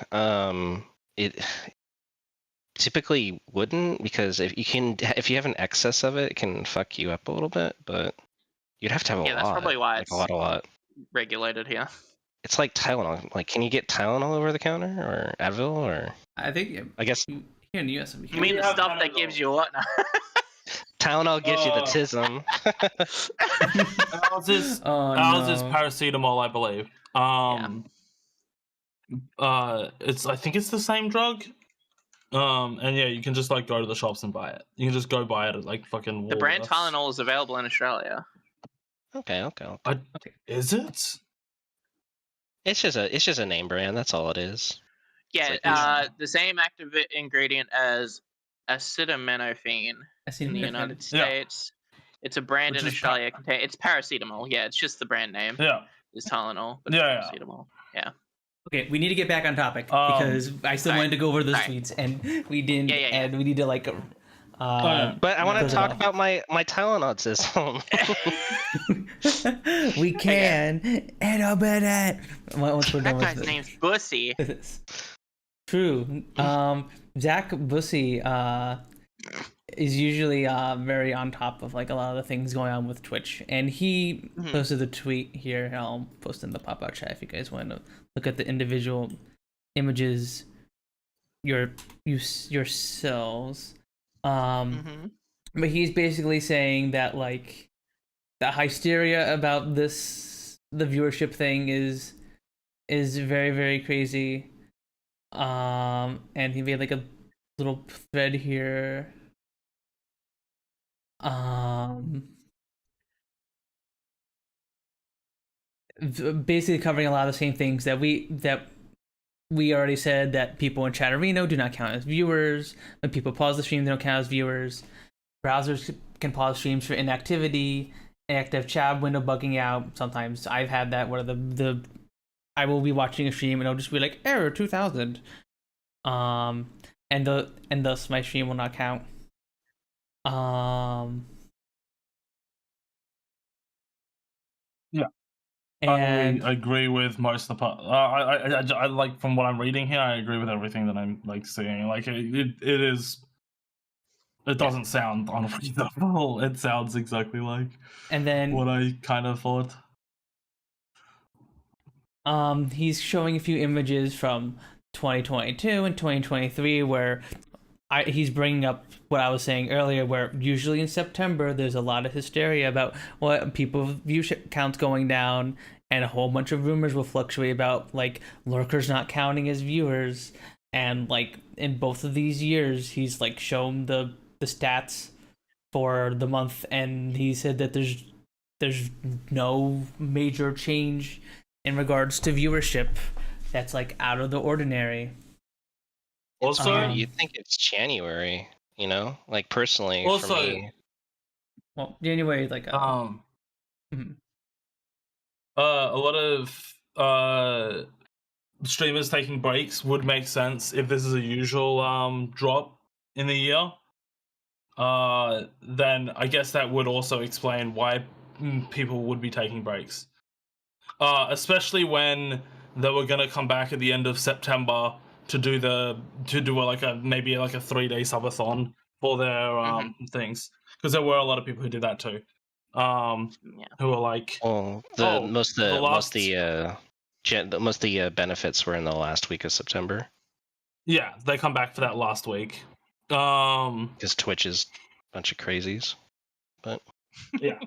typically wouldn't, because if you have an excess of it, it can fuck you up a little bit, but you'd have to have a Yeah, that's lot. probably why like it's a lot. regulated here. It's like Tylenol. Like, can you get Tylenol over the counter or Advil or? I think. I guess Here in the US. You mean the have stuff that Panadol. gives you what? Tylenol gives you the tism. Ours is Oh, is no. paracetamol, I believe. I think it's the same drug. And yeah, you can just like go to the shops and buy it. You can just go buy it at like fucking. The brand Woolworths. Tylenol is available in Australia. Okay. Is it? It's just a name brand. That's all it is. Yeah, like the same active ingredient as acetaminophen in the United States. It's a brand Which in is Australia. It's paracetamol. Yeah, it's just the brand name. Yeah. It's Tylenol, but Yeah, it's paracetamol. Yeah. Okay, we need to get back on topic because I still wanted to go over those tweets and we didn't. Yeah. And we need to like. But I want to talk about my Tylenol system. We can. And I'll bet that. Once we're That done with guy's it. name's Bussy. True. Zach Bussy is usually very on top of like a lot of the things going on with Twitch, and he posted the tweet here. I'll post in the pop-out chat if you guys want to look at the individual images yourselves. But he's basically saying that like the hysteria about the viewership thing is very, very crazy. And he made like a little thread here. Basically covering a lot of the same things that we already said, that people in Chatterino do not count as viewers. When people pause the stream, they don't count as viewers. Browsers can pause streams for inactivity, inactive chat window bugging out. Sometimes I've had that where I will be watching a stream and it'll just be like error 2000. And thus my stream will not count. Yeah. And I agree with most of the part. I like, from what I'm reading here, I agree with everything that I'm like seeing. Like it is. It doesn't sound unreasonable. It sounds exactly like and then what I kind of thought. He's showing a few images from 2022 and 2023 where he's bringing up what I was saying earlier, where usually in September there's a lot of hysteria about what people view counts going down, and a whole bunch of rumors will fluctuate about like lurkers not counting as viewers. And like in both of these years, he's like shown the stats for the month, and he said that there's no major change in regards to viewership that's like out of the ordinary. Also, you think it's January, you know? Like personally, Also- for me, Well, January like a lot of streamers taking breaks would make sense if this is a usual drop in the year. Then I guess that would also explain why people would be taking breaks. Especially when they were gonna come back at the end of September to do maybe like a 3-day subathon for their things, because there were a lot of people who did that too. Who were like, most of the benefits were in the last week of September. Yeah, they come back for that last week. Because Twitch is a bunch of crazies. But yeah.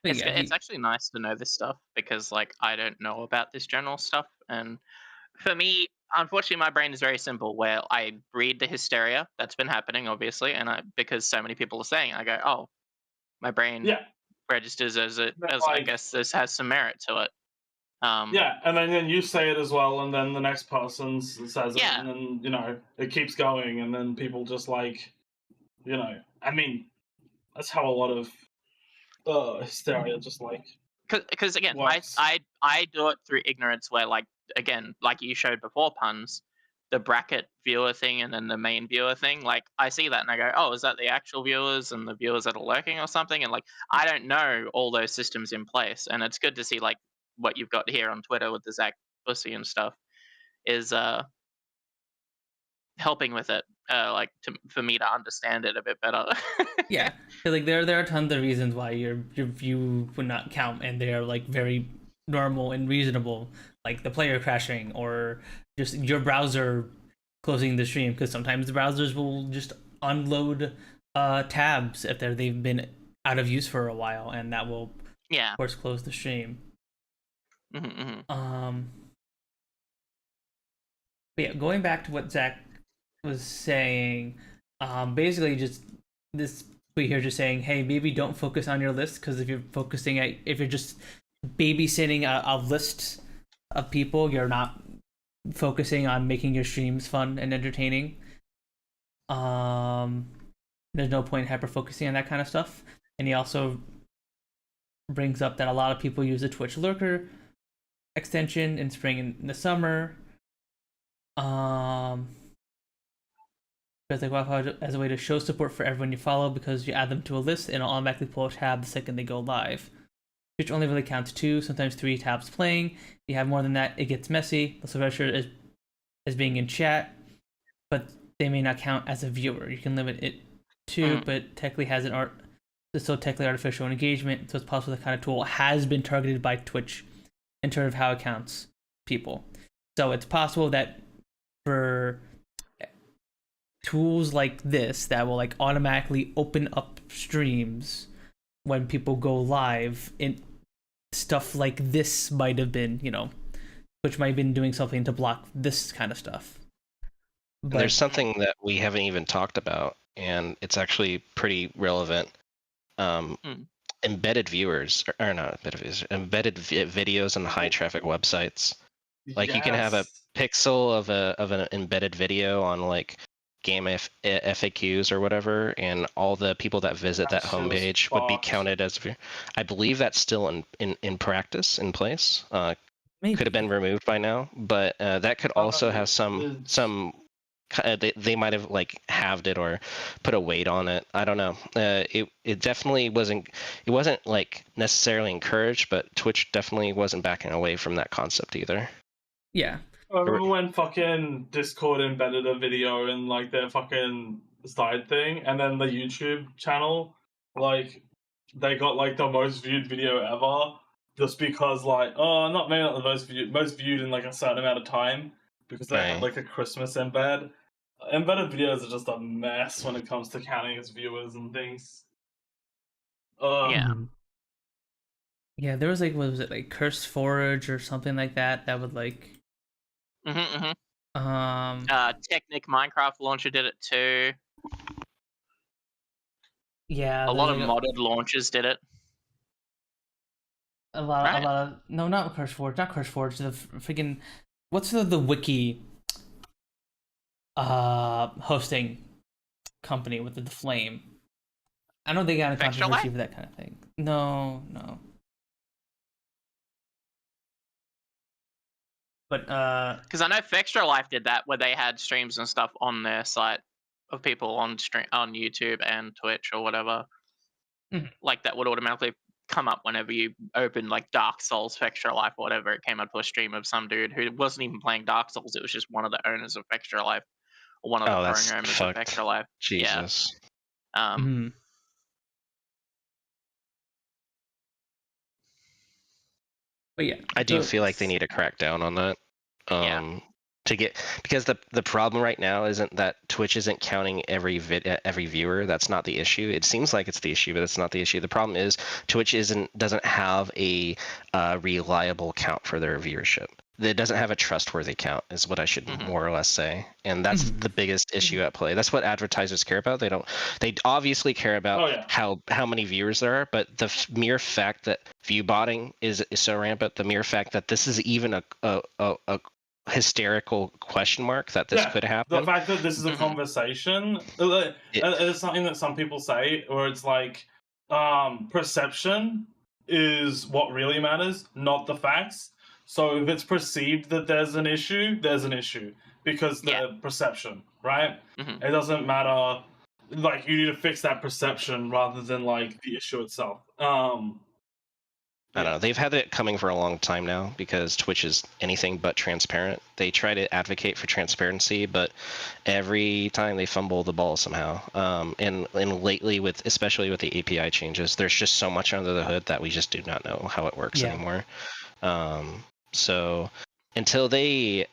It's actually nice to know this stuff, because like I don't know about this general stuff, and for me, unfortunately, my brain is very simple, where I read the hysteria that's been happening, obviously, and because so many people are saying, I go, oh, my brain registers as I guess this has some merit to it. Yeah, and then you say it as well, and then the next person says it, and then it keeps going, and then people just like, I mean, that's how a lot of hysteria just like. Because again, works. I do it through ignorance, where like again, like you showed before, Punz, the bracket viewer thing and then the main viewer thing, like I see that and I go, oh, is that the actual viewers and the viewers that are lurking or something? And like I don't know all those systems in place, and it's good to see like what you've got here on Twitter with the Zach Bussy and stuff. is helping with it, for me to understand it a bit better. Yeah, 'cause, like there are tons of reasons why your view would not count, and they are like very normal and reasonable, like the player crashing or just your browser closing the stream, because sometimes the browsers will just unload tabs if they've been out of use for a while, and that will Yeah. of course close the stream. But yeah, going back to what Zach was saying, basically just this tweet here just saying, hey, maybe don't focus on your list, because if you're just babysitting a list of people, you're not focusing on making your streams fun and entertaining. There's no point hyper focusing on that kind of stuff. And he also brings up that a lot of people use the Twitch lurker extension in spring and in the summer. Because they qualify as a way to show support for everyone you follow, because you add them to a list and it'll automatically pull a tab the second they go live. Twitch only really counts 2, sometimes 3 tabs playing. If you have more than that, it gets messy. Also register as being in chat, but they may not count as a viewer. You can limit it to, but technically it's still technically artificial engagement, so it's possible that kind of tool has been targeted by Twitch in terms of how it counts people. So it's possible that for tools like this that will like automatically open up streams when people go live, in stuff like this might have been, Twitch might have been doing something to block this kind of stuff. But there's something that we haven't even talked about, and it's actually pretty relevant. Embedded viewers, or not embedded viewers, embedded videos on high traffic websites. Like you can have a pixel of an embedded video on like game FAQs or whatever, and all the people that visit that homepage would be counted as. I believe that's still in practice, in place. Could have been removed by now, but that could also have some. They might have like halved it or put a weight on it. I don't know. It definitely wasn't. It wasn't like necessarily encouraged, but Twitch definitely wasn't backing away from that concept either. Yeah. I remember when fucking Discord embedded a video in like their fucking side thing, and then the YouTube channel, like, they got like the most viewed video ever, just because like, not maybe not the most viewed in like a certain amount of time, because they had like a Christmas embed. Embedded videos are just a mess when it comes to counting as viewers and things. Yeah, there was like, what was it, like Curse Forge or something like that would like. Technic Minecraft launcher did it too. Yeah, a lot of modded launchers did it. A lot of no, not Curse Forge. The freaking what's the wiki hosting company with the flame? I don't think they got a controversy for that kind of thing. No. But because I know Fextra Life did that, where they had streams and stuff on their site of people on YouTube and Twitch or whatever. Like that would automatically come up whenever you open like Dark Souls Fextra Life or whatever. It came up to a stream of some dude who wasn't even playing Dark Souls. It was just one of the owners of Fextra Life, or one of the programmers of Fextra Life. Jesus. Yeah. But yeah, I do feel like they need to crack down on that. Because the problem right now isn't that Twitch isn't counting every viewer. That's not the issue. It seems like it's the issue, but that's not the issue. The problem is Twitch doesn't have a reliable count for their viewership. It doesn't have a trustworthy count, is what I should more or less say, and that's the biggest issue at play. That's what advertisers care about. They obviously care about how many viewers there are, but the mere fact that view botting is so rampant, the mere fact that this is even a hysterical question mark that this could happen. The fact that this is a conversation, it's something that some people say, where it's like, perception is what really matters, not the facts. So if it's perceived that there's an issue, because the perception, right? It doesn't matter. Like, you need to fix that perception rather than like the issue itself. I don't know. They've had it coming for a long time now because Twitch is anything but transparent. They try to advocate for transparency, but every time they fumble the ball somehow. And lately, especially with the API changes, there's just so much under the hood that we just do not know how it works anymore. So until they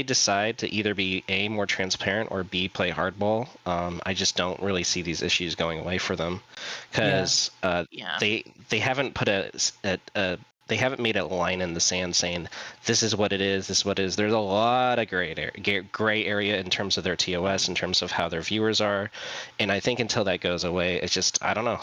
decide to either be A, more transparent, or B, play hardball, I just don't really see these issues going away for them, because they haven't put they haven't made a line in the sand saying this is what it is, this is what it is. There's a lot of gray area in terms of their TOS, in terms of how their viewers are, and I think until that goes away, it's just, I don't know.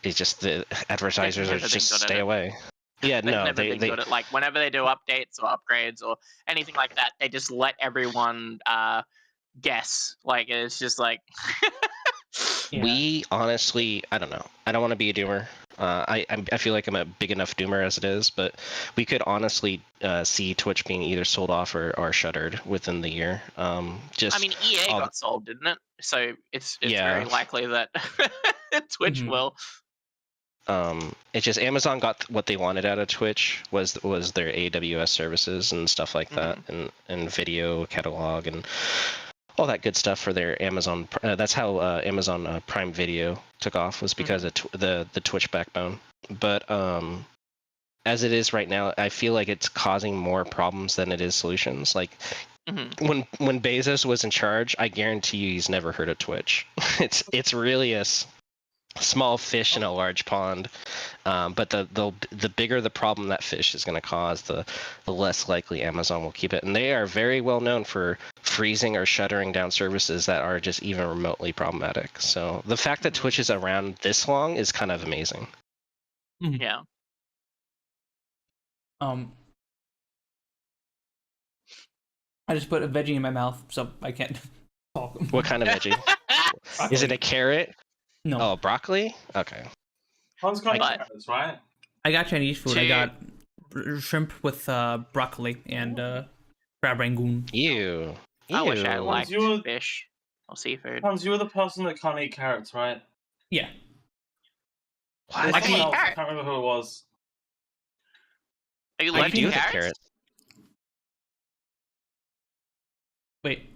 It's just the advertisers are just stay away. Yeah, They've no, never been good at, like, whenever they do updates or upgrades or anything like that, they just let everyone guess. Like, it's just like we honestly, I don't know. I don't want to be a doomer. I feel like I'm a big enough doomer as it is, but we could honestly see Twitch being either sold off or shuttered within the year. Just I mean, EA got sold, didn't it? So it's very likely that Twitch will. It's just Amazon got what they wanted out of Twitch was their AWS services and stuff like that, and video catalog and all that good stuff for their Amazon. That's how Amazon Prime Video took off, was because of the Twitch backbone. But as it is right now, I feel like it's causing more problems than it is solutions. Like when Bezos was in charge, I guarantee you he's never heard of Twitch. It's really a small fish in a large pond, but the bigger the problem that fish is going to cause, the less likely Amazon will keep it. And they are very well known for freezing or shuttering down services that are just even remotely problematic. So the fact that Twitch is around this long is kind of amazing. Yeah. I just put a veggie in my mouth, so I can't talk. What kind of veggie? Is it a carrot? No. Oh, broccoli? Okay. Punz got carrots, right? I got Chinese food. I got shrimp with broccoli and crab rangoon. Ew. I wish I liked you were, fish or seafood. Punz, you were the person that can't eat carrots, right? Yeah. I can eat I carrots. can't remember who it was. Are you I allergic do to the carrots? carrot. Wait.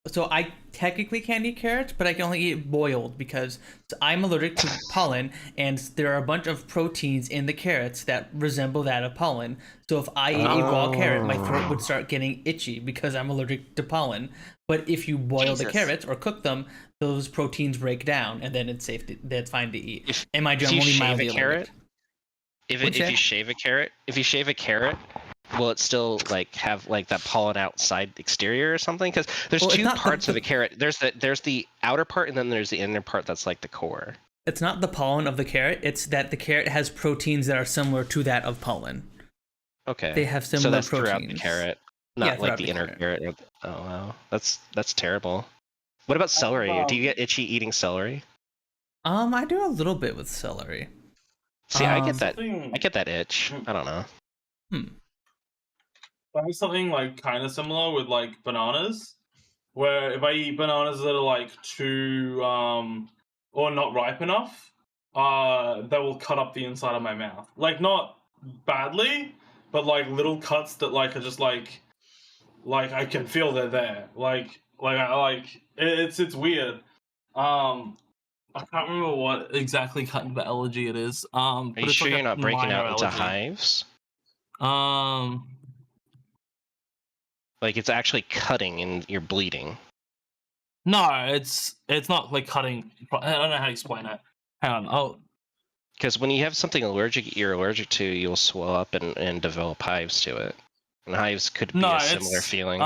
So I technically can't eat carrots, but I can only eat it boiled because I'm allergic to pollen, and there are a bunch of proteins in the carrots that resemble that of pollen. So if I ate a raw carrot, my throat would start getting itchy because I'm allergic to pollen. But if you boil the carrots or cook them, those proteins break down, and then it's safe. That's fine to eat. And my only mildly allergic. If you shave a carrot, will it still like have like that pollen outside exterior or something? Because there's two parts of the carrot. There's the outer part, and then there's the inner part that's like the core. It's not the pollen of the carrot. It's that the carrot has proteins that are similar to that of pollen. Okay. They have similar proteins. proteins. Throughout the carrot, not like the inner carrot. Oh wow, that's terrible. What about celery? Do you get itchy eating celery? I do a little bit with celery. See, I get that. I get that itch. I don't know. I have something like kind of similar with like bananas, where if I eat bananas that are like too or not ripe enough, that will cut up the inside of my mouth. Like not badly, but like little cuts that like are just like I can feel they're there. It's weird. I can't remember what exactly kind of allergy it is. Are you sure you're not breaking out into hives? Like it's actually cutting and you're bleeding. No, it's not like cutting. I don't know how to explain it. Hang on. Because when you have something you're allergic to, you'll swell up and develop hives to it. And hives could be a similar feeling.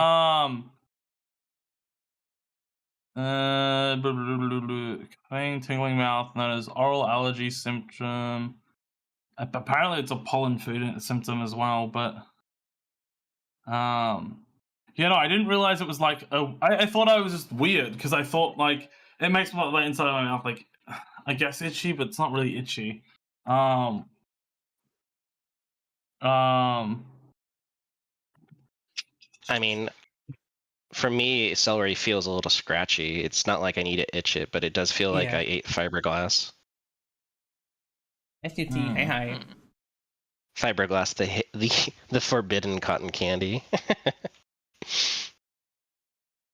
Pain, tingling mouth, known as oral allergy symptom. Apparently, it's a pollen food symptom as well, but I didn't realize it was like I thought I was just weird because I thought like it makes my inside of my mouth like I guess itchy, but it's not really itchy. I mean, for me, celery feels a little scratchy. It's not like I need to itch it, but it does feel like I ate fiberglass. SUT, hi. Fiberglass, the forbidden cotton candy.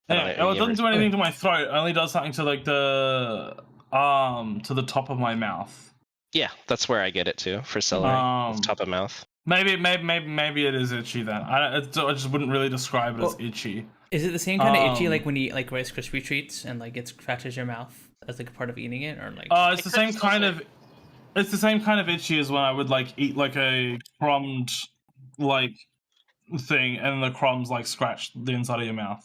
Yeah, it doesn't do anything to my throat. It only does something to like the top of my mouth. Yeah, that's where I get it too for celery. It's top of mouth. Maybe it is itchy then. I just wouldn't really describe it as itchy. Is it the same kind of itchy like when you eat like Rice Krispie treats and like it scratches your mouth as like a part of eating it, or like? It's the same kind of. It's the same kind of itchy as when I would like eat like a crumbed like thing, and the crumbs like scratch the inside of your mouth.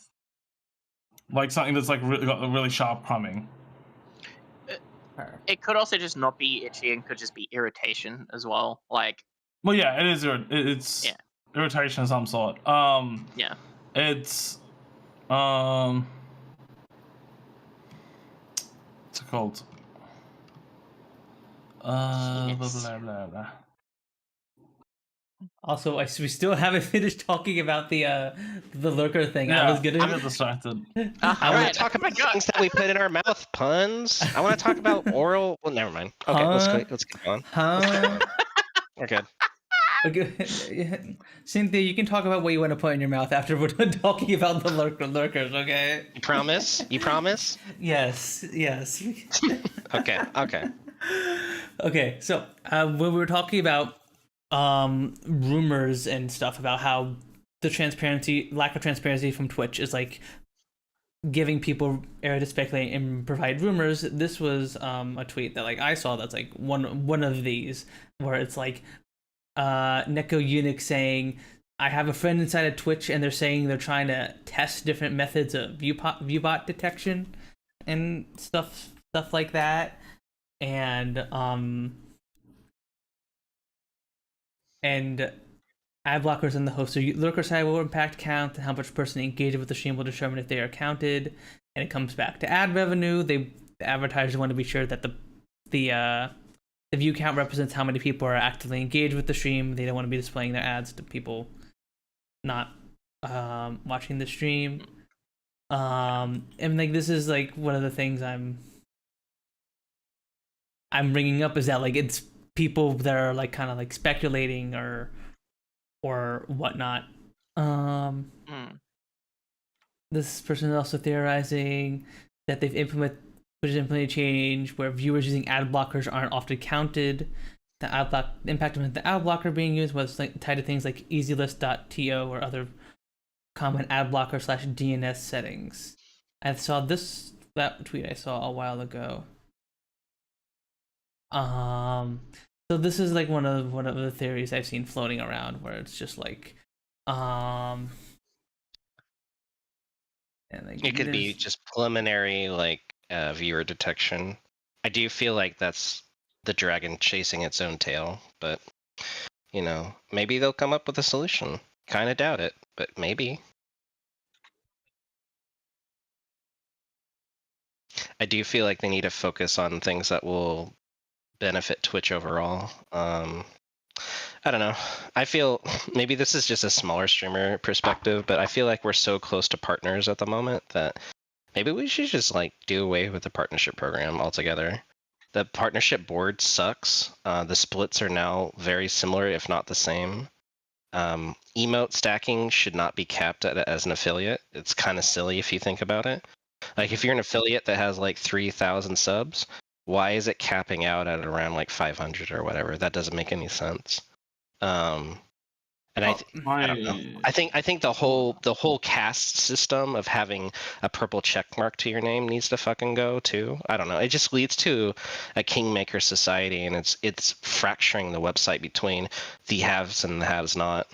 Like something that's like got a really sharp crumbing. It could also just not be itchy and could just be irritation as well. Like. Well, yeah, it is. It's irritation of some sort. Yeah. It's what's it called? Blah, blah, blah, blah. Also, we still haven't finished talking about the lurker thing. Yeah, I was gonna. I'm distracted. I want to talk about things that we put in our mouth, puns. I want to talk about oral. Well, never mind. Okay, let's keep going. We're good. Okay. Cynthia, you can talk about what you want to put in your mouth after we're done talking about the lurkers. Okay. You promise? You promise? Yes. Okay. Okay. So when we were talking about rumors and stuff about how the lack of transparency from Twitch is like giving people air to speculate and provide rumors, this was a tweet that like I saw that's like one of these where it's like Neko Eunuch saying, I have a friend inside of Twitch and they're saying they're trying to test different methods of viewbot detection and stuff like that, and ad blockers in the host or lurker side will impact count, and how much person engaged with the stream will determine if they are counted, and it comes back to ad revenue. The advertisers want to be sure that the view count represents how many people are actively engaged with the stream. They don't want to be displaying their ads to people not watching the stream. And like this is like one of the things I'm bringing up is that like it's people that are like kind of like speculating or whatnot. This person is also theorizing that they've implemented a change where viewers using ad blockers aren't often counted. The impact of the ad blocker being used was like tied to things like EasyList.to or other common ad blocker / DNS settings. I saw that tweet I saw a while ago. So this is like one of the theories I've seen floating around where it's just like and like it could be just preliminary like viewer detection. I do feel like that's the dragon chasing its own tail, but you know, maybe they'll come up with a solution. Kind of doubt it, but maybe. I do feel like they need to focus on things that will benefit Twitch overall. I don't know. I feel maybe this is just a smaller streamer perspective, but I feel like we're so close to partners at the moment that maybe we should just like do away with the partnership program altogether. The partnership board sucks. The splits are now very similar, if not the same. Emote stacking should not be capped as an affiliate. It's kind of silly if you think about it. Like if you're an affiliate that has like 3,000 subs, why is it capping out at around like 500 or whatever? That doesn't make any sense. And I don't know. I think the whole caste system of having a purple check mark to your name needs to fucking go too. I don't know. It just leads to a kingmaker society, and it's fracturing the website between the haves and the haves not.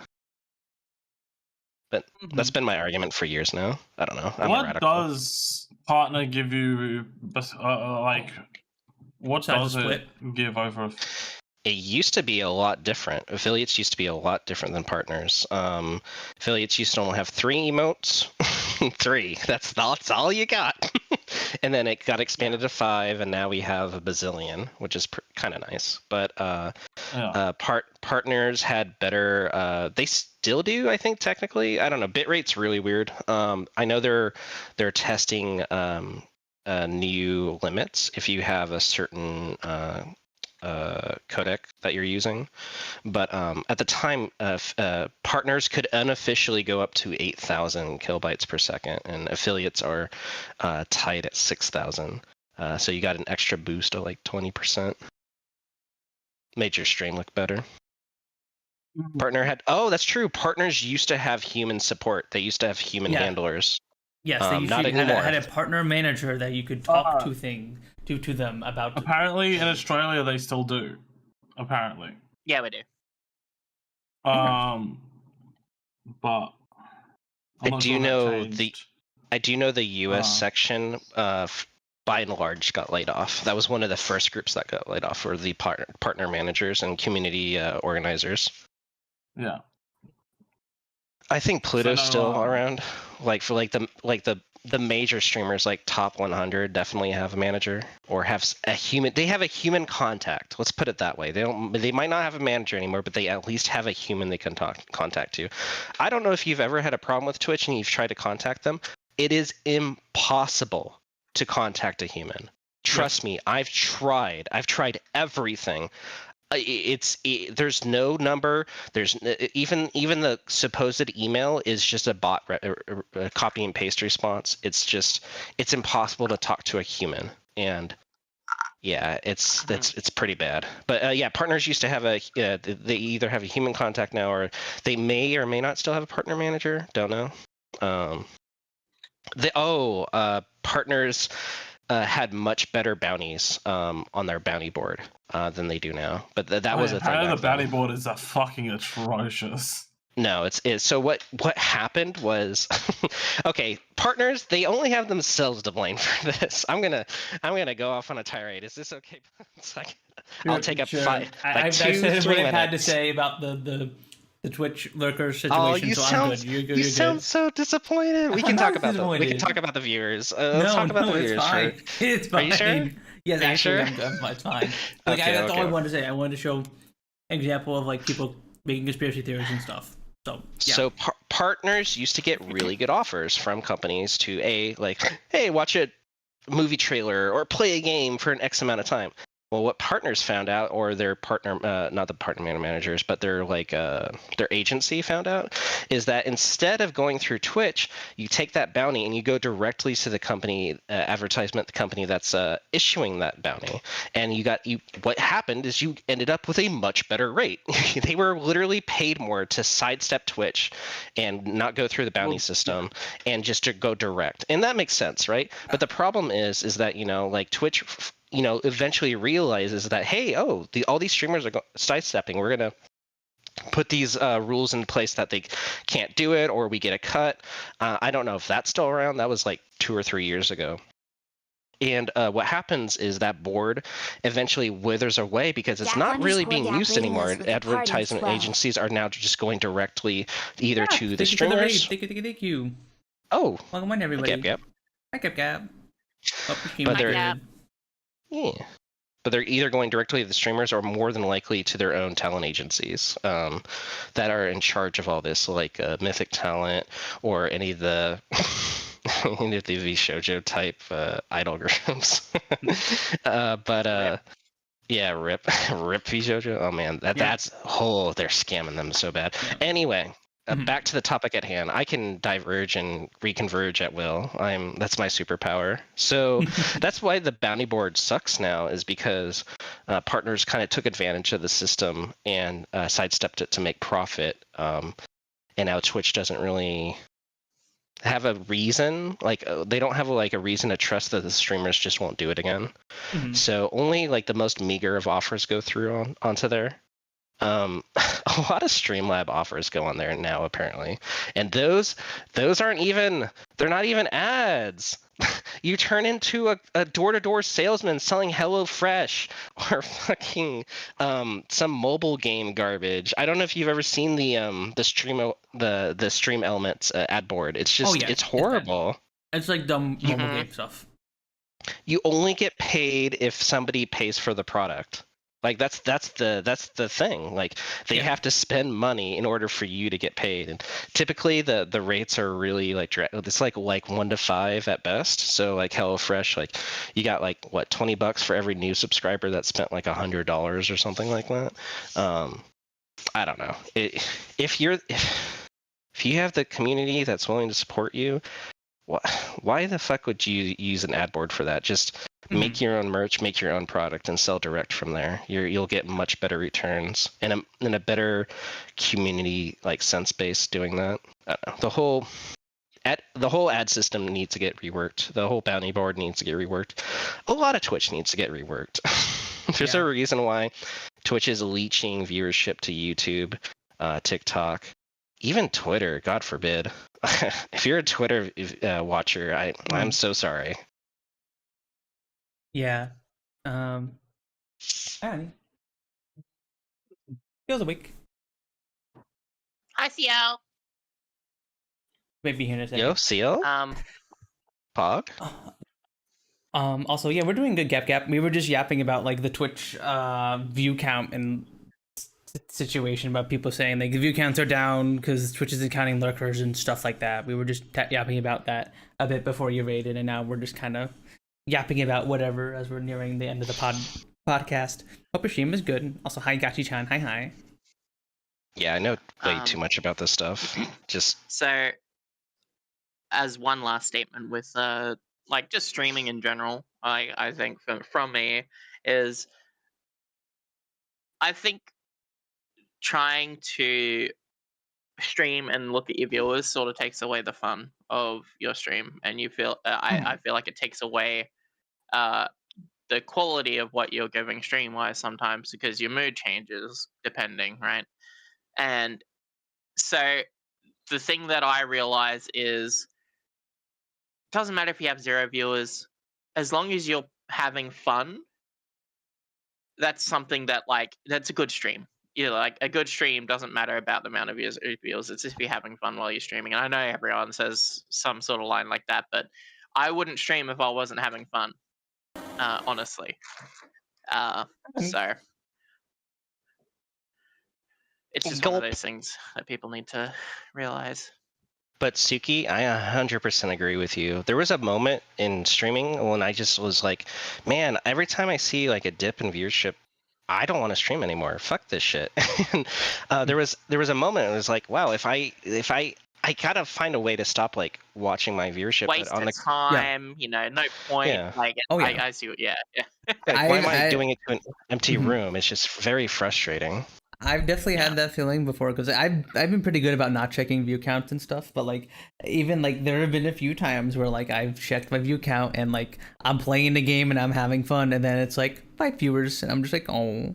But that's been my argument for years now. I don't know. What does partner give you? Like, what does it give over? It used to be a lot different. Affiliates used to be a lot different than partners. Affiliates used to only have 3 emotes. 3. That's all you got. And then it got expanded to 5, and now we have a bazillion, which is kind of nice. But partners had better. They still do, I think, technically. I don't know. Bitrate's really weird. I know they're testing new limits if you have a certain codec that you're using. But at the time, partners could unofficially go up to 8,000 kilobytes per second, and affiliates are tied at 6,000. So you got an extra boost of like 20%. Made your stream look better. Partner had, oh, that's true. Partners used to have human support. They used to have human handlers. Yes, they not usually anymore. had a partner manager that you could talk to them about. Apparently, in Australia, they still do. Apparently. Yeah, we do. But I do know the U.S. section by and large got laid off. That was one of the first groups that got laid off, were the partner managers and community organizers. Yeah. I think Pluto's still around. Like for the major streamers, like top 100, definitely have a manager or have a human. They have a human contact. Let's put it that way. They might not have a manager anymore, but they at least have a human they can contact to. I don't know if you've ever had a problem with Twitch and you've tried to contact them. It is impossible to contact a human. Trust me, I've tried everything. There's no number. There's even the supposed email is just a bot a copy and paste response. It's impossible to talk to a human, and yeah, it's pretty bad. But yeah, partners used to have they either have a human contact now, or they may or may not still have a partner manager. Don't know. Partners had much better bounties on their bounty board than they do now. But that was a thing. The bounty board is fucking atrocious. No, so what happened was, okay, partners, they only have themselves to blame for this. I'm gonna go off on a tirade. Is this okay? I'll take up 5. I've said what I've had to say about the Twitch lurker situation. You sound so disappointed. We can talk about the viewers. Let's talk about the viewers. It's fine. Are you sure? Yes, actually, it's fine. Like, that's all I wanted to say. I wanted to show an example of like people making conspiracy theories and stuff. So, yeah. So partners used to get really good offers from companies to hey, watch a movie trailer or play a game for an X amount of time. Well, what partners found out, or their partner, not the partner managers, but their agency found out, is that instead of going through Twitch, you take that bounty and you go directly to the company, the company that's issuing that bounty. And what happened is you ended up with a much better rate. They were literally paid more to sidestep Twitch and not go through the bounty system and just to go direct. And that makes sense, right? But the problem is that, Twitch, eventually realizes that, hey, all these streamers are sidestepping. We're going to put these rules in place that they can't do it, or we get a cut. I don't know if that's still around. That was like 2 or 3 years ago. And what happens is that board eventually withers away because it's not really being used anymore. Advertisement agencies are now just going directly either to the streamers. Thank you. Oh, welcome on, everybody. Gab. Hi, Gab. But they're either going directly to the streamers or more than likely to their own talent agencies that are in charge of all this, like Mythic Talent or any of the shoujo type idol groups. Yeah, rip VShojo. Oh man, they're scamming them so bad. Yeah. Anyway. Back to the topic at hand. I can diverge and reconverge at will. That's my superpower. So that's why the bounty board sucks now, is because partners kind of took advantage of the system and sidestepped it to make profit. And now Twitch doesn't really have a reason. They don't have a reason to trust that the streamers just won't do it again. Mm-hmm. So only the most meager of offers go through onto there. A lot of Streamlab offers go on there now, apparently, and those aren't even, they're not even ads. You turn into a door-to-door salesman selling HelloFresh or fucking some mobile game garbage. I don't know if you've ever seen the Stream Elements ad board. It's just it's horrible. It's like dumb mobile game stuff. You only get paid if somebody pays for the product. Like that's the thing. Like they Yeah. have to spend money in order for you to get paid. And typically the rates are really like it's like 1 to 5 at best. So like HelloFresh, like you got like what $20 for every new subscriber that spent like $100 or something like that. I don't know. If you have the community that's willing to support you, why the fuck would you use an ad board for that? Just make your own merch, make your own product, and sell direct from there. You'll get much better returns and a better community like sense base doing that. I don't know. The whole ad system needs to get reworked. The whole bounty board needs to get reworked. A lot of Twitch needs to get reworked. There's a reason why Twitch is leeching viewership to YouTube, TikTok, even Twitter. God forbid. If you're a Twitter watcher, I'm so sorry. Yeah. Annie. Feels a week. Hi, Siel. Maybe here in a second. Yo, Siel? Pog? Also, yeah, we're doing good gap. We were just yapping about like the Twitch view count and situation about people saying like the view counts are down because Twitch isn't counting lurkers and stuff like that. We were just yapping about that a bit before you raided, and now we're just kind of yapping about whatever as we're nearing the end of the podcast. Hope your stream is good. Also, hi Gachi-chan. Hi. Yeah, I know way too much about this stuff. So, as one last statement with like just streaming in general, I think from me is I think trying to stream and look at your viewers sort of takes away the fun of your stream, and you feel I feel like it takes away the quality of what you're giving stream wise sometimes, because your mood changes depending, right? And so the thing that I realize is it doesn't matter if you have 0 viewers, as long as you're having fun, that's something that that's a good stream. You know, like a good stream doesn't matter about the amount of viewers. It's if you're having fun while you're streaming. And I know everyone says some sort of line like that, but I wouldn't stream if I wasn't having fun, honestly. So it's just one of those things that people need to realize. But Sooky, I 100% agree with you. There was a moment in streaming when I just was like, man, every time I see like a dip in viewership, I don't want to stream anymore. Fuck this shit. And there was a moment. It was like, wow, if I gotta find a way to stop like watching my viewership. Waste of time, you know, no point. Yeah. Like, I see what, yeah. Like, why am I doing it to an empty room? It's just very frustrating. I've definitely had that feeling before, because I've been pretty good about not checking view counts and stuff, but like even like there have been a few times where like I've checked my view count and like I'm playing the game and I'm having fun, and then it's like 5 viewers and I'm just like, oh.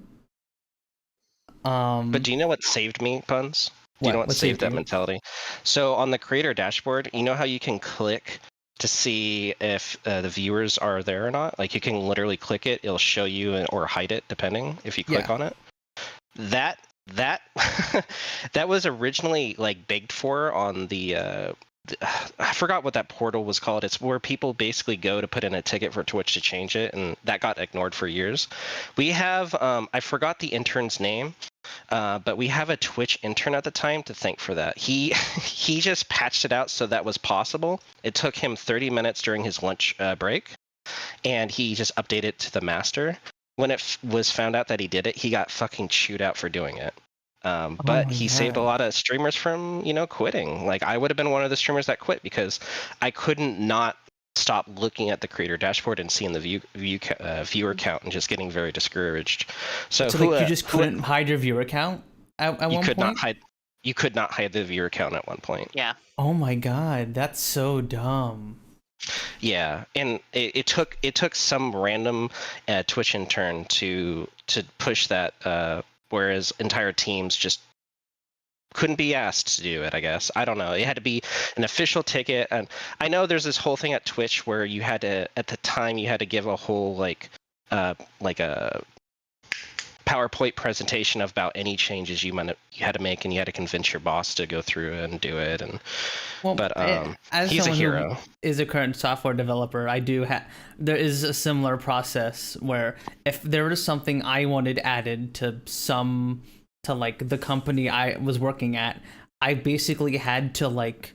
But do you know what saved me, Punz? Do you know what saved that mentality? So on the creator dashboard, you know how you can click to see if the viewers are there or not? Like you can literally click it, it'll show you or hide it depending if you click on it. That that was originally like begged for on the I forgot what that portal was called. It's where people basically go to put in a ticket for Twitch to change it, and that got ignored for years. We have I forgot the intern's name, but we have a Twitch intern at the time to thank for that. He just patched it out so that was possible. It took him 30 minutes during his lunch break, and he just updated it to the master. When it was found out that he did it, he got fucking chewed out for doing it. But he saved a lot of streamers from, quitting. Like I would have been one of the streamers that quit because I couldn't not stop looking at the creator dashboard and seeing the viewer count and just getting very discouraged. So like you just couldn't hide your viewer count at one point? You could not hide the viewer count at one point. Yeah. Oh my god, that's so dumb. Yeah, and it took some random Twitch intern to push that, whereas entire teams just couldn't be asked to do it, I guess. I don't know. It had to be an official ticket, and I know there's this whole thing at Twitch where you had to, at the time, you had to give a whole like a PowerPoint presentation about any changes you had to make, and you had to convince your boss to go through and do it. And as he's a someone hero. who is a current software developer, I do there is a similar process where if there was something I wanted added to like the company I was working at, I basically had to like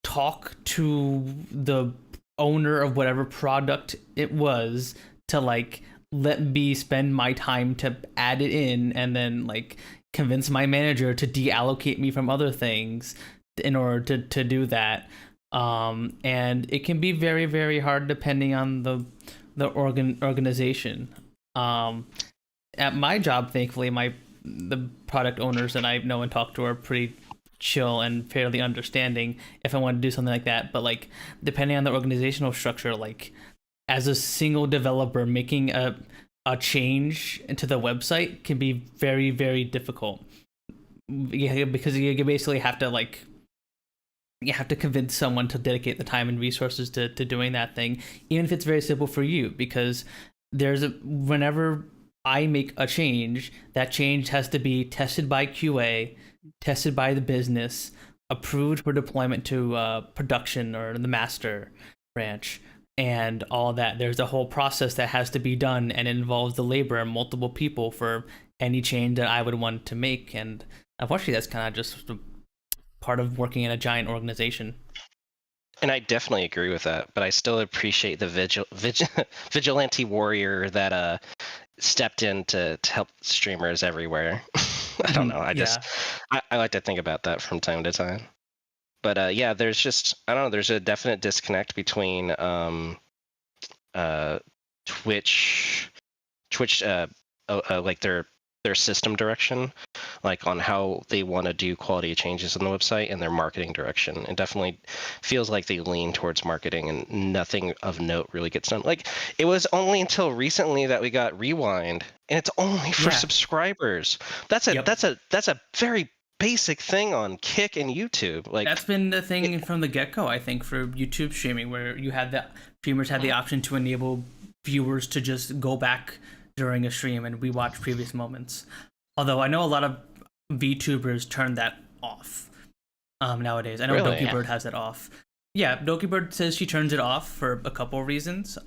talk to the owner of whatever product it was to like let me spend my time to add it in, and then like convince my manager to deallocate me from other things in order to do that. And it can be very, very hard depending on the organization. At my job, thankfully, the product owners that I know and talk to are pretty chill and fairly understanding if I want to do something like that. But like depending on the organizational structure, like as a single developer, making a change into the website can be very, very difficult. Because you basically have to like convince someone to dedicate the time and resources to doing that thing, even if it's very simple for you, because whenever I make a change, that change has to be tested by QA, tested by the business, approved for deployment to production or the master branch, and all that. There's a whole process that has to be done, and it involves the labor and multiple people for any change that I would want to make. And unfortunately, that's kind of just part of working in a giant organization. And I definitely agree with that, but I still appreciate the vigilante warrior that stepped in to help streamers everywhere. I don't know. I like to think about that from time to time. But yeah, there's just, I don't know, there's a definite disconnect between Twitch like their system direction, like on how they want to do quality changes on the website, and their marketing direction. It definitely feels like they lean towards marketing and nothing of note really gets done. Like it was only until recently that we got Rewind, and it's only for subscribers. That's a very basic thing on Kick and YouTube. Like that's been the thing from the get-go, I think, for YouTube streaming, where you had streamers had the option to enable viewers to just go back during a stream and rewatch previous moments. Although I know a lot of VTubers turn that off nowadays. I know Really? Dokibird has it off. Yeah, Dokibird says she turns it off for a couple of reasons.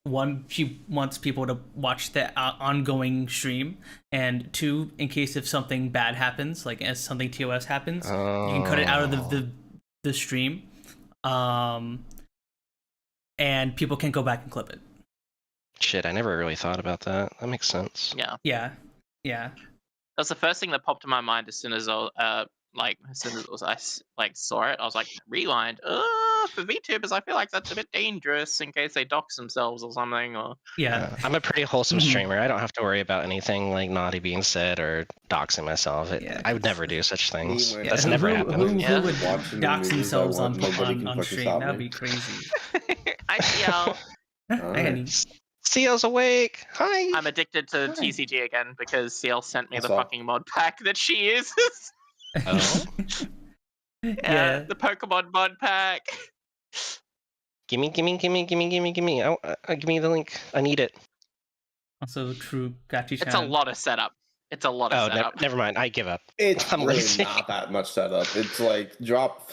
One, she wants people to watch the ongoing stream, and two, in case if something bad happens, like as something TOS happens, you can cut it out of the stream, and people can go back and clip it. Shit, I never really thought about that. That makes sense. Yeah. That's the first thing that popped in my mind as soon as I saw it. I was like, Rewind. For VTubers, I feel like that's a bit dangerous in case they dox themselves or something. Or I'm a pretty wholesome streamer. I don't have to worry about anything like naughty being said or doxing myself. I would never do such things. That's never happened. Who would dox themselves on stream? That'd be crazy. Hi, Siel. Siel's awake. Hi. I'm addicted to TCG again because Siel sent me the fucking mod pack that she uses. Oh. The Pokemon mod pack. Gimme. Give me the link. I need it. Also true. Gachi-chan. It's a lot of setup. Never mind. I give up. It's really not that much setup. It's like drop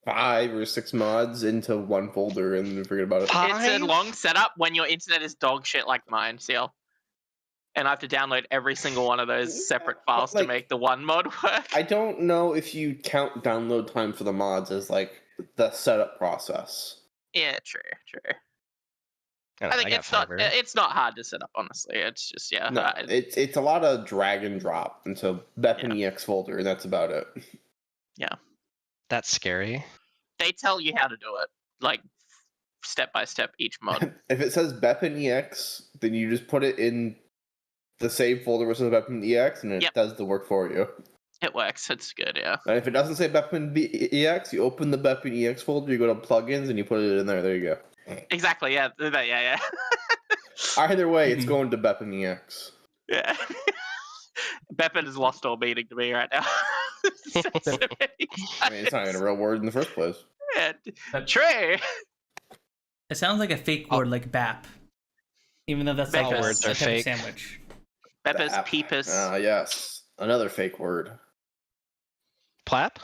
5 or 6 mods into one folder and forget about it. It's a long setup when your internet is dog shit like mine, Siel. And I have to download every single one of those separate files to make the one mod work. I don't know if you count download time for the mods as like the setup process. Yeah, true. I think it's not hard to set up, honestly. It's just No, it's a lot of drag and drop into BepInEx folder, and that's about it. Yeah. That's scary. They tell you how to do it, like step by step each mod. If it says BepInEx, then you just put it in the save folder which says BepInEx, and it does the work for you. It works. It's good, yeah. And if it doesn't say BepInEx, you open the BepInEx folder, you go to plugins, and you put it in there. There you go. Exactly. Yeah. Either way, it's going to BepInEx. Yeah. Bepin has lost all meaning to me right now. I mean, it's not even a real word in the first place. Yeah, true. It sounds like a fake word, like BAP. Even though that's All like words are a type of fake. sandwich. Peppers, Bap. peepers. Yes. Another fake word. Plap?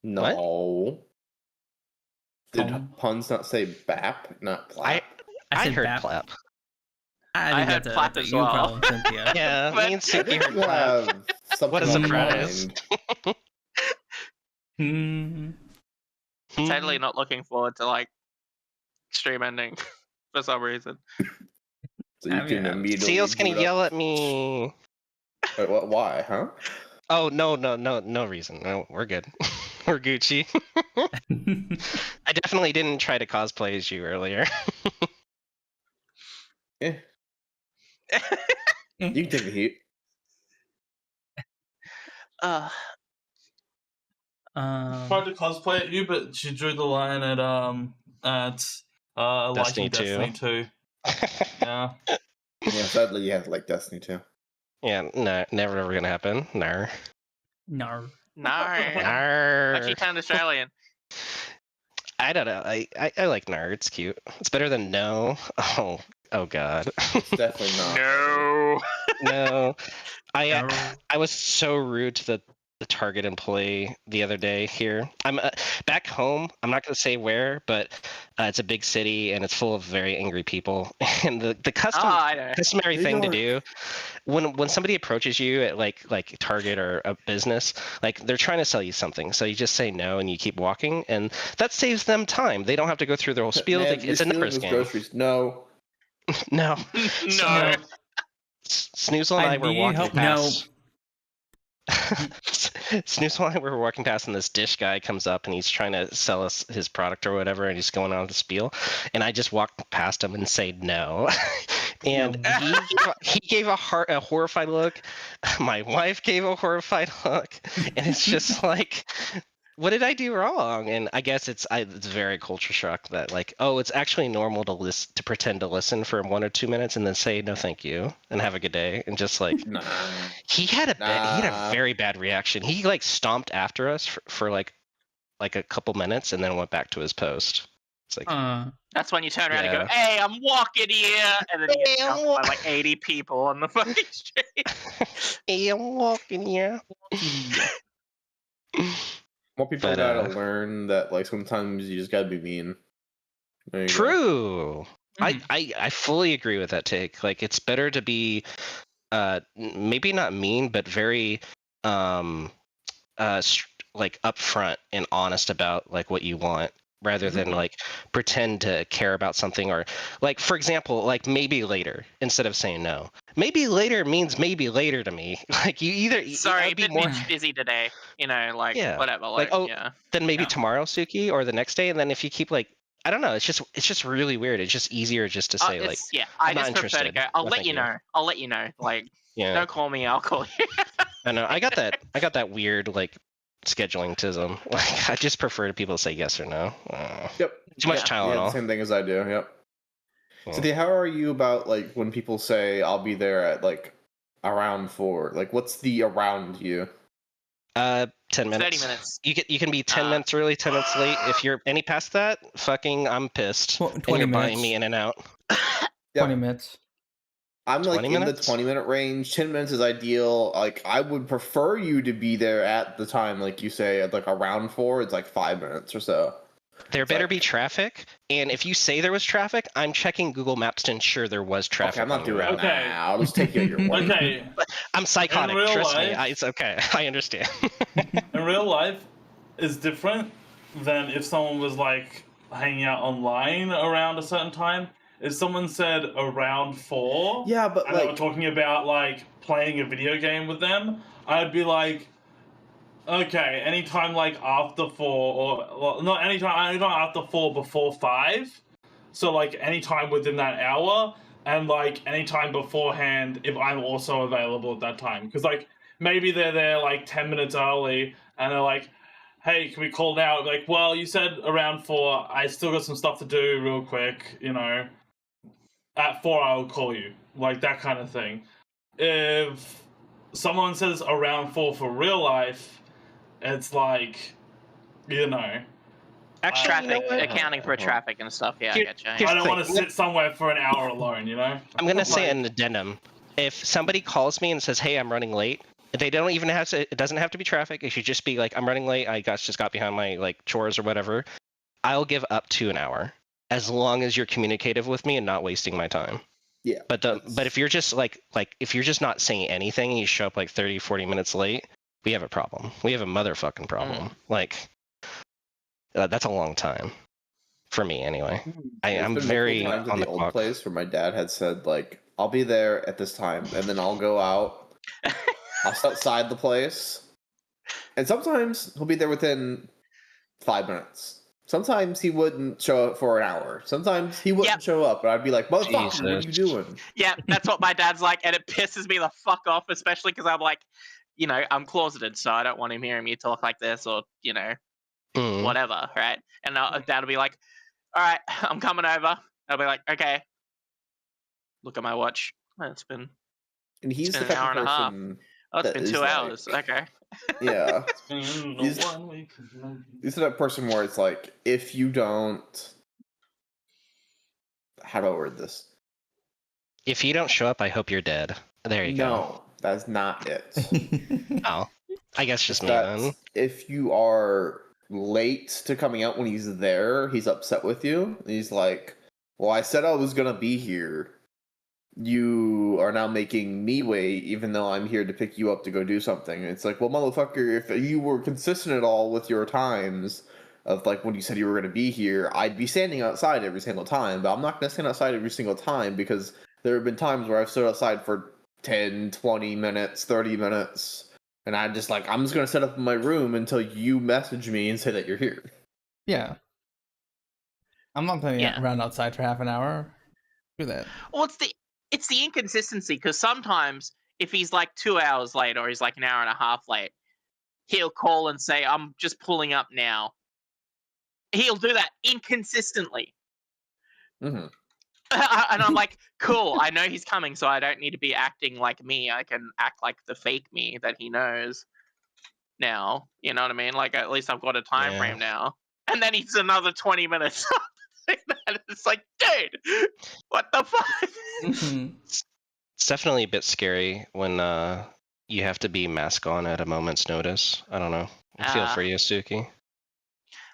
No. Did Phone. Punz not say bap, not plap? I said heard bap. plap. I I think heard that's plap a as you well. problem, Cynthia. Yeah, But- me and I Sooky think heard you plap. have something What a on surprise. mind. Hmm. Totally not looking forward to like stream ending for some reason. So you I mean, can immediately. Seal's gonna boot up. yell at me. Wait, what? Why? Huh? Oh no reason. No, we're good. We're Gucci. I definitely didn't try to cosplay as you earlier. Yeah. You can take the heat. Uh, Tried to cosplay at you, but she drew the line at liking Destiny 2. Destiny 2. Yeah. Yeah, sadly, you have to like Destiny too. Yeah, no, never ever gonna happen. No. No. no. Nar. Actually turned Australian. I don't know. I like Nar. It's cute. It's better than no. Oh god. It's definitely not. No. No. No. I was so rude to the Target employee the other day here. I'm back home. I'm not going to say where, but it's a big city and it's full of very angry people. And the I know. customary New thing to York. do when somebody approaches you at like Target or a business, like they're trying to sell you something, so you just say no and you keep walking, and that saves them time. They don't have to go through their whole spiel. Man, It's you're a stealing numbers his game. groceries. No. No. No. Snoozle and I were need walking help. past. Snoozle and I were walking past, and this dish guy comes up, and he's trying to sell us his product or whatever, and he's going on the spiel, and I just walked past him and say no, and he gave a horrified look. My wife gave a horrified look, and it's just like, what did I do wrong? And I guess it's very culture shock that like, oh, it's actually normal to pretend to listen for 1 or 2 minutes and then say no thank you and have a good day, and just like Nah. he had a Nah. very bad reaction. He like stomped after us for like a couple minutes and then went back to his post. It's like That's when you turn around and Yeah. go, "Hey, I'm walking here," and then you get Hey, jumped I'm by like 80 people on the fucking street. hey, I'm walking here. More people But, gotta learn that like sometimes you just gotta be mean. There you go. True. I fully agree with that take. Like it's better to be maybe not mean, but very like upfront and honest about like what you want, rather than like pretend to care about something, or like, for example, like maybe later instead of saying no. Maybe later means maybe later to me. Like you either Sorry, I'd be bit more busy today. You know, like Yeah. whatever. Like, Like, oh, yeah. then maybe Yeah. tomorrow, Sooky, or the next day, and then if you keep like, I don't know, it's just really weird. It's just easier just to say like, It's, yeah, I I'm not just prefer to interested. go. I'll No, let thank you you. know. I'll let you know. Like, yeah. don't call me. I'll call you. I know. I got that weird like scheduling tism. Like I just prefer to people to say yes or no. Yep. Too much Yeah. Yeah, the Tylenol. same thing as I do. Yep. Yeah. Cynthia, how are you about like when people say I'll be there at like around 4? Like, what's the around you? 10 minutes. 30 minutes. You can be 10 minutes early, 10 minutes late. If you're any past that, fucking, I'm pissed. 20 and you're buying minutes. me in and out. Yeah. 20 minutes. I'm like 20 in the minutes? 20-minute range. 10 minutes is ideal. Like, I would prefer you to be there at the time, like you say, at like around 4. It's like 5 minutes or so. There It's better like- be traffic, and if you say there was traffic, I'm checking Google Maps to ensure there was traffic. Okay, I'm not on the doing road. that. Okay. Nah, I'll just take you at your word. Okay. I'm psychotic. In real Trust me. life- It's okay. I understand. In real life, is different than if someone was like hanging out online around a certain time. If someone said around 4, Yeah, but and they were like, talking about like playing a video game with them, I'd be like, okay, anytime like after 4, or well, not anytime after 4 before 5. So like anytime within that hour, and like anytime beforehand if I'm also available at that time. Because like maybe they're there like 10 minutes early and they're like, hey, can we call now? Like, well, you said around 4. I still got some stuff to do real quick, you know. At 4, I'll call you. Like, that kind of thing. If someone says around 4 for real life, it's like, you know. Actually, Traffic, you know what? accounting for traffic and stuff. Yeah, Here- I get you. Here's I the don't thing. want to sit somewhere for an hour alone, you know? I'm gonna say Like- an addendum. if somebody calls me and says, "Hey, I'm running late," they don't even have to. It doesn't have to be traffic. It should just be like, "I'm running late. I just got behind my like chores or whatever." I'll give up to an hour as long as you're communicative with me and not wasting my time. Yeah. But if you're just like if you're just not saying anything and you show up like 30, 40 minutes late, we have a problem. We have a motherfucking problem. Like that's a long time for me anyway. I'm very on the old clock. place where my dad had said like, "I'll be there at this time," and then I'll go out. I'll sit outside the place, and sometimes he'll be there within 5 minutes. Sometimes he wouldn't show up for an hour. Sometimes he wouldn't show up, but I'd be like, "Motherfucker, what are you doing?" Yeah, that's what my dad's like, and it pisses me the fuck off, especially because I'm like, you know, I'm closeted, so I don't want him hearing me talk like this, or you know, whatever, right? And Dad will be like, "All right, I'm coming over." I'll be like, "Okay." Look at my watch. Oh, it's been. And he's the an type hour of and a half. person. Oh, it's that been is 2 like- hours. Okay. Yeah. He's He's that person where it's like, if you don't. How do I word this? If you don't show up, I hope you're dead. There you go. No, that's not it. Oh, I guess just me then. If you are late to coming out when he's there, he's upset with you. He's like, "Well, I said I was gonna be here. You are now making me wait, even though I'm here to pick you up to go do something." And it's like, well, motherfucker, if you were consistent at all with your times of like when you said you were gonna be here, I'd be standing outside every single time. But I'm not gonna stand outside every single time because there have been times where I've stood outside for 10, 20 minutes, 30 minutes. And I'm just like, I'm just going to set up in my room until you message me and say that you're here. Yeah. I'm not playing around outside for half an hour. Do that. Well, it's the inconsistency, because sometimes if he's like 2 hours late or he's like an hour and a half late, he'll call and say, "I'm just pulling up now." He'll do that inconsistently. Mm-hmm. And I'm like, cool, I know he's coming, so I don't need to be acting like me. I can act like the fake me that he knows now. You know what I mean? Like, at least I've got a time frame now. And then he's another 20 minutes. It's like, dude, what the fuck? It's definitely a bit scary when you have to be mask on at a moment's notice. I don't know. I feel for you, Sooky.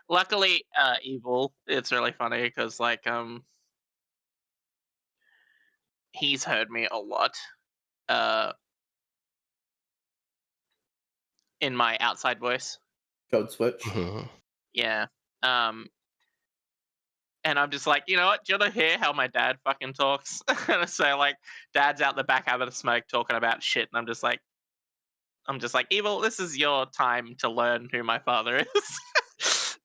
Luckily, Evil, it's really funny because, like, he's heard me a lot in my outside voice. Code switch. Mm-hmm. Yeah. And I'm just like, you know what? Do you want to hear how my dad fucking talks? So, like, Dad's out the back having a smoke talking about shit, and I'm just like, Evil, this is your time to learn who my father is.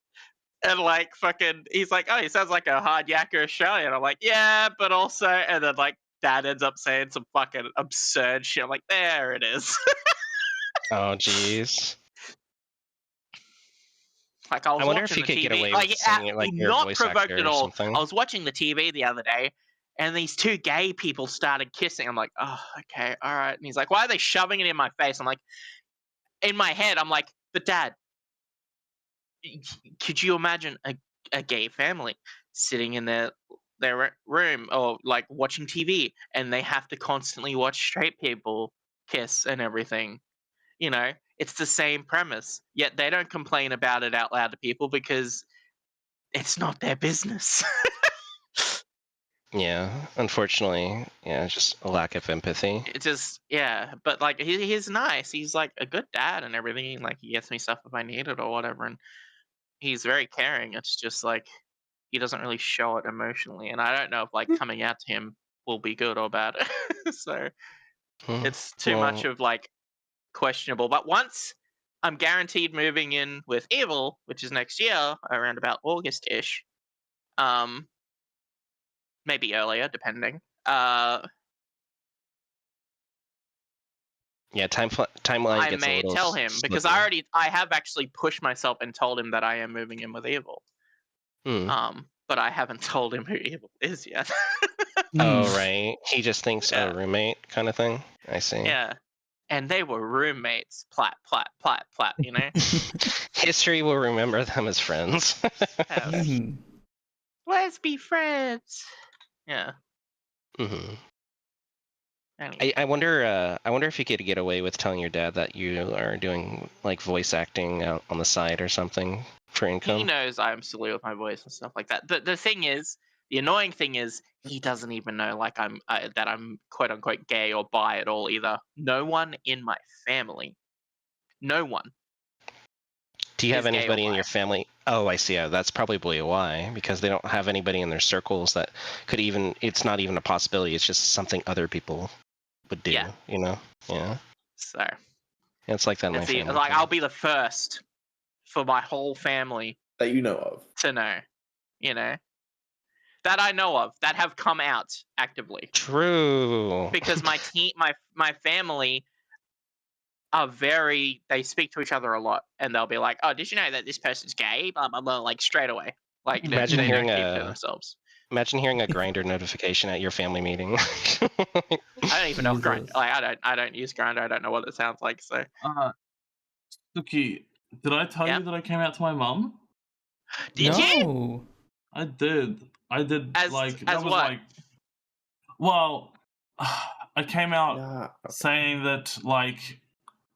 And, like, fucking, he's like, oh, he sounds like a hard yakker Australian. I'm like, yeah, but also, and then, like, Dad ends up saying some fucking absurd shit. I'm like, there it is. Oh, jeez. Like, I wonder if you could get away with saying it like you're a voice actor or something. I was watching the TV the other day, and these two gay people started kissing. I'm like, oh, okay, all right. And he's like, why are they shoving it in my face? I'm like, in my head, I'm like, but Dad, could you imagine a gay family sitting in their room or like watching TV, and they have to constantly watch straight people kiss and everything? You know, it's the same premise, yet they don't complain about it out loud to people because it's not their business. Yeah, unfortunately, yeah, just a lack of empathy. It's just, yeah, but like he's nice. He's like a good dad and everything. Like he gets me stuff if I need it or whatever, and he's very caring. It's just like he doesn't really show it emotionally, and I don't know if like coming out to him will be good or bad. So it's too much of like questionable. But once I'm guaranteed moving in with Evil, which is next year around about August-ish, maybe earlier depending. Yeah, timeline I gets a may little tell him because slippery. I have actually pushed myself and told him that I am moving in with Evil. But I haven't told him who Evil is yet. Oh, right. He just thinks a roommate kind of thing. I see. Yeah. And they were roommates. Plat, plat, plat, plat, you know? History will remember them as friends. Let's be friends. Yeah. Mm-hmm. Anyway. I wonder. I wonder if you could get away with telling your dad that you are doing like voice acting out on the side or something for He income. knows I'm silly with my voice and stuff like that. The thing is, the annoying thing is, he doesn't even know like that I'm quote unquote gay or bi at all either. No one in my family, no one. Do you have is gay or anybody in bi. your family? Oh, I see. That's probably why, because they don't have anybody in their circles that could even. It's not even a possibility. It's just something other people would do. Yeah. You know? Yeah. So It's like that in my it's family. like too. I'll be the first for my whole family That you know of. to know, you know, that I know of that have come out actively. True. Because my family are they speak to each other a lot, and they'll be like, "Oh, did you know that this person's gay?" Blah blah blah, like straight away. Like they don't keep it to themselves. Imagine hearing a Grindr notification at your family meeting. I don't even know Grindr. Jesus. Like I don't use Grindr. I don't know what it sounds like. So Sooky, did I tell Yeah. you that I came out to my mum? did you? No. I did. As That was what? like. Well, I came out Yeah. saying that like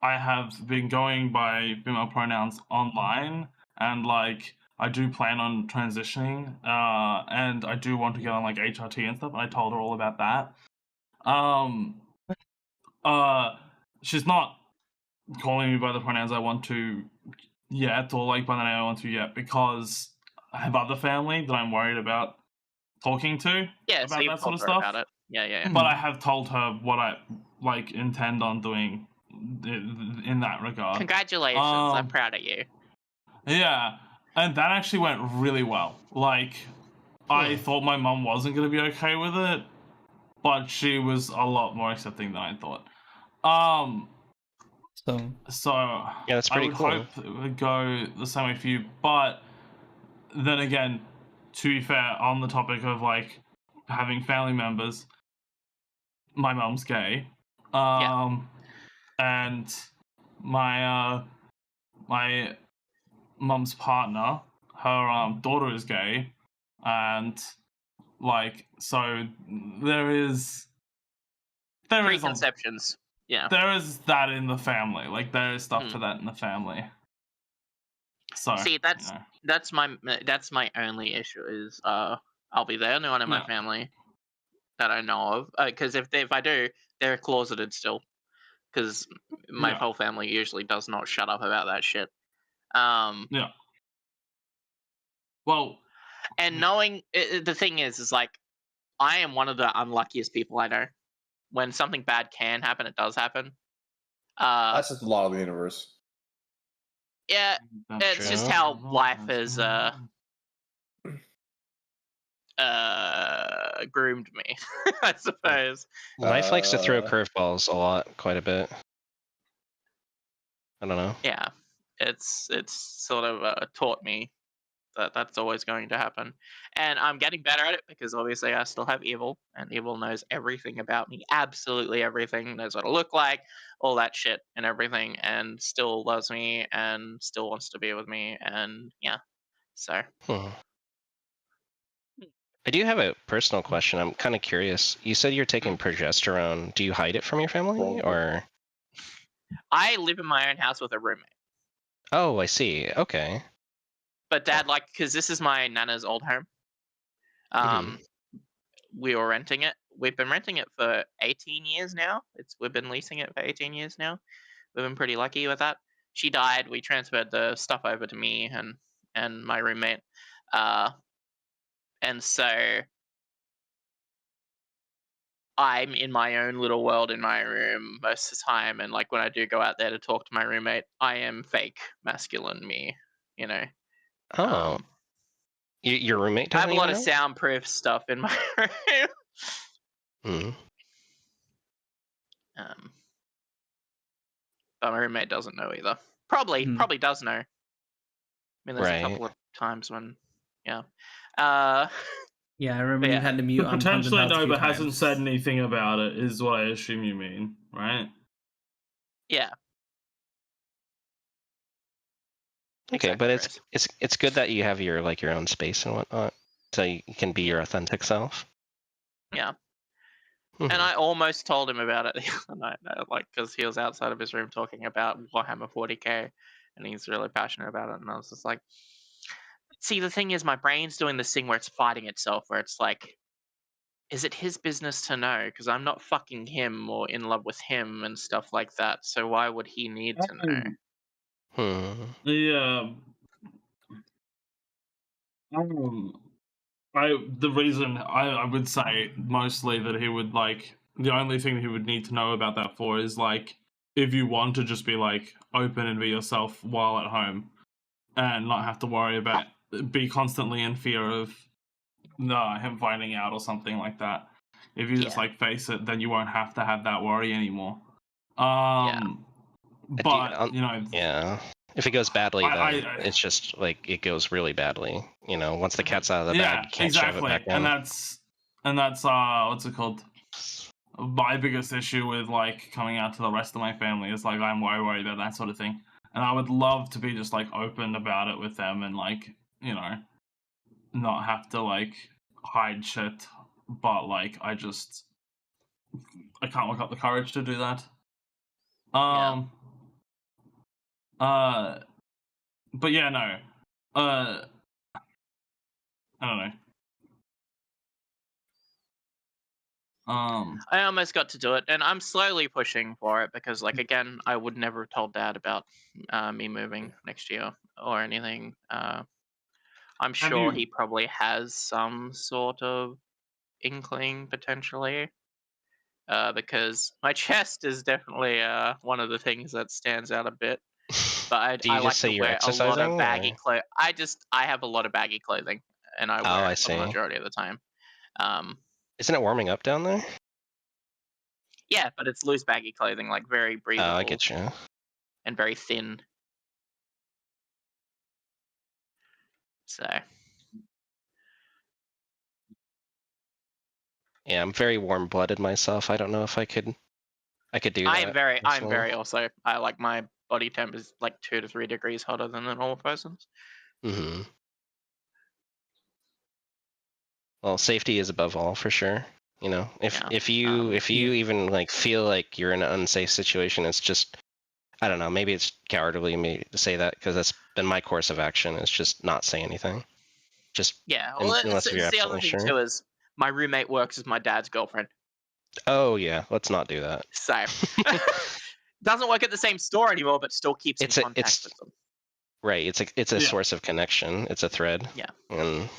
I have been going by female pronouns online, and like I do plan on transitioning, and I do want to get on like HRT and stuff. And I told her all about that. She's not calling me by the pronouns I want to yet, or like by the name I want to yet, because I have other family that I'm worried about talking to Yeah, about so you that told sort of her stuff. about it. Yeah. But I have told her what I like intend on doing in that regard. Congratulations! I'm Um, proud of you. Yeah, and that actually went really well. Like, I thought my mum wasn't going to be okay with it, but she was a lot more accepting than I thought. So Yeah, that's I pretty would cool. hope it would go the same way for you. But then again, to be fair, on the topic of like having family members, my mum's gay, and my my mum's partner, her daughter is gay, and like so there is Preconceptions. Yeah. there is that in the family. Like there is stuff to that in the family. So See, that's my only issue is I'll be the only one in my Yeah. family that I know of. Because if I do, they're closeted still. Because my Yeah. whole family usually does not shut up about that shit. Yeah. Well, And knowing the thing is like I am one of the unluckiest people I know. When something bad can happen, it does happen. That's just the law of the universe. Yeah, that's it's just true. how life has groomed me, I suppose. Life likes to throw Uh, curveballs quite a bit. I don't know. Yeah, it's sort of taught me that that's always going to happen, and I'm getting better at it because obviously I still have evil, and evil knows everything about me, absolutely everything, knows what I look like, all that shit and everything, and still loves me and still wants to be with me, and yeah, so. I do have a personal question. I'm kind of curious. You said you're taking progesterone. Do you hide it from your family, or? I live in my own house with a roommate. Oh, I see. Okay. But Dad, like, because this is my nana's old home. We were renting it. We've been renting it for 18 years now. We've been leasing it for 18 years now. We've been pretty lucky with that. She died. We transferred the stuff over to me and my roommate. And so I'm in my own little world in my room most of the time. And like when I do go out there to talk to my roommate, I am fake masculine me, you know. Oh. Your roommate I have doesn't a lot even of know? soundproof stuff in my room. But my roommate doesn't know either. Probably does know. I mean, there's a couple of times when, yeah. Yeah, I remember But you yeah. had to mute on Punz N potentially Palz a no, few but hasn't times. said anything about it. Is what I assume you mean, right? Yeah. Okay, Exactly, but Chris. it's good that you have your own space and whatnot, so you can be your authentic self. Yeah. And I almost told him about it the other night, like, because he was outside of his room talking about Warhammer 40k, and he's really passionate about it. And I was just like, see, the thing is, my brain's doing this thing where it's fighting itself, where it's like, is it his business to know? Because I'm not fucking him or in love with him and stuff like that. So why would he need to know? Yeah. The reason I would say mostly that he would like, the only thing he would need to know about that for is like, if you want to just be like open and be yourself while at home and not have to worry about, be constantly in fear of him finding out or something like that. If you just like face it, then you won't have to have that worry anymore. But you know, yeah. If it goes badly, then it's just like it goes really badly. You know, once the cat's out of the bag, you can't shove it back in. And that's what's it called? My biggest issue with like coming out to the rest of my family is like I'm worried about that sort of thing, and I would love to be just like open about it with them and like, you know, not have to like hide shit. But like I can't work up the courage to do that. But yeah, no. I don't know. I almost got to do it, and I'm slowly pushing for it because, like, again, I would never have told Dad about me moving next year or anything. I'm sure he probably has some sort of inkling potentially, because my chest is definitely one of the things that stands out a bit. But I like to wear a lot of baggy clothes. I have a lot of baggy clothing, and I wear it for the majority of the time. Isn't it warming up down there? Yeah, but it's loose baggy clothing, like very breathable. Oh, I get you. And very thin. So. Yeah, I'm very warm-blooded myself. I don't know if I could do that. I'm very also. I like my body temp is like 2 to 3 degrees hotter than a normal person's. Mm-hmm. Well, safety is above all for sure. You know, if you even like feel like you're in an unsafe situation, it's just, I don't know. Maybe it's cowardly of me to say that because that's been my course of action. Is just not say anything. Just unless you're absolutely sure. Too is my roommate works as my dad's girlfriend. Oh yeah, let's not do that. So doesn't work at the same store anymore, but still keeps in contact with them. Right. It's a source of connection. It's a thread. Yeah. And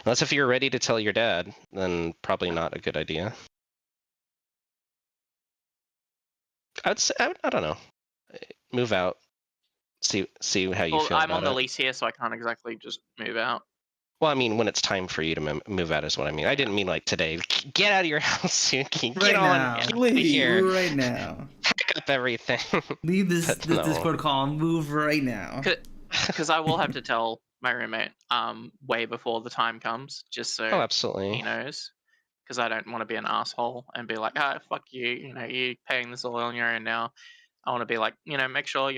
unless if you're ready to tell your dad, then probably not a good idea. I'd say, I don't know. Move out. See how you feel. I'm on the lease here, so I can't exactly just move out. Well, I mean, when it's time for you to move out is what I mean. I didn't mean like today. Get out of your house, Sooky. Get on here. Right now. Pack up everything. Leave this Discord call and move right now. Because I will have to tell my roommate way before the time comes, just so absolutely. he knows. Because I don't want to be an asshole and be like, fuck you, you're paying this all on your own now. I want to be like, make sure,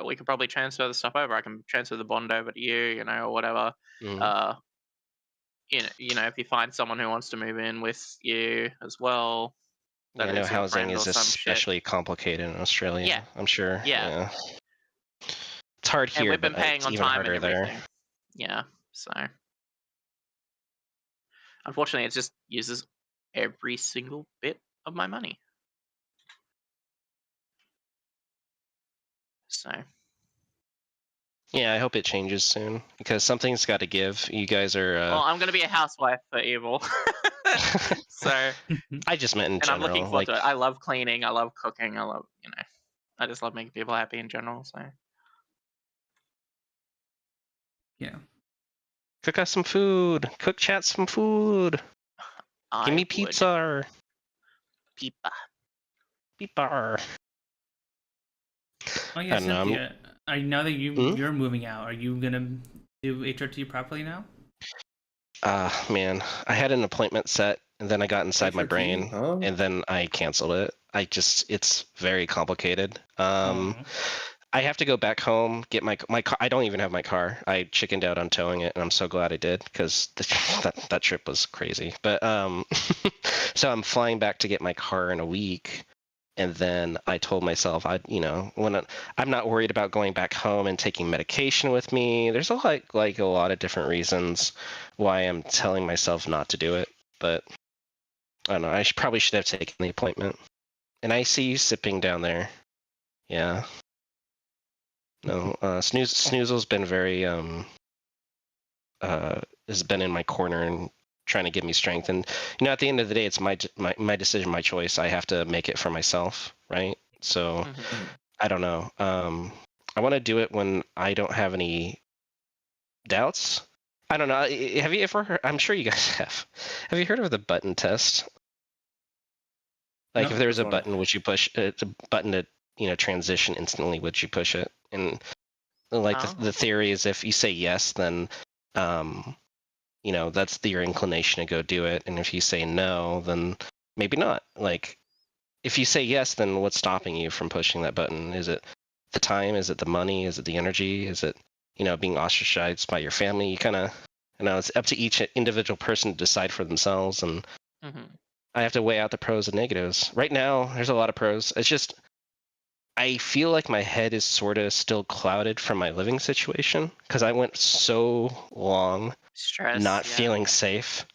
we could probably transfer the stuff over. I can transfer the bond over to you, or whatever. Mm. If you find someone who wants to move in with you as well. I know housing is especially complicated in Australia. Yeah. I'm sure. Yeah. It's hard here, and we've been paying it's on even time harder and everything. There. Yeah, so. Unfortunately, it just uses every single bit of my money. So. Yeah, I hope it changes soon because something's got to give. You guys are. Well, I'm going to be a housewife for Evil. So. I just meant in general. And I'm looking forward to it. I love cleaning. I love cooking. I love, I just love making people happy in general. So. Yeah. Cook us some food. Cook chat some food. Give me pizza. Pizza. Pizza. Oh yeah, Cynthia. I know that you're moving out. Are you gonna do HRT properly now? Man, I had an appointment set, and then I got inside my brain, and then I canceled it. It's very complicated. I I have to go back home, get my car. I don't even have my car. I chickened out on towing it, and I'm so glad I did because that trip was crazy. But so I'm flying back to get my car in a week, and then I told myself I'm not worried about going back home and taking medication with me. There's a lot of different reasons why I'm telling myself not to do it, but I don't know. I probably should have taken the appointment. And I see you sipping down there. Yeah. No, Snoozle's been very has been in my corner and trying to give me strength. And at the end of the day, it's my decision, my choice. I have to make it for myself, right? So I don't know. I want to do it when I don't have any doubts. I don't know. Have you ever heard? I'm sure you guys have. Have you heard of the button test? Like, if there was a button, would you push it's a button to transition instantly? Would you push it? And like the theory is, if you say yes, then that's your inclination to go do it. And if you say no, then maybe not. Like, if you say yes, then what's stopping you from pushing that button? Is it the time? Is it the money? Is it the energy? Is it being ostracized by your family? You kind of it's up to each individual person to decide for themselves. And I have to weigh out the pros and negatives. Right now, there's a lot of pros. It's just I feel like my head is sort of still clouded from my living situation because I went so long not feeling safe,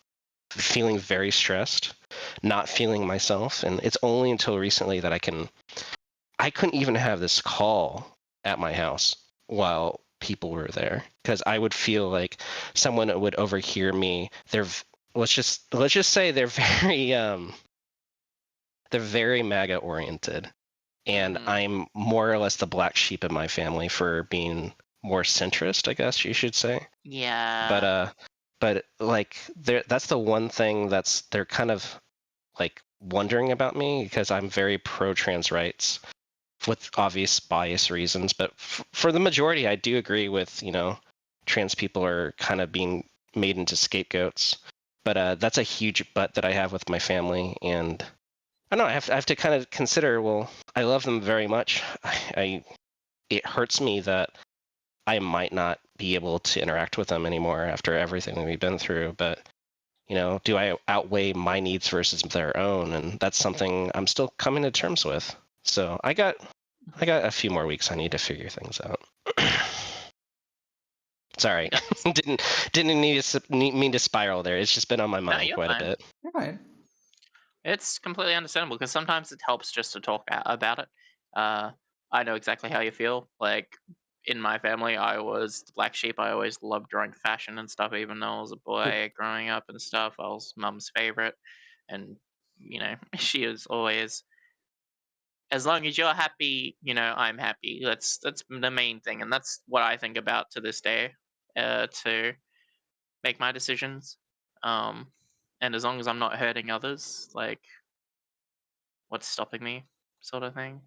feeling very stressed, not feeling myself. And it's only until recently that I couldn't even have this call at my house while people were there because I would feel like someone would overhear me. Let's just say they're very MAGA oriented. And I'm more or less the black sheep in my family for being more centrist, I guess you should say. Yeah. But like that's the one thing they're kind of like wondering about me because I'm very pro trans rights with obvious bias reasons. But for the majority, I do agree with trans people are kind of being made into scapegoats. But that's a huge but that I have with my family, and I don't know. I have to kind of consider. Well, I love them very much. It hurts me that I might not be able to interact with them anymore after everything that we've been through. But do I outweigh my needs versus their own? And that's something I'm still coming to terms with. So I got a few more weeks. I need to figure things out. Sorry, didn't mean to spiral there. It's just been on my mind quite a bit. You're fine. It's completely understandable because sometimes it helps just to talk about it. I know exactly how you feel. Like, in my family, I was the black sheep. I always loved drawing fashion and stuff, even though I was a boy growing up and stuff. I was mum's favorite. And, she was always, as long as you're happy, I'm happy. That's the main thing. And that's what I think about to this day to make my decisions. And as long as I'm not hurting others, like, what's stopping me, sort of thing.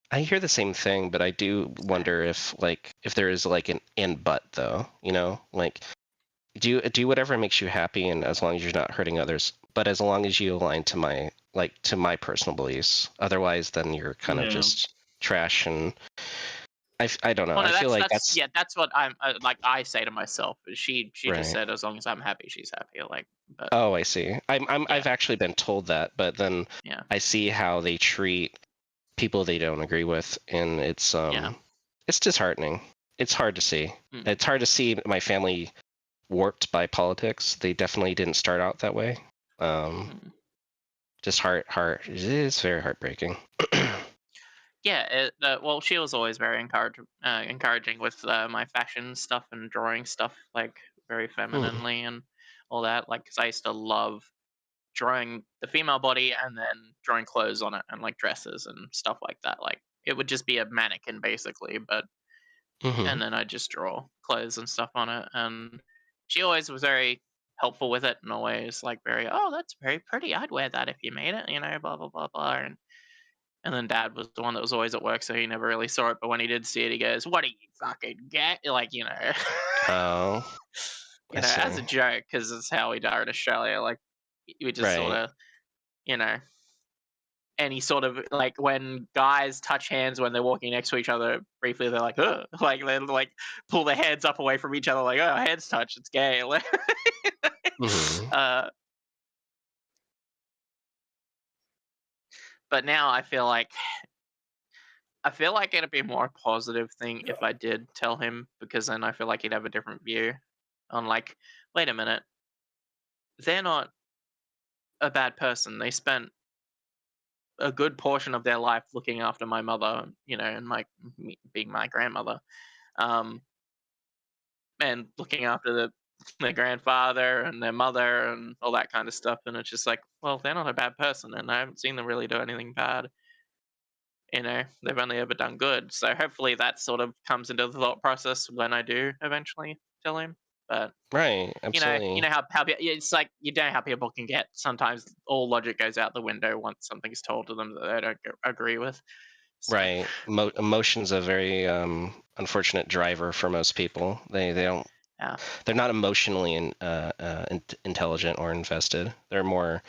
I hear the same thing, but I do wonder if there is like an and but though, like do whatever makes you happy, and as long as you're not hurting others, but as long as you align to my personal beliefs. Otherwise, then you're kind of just trash. And I don't know. Well, no, I feel like that's what I'm like. I say to myself. She Right. just said, as long as I'm happy, she's happy. Like, but Oh, I see. I've actually been told that, but then yeah, I see how they treat people they don't agree with, and it's disheartening. It's hard to see. It's hard to see my family warped by politics. They definitely didn't start out that way. Just it's very heartbreaking. yeah. Well, she was always very encouraging with my fashion stuff and drawing stuff, like very femininely and all that. Like, 'cause I used to love drawing the female body and then drawing clothes on it and like dresses and stuff like that. Like, it would just be a mannequin basically, but and then I'd just draw clothes and stuff on it. And she always was very helpful with it and always like very, oh, that's very pretty. I'd wear that if you made it, blah blah blah blah. And then Dad was the one that was always at work, so he never really saw it. But when he did see it, he goes, "What do you fucking get?" Like, Oh. as a joke, because it's how we are in Australia. Like, we just sort of, any sort of like when guys touch hands when they're walking next to each other briefly, they're like, ugh, like they like pull their heads up away from each other, like, oh, hands touch, it's gay. But now I feel like it'd be a more positive thing if I did tell him, because then I feel like he'd have a different view on like, wait a minute, they're not a bad person. They spent a good portion of their life looking after my mother, you know, and being my grandmother, and looking after their grandfather and their mother and all that kind of stuff. And it's just like, well, they're not a bad person, and I haven't seen them really do anything bad. You know, they've only ever done good. So hopefully that sort of comes into the thought process when I do eventually tell him. But right, absolutely. You know how it's like, you know how people can get. Sometimes all logic goes out the window once something's told to them that they don't agree with. So. Right, emotion's a very unfortunate driver for most people. They don't. Yeah. They're not emotionally intelligent or invested. They're more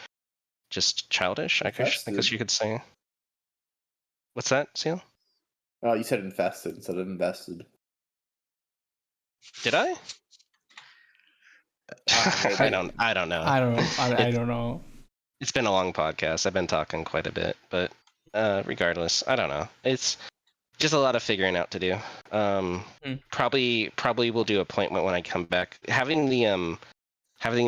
just childish, I guess you could say. What's that, Siel? Oh, you said infested instead of invested. Did I? I don't know. I don't know. It's been a long podcast. I've been talking quite a bit, but regardless, I don't know. It's just a lot of figuring out to do. Probably we'll do appointment when I come back. Having the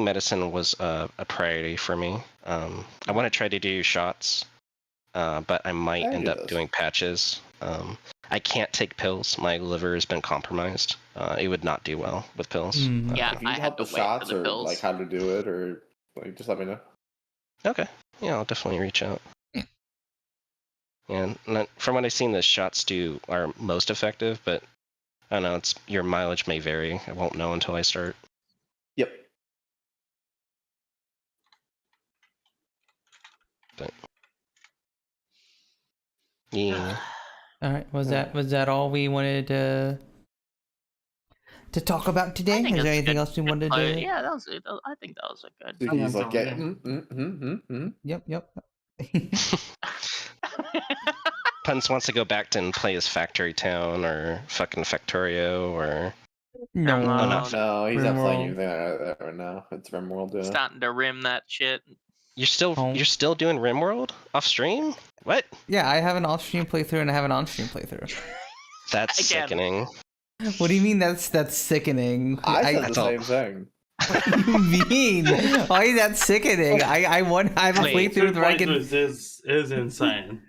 medicine was a priority for me. I want to try to do shots, but I might end up doing patches. I can't take pills. My liver has been compromised. It would not do well with pills. Yeah, if you need help with shots or pills, like how to do it, or like, just let me know. Okay. Yeah, I'll definitely reach out. And from what I've seen, the shots are most effective, but I don't know. Your mileage may vary. I won't know until I start. Yep. But yeah. All right. Was that all we wanted to talk about today? Is there anything else you wanted to? Yeah, I think that was a good. He's like, Yep. Punz wants to go back and play his Factory Town or fucking Factorio or. No, he's not playing anything like that right now. It's RimWorld. Yeah. Starting to rim that shit. You're still doing RimWorld off stream? What? Yeah, I have an off-stream playthrough and I have an on-stream playthrough. That's sickening. What do you mean that's sickening? I said the same thing. What do you mean? Why is that sickening? I have a playthrough where I can. Is insane.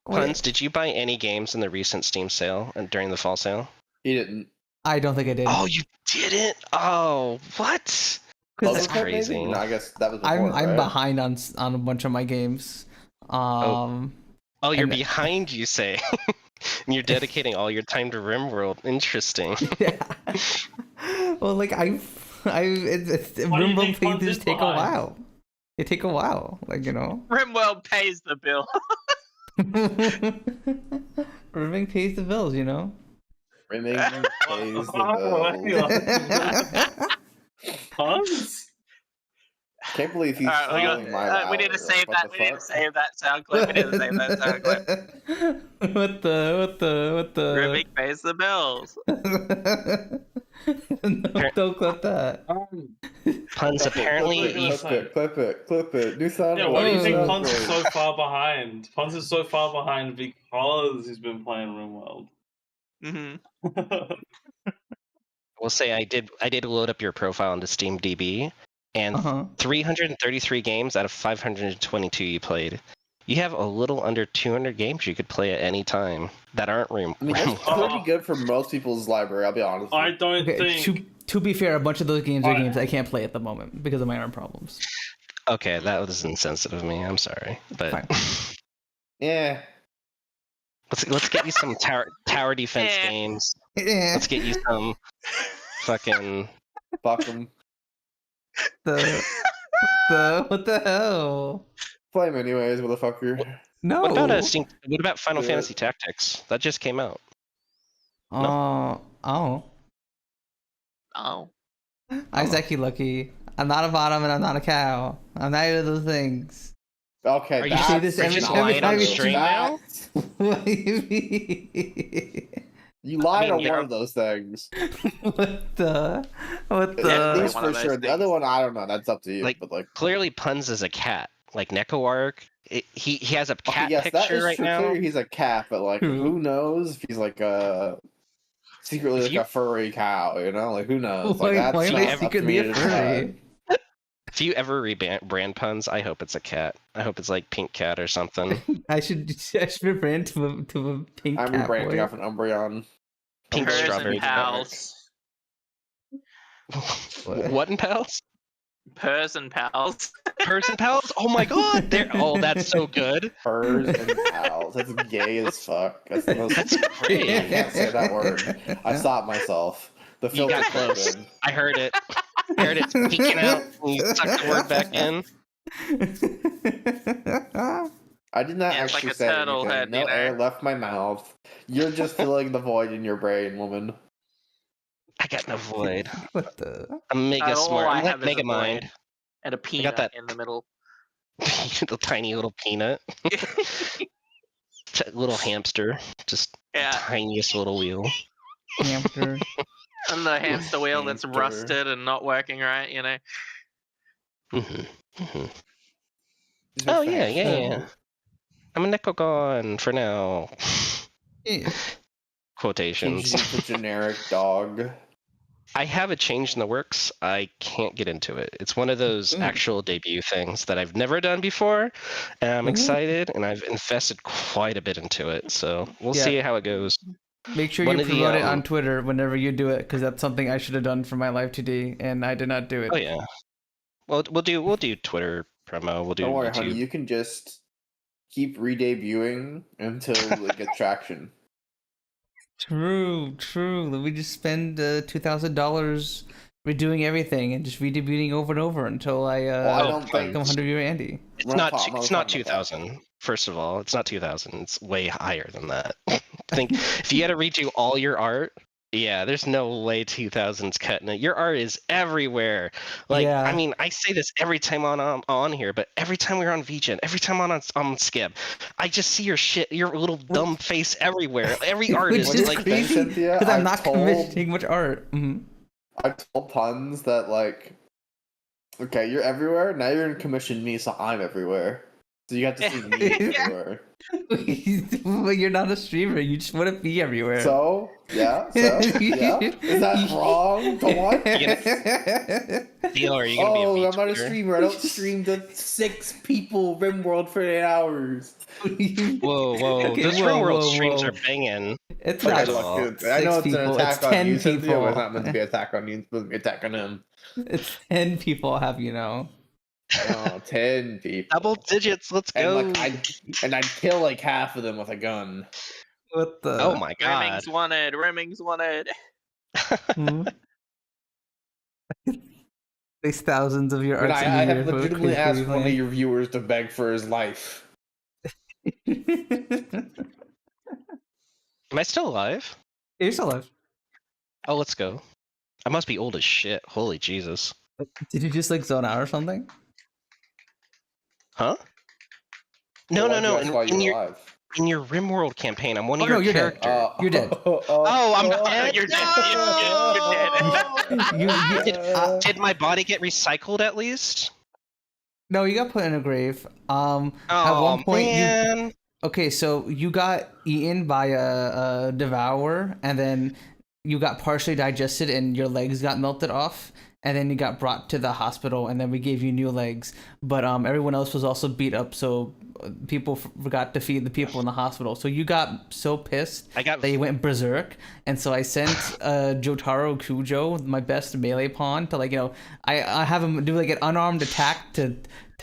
Punz, did you buy any games in the recent Steam sale and during the fall sale? He didn't. I don't think I did. Oh, you didn't? Oh, what? That's crazy. No, I guess that was. I'm behind on a bunch of my games. Oh, you're behind, you say? And you're dedicating all your time to RimWorld. Interesting. Yeah. Well, like RimWorld playthroughs take a while. They take a while, like, you know. RimWorld pays the bill. Rimming pays the bills, you know. Rimming pays the bills. Punz? Can't believe he's stealing my we need to save that. We need to save that sound clip. What the? Rimming pays the bills. No, don't clip that. Punz apparently. Clip it. New sound. Yeah, why do you think Punz is so far behind? Punz is so far behind because he's been playing RimWorld. Mm-hmm. We'll say I did load up your profile into SteamDB, and 333 games out of 522 you played. You have a little under 200 games you could play at any time that aren't RimWorld. I mean, that's pretty good for most people's library, I'll be honest. I don't think... To be fair, a bunch of those games are games I can't play at the moment because of my own problems. Okay, that was insensitive of me. I'm sorry, but yeah. Let's get you some tower defense games. Let's get you some fucking. Fuck them. What the hell? Play them anyways, motherfucker. No. What about Final Fantasy Tactics? That just came out. Oh. Isaac, you lucky. I'm not a bottom and I'm not a cow. I'm neither of those things. Okay, Are you that's say this every just time lying on you stream now? What do you mean? You lied on yeah. one of those things. What the? What At Definitely least the? one for of those sure. The other things. one, I don't know. That's up to you. Like, but like, clearly Punz is a cat. Like Nekoark, he has a okay, cat yes, that picture is right true. now. Clearly, he's a cat, but like, True. who knows if he's like secretly If like you- a furry cow? You know, like who knows? Why- Like that's why am I not up to secretly me a to furry? decide. If you ever rebrand Punz, I hope it's a cat. I hope it's like Pink Cat or something. I should rebrand to a pink I'm cat rebranding boy. off an Umbreon. Pink Purs strawberry. and pals. What in pals? Purs and pals. Purs and pals? Oh my god! Oh, that's so good. Furs and pals. That's gay as fuck. That's the most. That's great. I can't say that word. I stopped myself. The You filter got clipped close. in. I heard it. I heard it peeking out. And you sucked the word back in. I did not Yeah, it's like actually a say turtle anything. head, No you know? air left my mouth. You're just filling the void in your brain, woman. I got no void. What the? I'm mega All smart. I I'm have like is a mega mind. brain and a peanut that. in the middle. The tiny little peanut. Little hamster. Just Yeah, tiniest little wheel. Hamster. and the hamster wheel that's Hamster. rusted and not working right, you know. These Oh are yeah, facts. yeah. I'm a Nekogon for now. Yeah. Quotations. Change it to generic dog. I have a change in the works. I can't get into it. It's one of those Ooh. actual debut things that I've never done before, and I'm Ooh. excited, and I've invested quite a bit into it. So we'll Yeah. see how it goes. Make sure One you of the, promote it on Twitter whenever you do it, because that's something I should have done for my live today, and I did not do it. Oh yeah. Well, we'll do Twitter promo. We'll do Don't worry, YouTube. honey. You can just keep re-debuting until it gets traction. True. We just spend $2,000 redoing everything and just redebuting over and over until I Well, I don't become think 100 viewer Andy. It's We're not. talking- It's we're not talking about that. 2,000. First of all, it's not 2,000. It's way higher than that. I think if you had to redo all your art, yeah, there's no way 2,000's cutting it. Your art is everywhere. Like, Yeah. I mean, I say this every time on here, but every time we're on VGen, every time on Skip, I just see your shit, your little dumb face everywhere. Every art Which is is like, crazy, Cynthia, because I'm I've not told- commissioning much art. Mhm. I told Punz that like, okay, you're everywhere. Now you're gonna commission me, so I'm everywhere. So you have to see me everywhere. Well, you're not a streamer. You just want to be everywhere. So yeah. Is that wrong? To what? Deal, are you gonna be a Oh, I'm not a VTuber? streamer. I don't stream to 6 people RimWorld for 8 hours. Whoa. Okay, Those whoa, RimWorld whoa, streams whoa. are banging. It's Okay, not First of look, all, dude, I know 6 it's an people. attack It's on 10 you, Cynthia, people. but it's not meant to be an attack on you. It's supposed to be an attack on him. It's 10 people have, you know. Oh, 10 people. Double digits. Let's go. And like I'd kill like half of them with a gun. What the? Oh my god. Rimmings wanted. Hmm? There's thousands of your But arts. I in have here, legitimately please, asked please, one of man. your viewers to beg for his life. Am I still alive? You're still alive. Oh, let's go. I must be old as shit. Holy Jesus. Did you just like zone out or something? Huh? No. Why'd you ask why you're alive? In your RimWorld campaign, I'm one Oh, of your no, you're dead. characters. You're dead. Oh, I'm dead. You're dead. Did my body get recycled at least? No, you got put in a grave. Oh, At one point, man. Okay, so you got eaten by a devourer, and then you got partially digested, and your legs got melted off, and then you got brought to the hospital, and then we gave you new legs. But everyone else was also beat up, so people forgot to feed the people in the hospital. So you got so pissed that you went berserk, and so I sent Jotaro Kujo, my best melee pawn, to I have him do like an unarmed attack to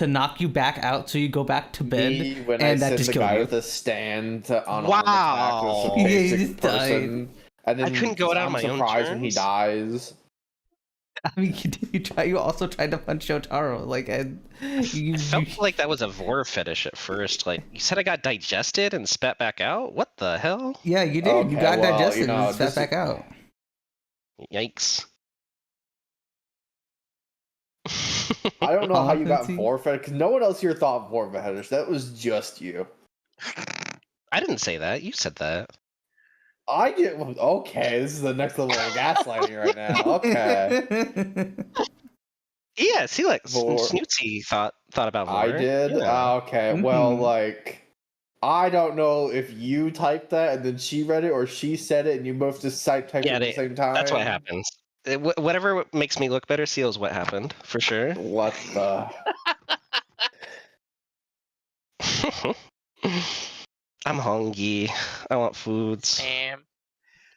knock you back out, so you go back to bed, When and I that send just the killed guy you. with a stand to unarm Wow. attack with Yeah, a he basic just died. person. And then I couldn't go out on my own surprised when he terms. dies. I mean, you also tried to punch Jotaro, I felt like that was a vor fetish at first. Like, you said I got digested and spat back out? What the hell? Yeah, you did. You Okay, got well, digested you know, and spat this- back out. Yikes. I don't know how you got Fancy. four fetish, because no one else here thought four fetish. That was just you. I didn't say that. You said that. I get okay. This is the next level of gaslighting right now. Okay, Yeah, see, like Vor- Snootsy thought about more. I did. Yeah. Okay, well, Mhm. like, I don't know if you typed that and then she read it, or she said it and you both just typed it at the same time. That's what happens. Whatever makes me look better, Seal, is what happened for sure. What the? I'm hungry. I want foods. Damn.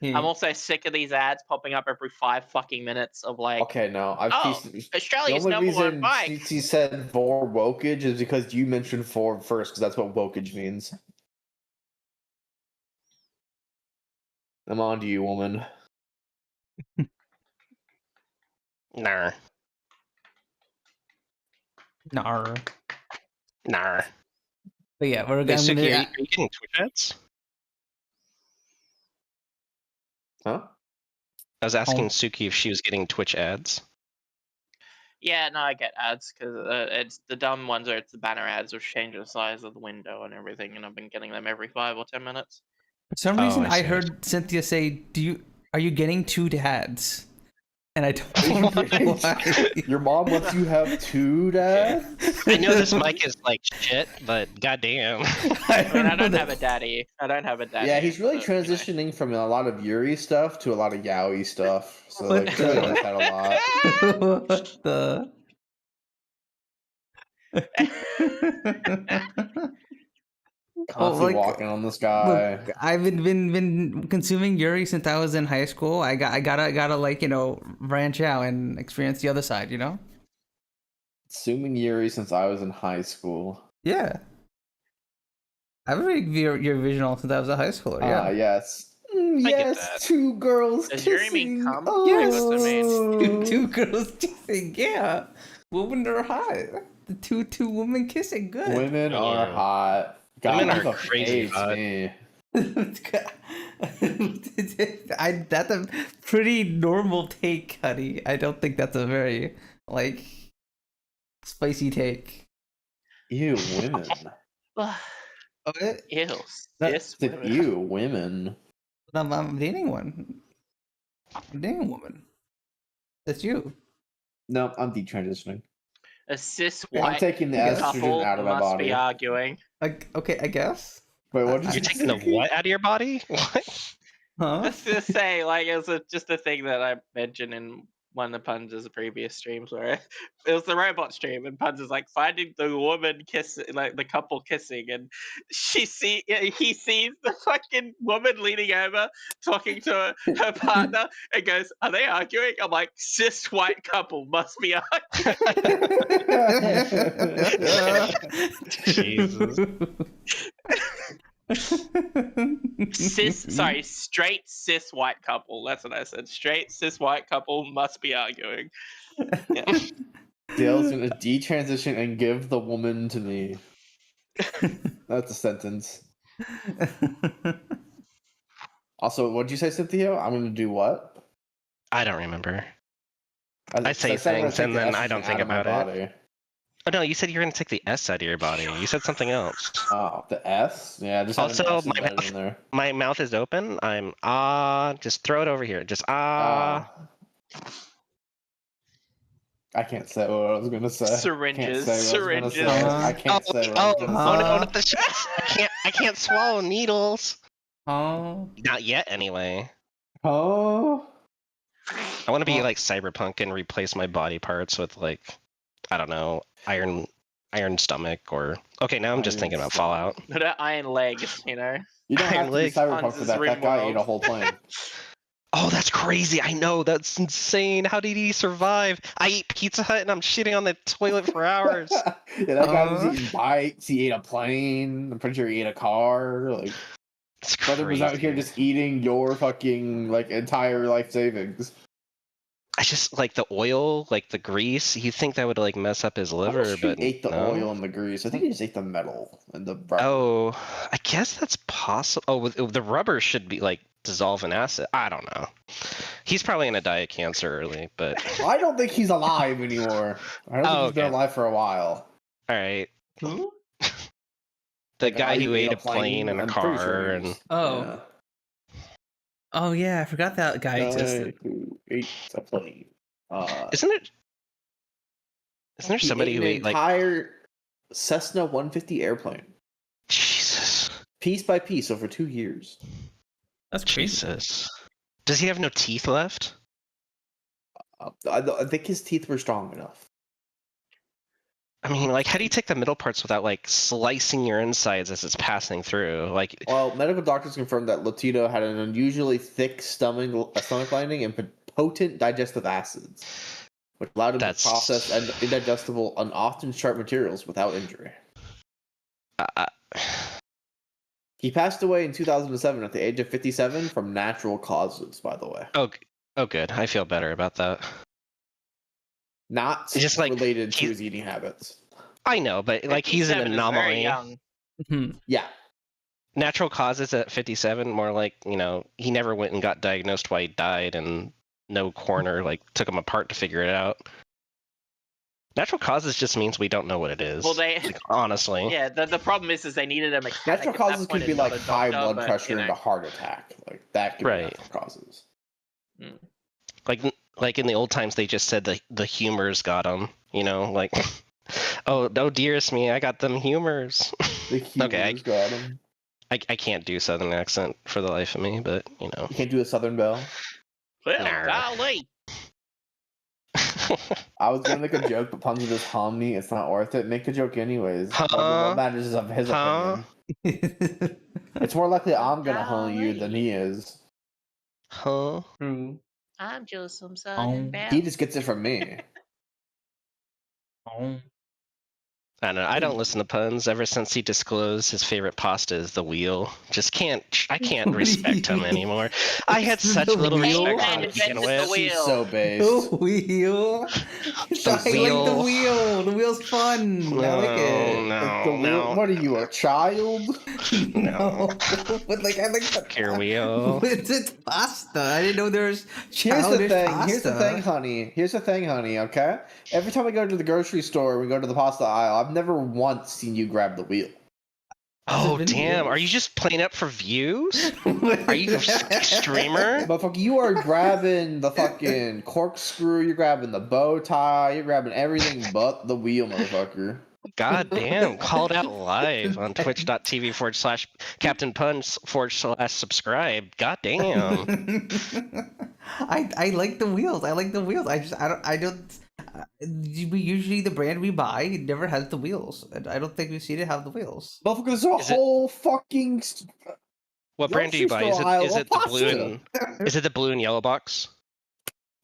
Yeah. I'm also sick of these ads popping up every 5 fucking minutes of like, Okay, no, I've oh, the Australia's only number one reason bike. she said for wokage is because you mentioned for first, because that's what wokage means. I'm on to you, woman. Nar. Nar. Nar. But yeah, we're Hey, I'm Sooky, gonna. are you getting Twitch ads? Huh? I was asking Sooky if she was getting Twitch ads. Yeah, no, I get ads because it's the dumb ones where it's the banner ads which change the size of the window and everything, and I've been getting them every 5 or 10 minutes. For some Oh, reason, I I see. heard Cynthia say, are you getting 2 dads?" And I don't know why. Your mom lets you have 2 dads? I know this mic is like shit, but goddamn. I mean, I don't have a daddy. I don't have a daddy. Yeah, he's really but, you know. transitioning from a lot of Yuri stuff to a lot of yaoi stuff. So like, What really the- likes that a lot. What the? Constantly like, walking on this guy. Look, I've been consuming Yuri since I was in high school. I gotta like, branch out and experience the other side, Consuming Yuri since I was in high school. Yeah. I've been your original since I was a high schooler. Yeah. Yes. I get Yes, that. 2 girls Does kissing. Yuri mean cum? Oh. Yes. What's it mean? Two girls kissing. Yeah. Women are hot. The two women kissing. Good. Women are Yeah. hot. God, Women that's are a crazy phase hot. me. That's a pretty normal take, honey. I don't think that's a very spicy take. Ew, women. Okay. Ew. That's Cis the women. ew, women. I'm dating one. I'm dating a woman. That's you. No, I'm detransitioning. A cis I'm white taking the couple estrogen out of my must body. be arguing. Okay, I guess. Wait, what did You're you You're taking the what out of your body? What? Huh? Just to say, like, it was just a thing that I mentioned in one of the Punz's previous streams where it was the robot stream, and Punz is like finding the woman kissing, like the couple kissing, and he sees the fucking woman leaning over, talking to her partner, and goes, "Are they arguing?" I'm like, "Cis white couple must be arguing." Jesus. Straight cis white couple. That's what I said. Straight cis white couple must be arguing. Yeah. Dale's gonna detransition and give the woman to me. That's a sentence. Also, what'd you say, Cynthia? I'm gonna do what? I don't remember. I said say I'm gonna things take and the then I estrogen don't think out of my about it. body. Oh no, you said you were gonna take the S out of your body. You said something else. Oh, the S? Yeah, just have an Also, S embedded in there. My mouth is open. I'm just throw it over here. Just I can't say what I was gonna say. Syringes, Can't say what I was gonna syringes. say. I can't say what I was gonna oh no, say. not the shots. I can't swallow needles. Oh. Not yet, anyway. Oh. I want to be like Cyberpunk and replace my body parts with like, I don't know, iron stomach or. Okay, now I'm just Iron thinking about stomach. Fallout. Not iron legs, you know. You don't Iron have to be Leg. Cyberpunk for Punz's that. That guy Rimworld. ate a whole plane. Oh, that's crazy. I know. That's insane. How did he survive? I eat Pizza Hut and I'm shitting on the toilet for hours. Yeah, that guy was eating bites. He ate a plane. I'm pretty sure he ate a car. Like, It's brother was out here crazy. just eating your fucking like entire life savings. I just like the oil, like the grease. You think that would like mess up his liver, I'm sure but he ate the no. oil and the grease. I think he just ate the metal and the rubber. Oh, I guess that's possible. Oh, the rubber should be like dissolve in acid. I don't know. He's probably gonna die of cancer early, but I don't think he's alive anymore. I don't think he's been okay. alive for a while. All right. Who? The guy who ate a plane and a I'm pretty car sure and Oh. Oh yeah, I forgot that guy existed. Who ate a plane? isn't there somebody who ate an like entire Cessna 150 airplane, Jesus? piece by piece, over 2 years? That's crazy. Jesus. Does he have no teeth left? I think his teeth were strong enough. I mean, like, how do you take the middle parts without like slicing your insides as it's passing through? Like, Well, medical doctors confirmed that Latino had an unusually thick stomach lining and potent digestive acids, which allowed him to process indigestible and often sharp materials without injury. He passed away in 2007 at the age of 57 from natural causes, by the way. Oh, good. I feel better about that. Not just like related to his eating habits. I know, but like he's an 57 is very anomaly. young. Yeah. Natural causes at 57, more like, he never went and got diagnosed why he died, and no coroner like took him apart to figure it out. Natural causes just means we don't know what it is. Well, honestly. Yeah, the problem is they needed a mechanic. Natural at causes that point could be and not like a high doctor, blood pressure but, and a heart attack. Like that could be natural causes. Like in the old times, they just said the humors got him. Like, oh dearest me, I got them humors. The humors got him. I can't do Southern accent for the life of me, but You can't do a Southern Belle. Well, Nah. golly. I was gonna make a joke, but Punz just hum me. It's not worth it. Make the joke anyways. What matters is of his opinion. It's more likely I'm gonna hum you than he is. Huh? True. I'm just some Southern Belle. He just gets it from me. I don't know. I don't listen to Punz. Ever since he disclosed his favorite pasta is the wheel, I can't respect him anymore. I had such little respect for him to begin with. He's so based. The wheel. I like the wheel. The wheel's fun. I like it. No. What are you, a child? No. But like, I like the Care wheel. It's pasta. I didn't know there was Here's the childish thing. pasta. Here's the thing, honey. Okay. Every time I go to the grocery store, we go to the pasta aisle. I've never once seen you grab the wheel. Oh damn! Are you just playing up for views? Are you a streamer? Motherfucker, you are grabbing the fucking corkscrew. You're grabbing the bow tie. You're grabbing everything but the wheel, motherfucker. God damn! Called out live on twitch.tv/Captain Punz/subscribe. God damn! I like the wheels. I like the wheels. I don't. Usually the brand we buy never has the wheels. I don't think we've seen it have the wheels. Motherfucker, there's a whole fucking. What brand do you buy? Is it the blue and is it the blue and yellow box?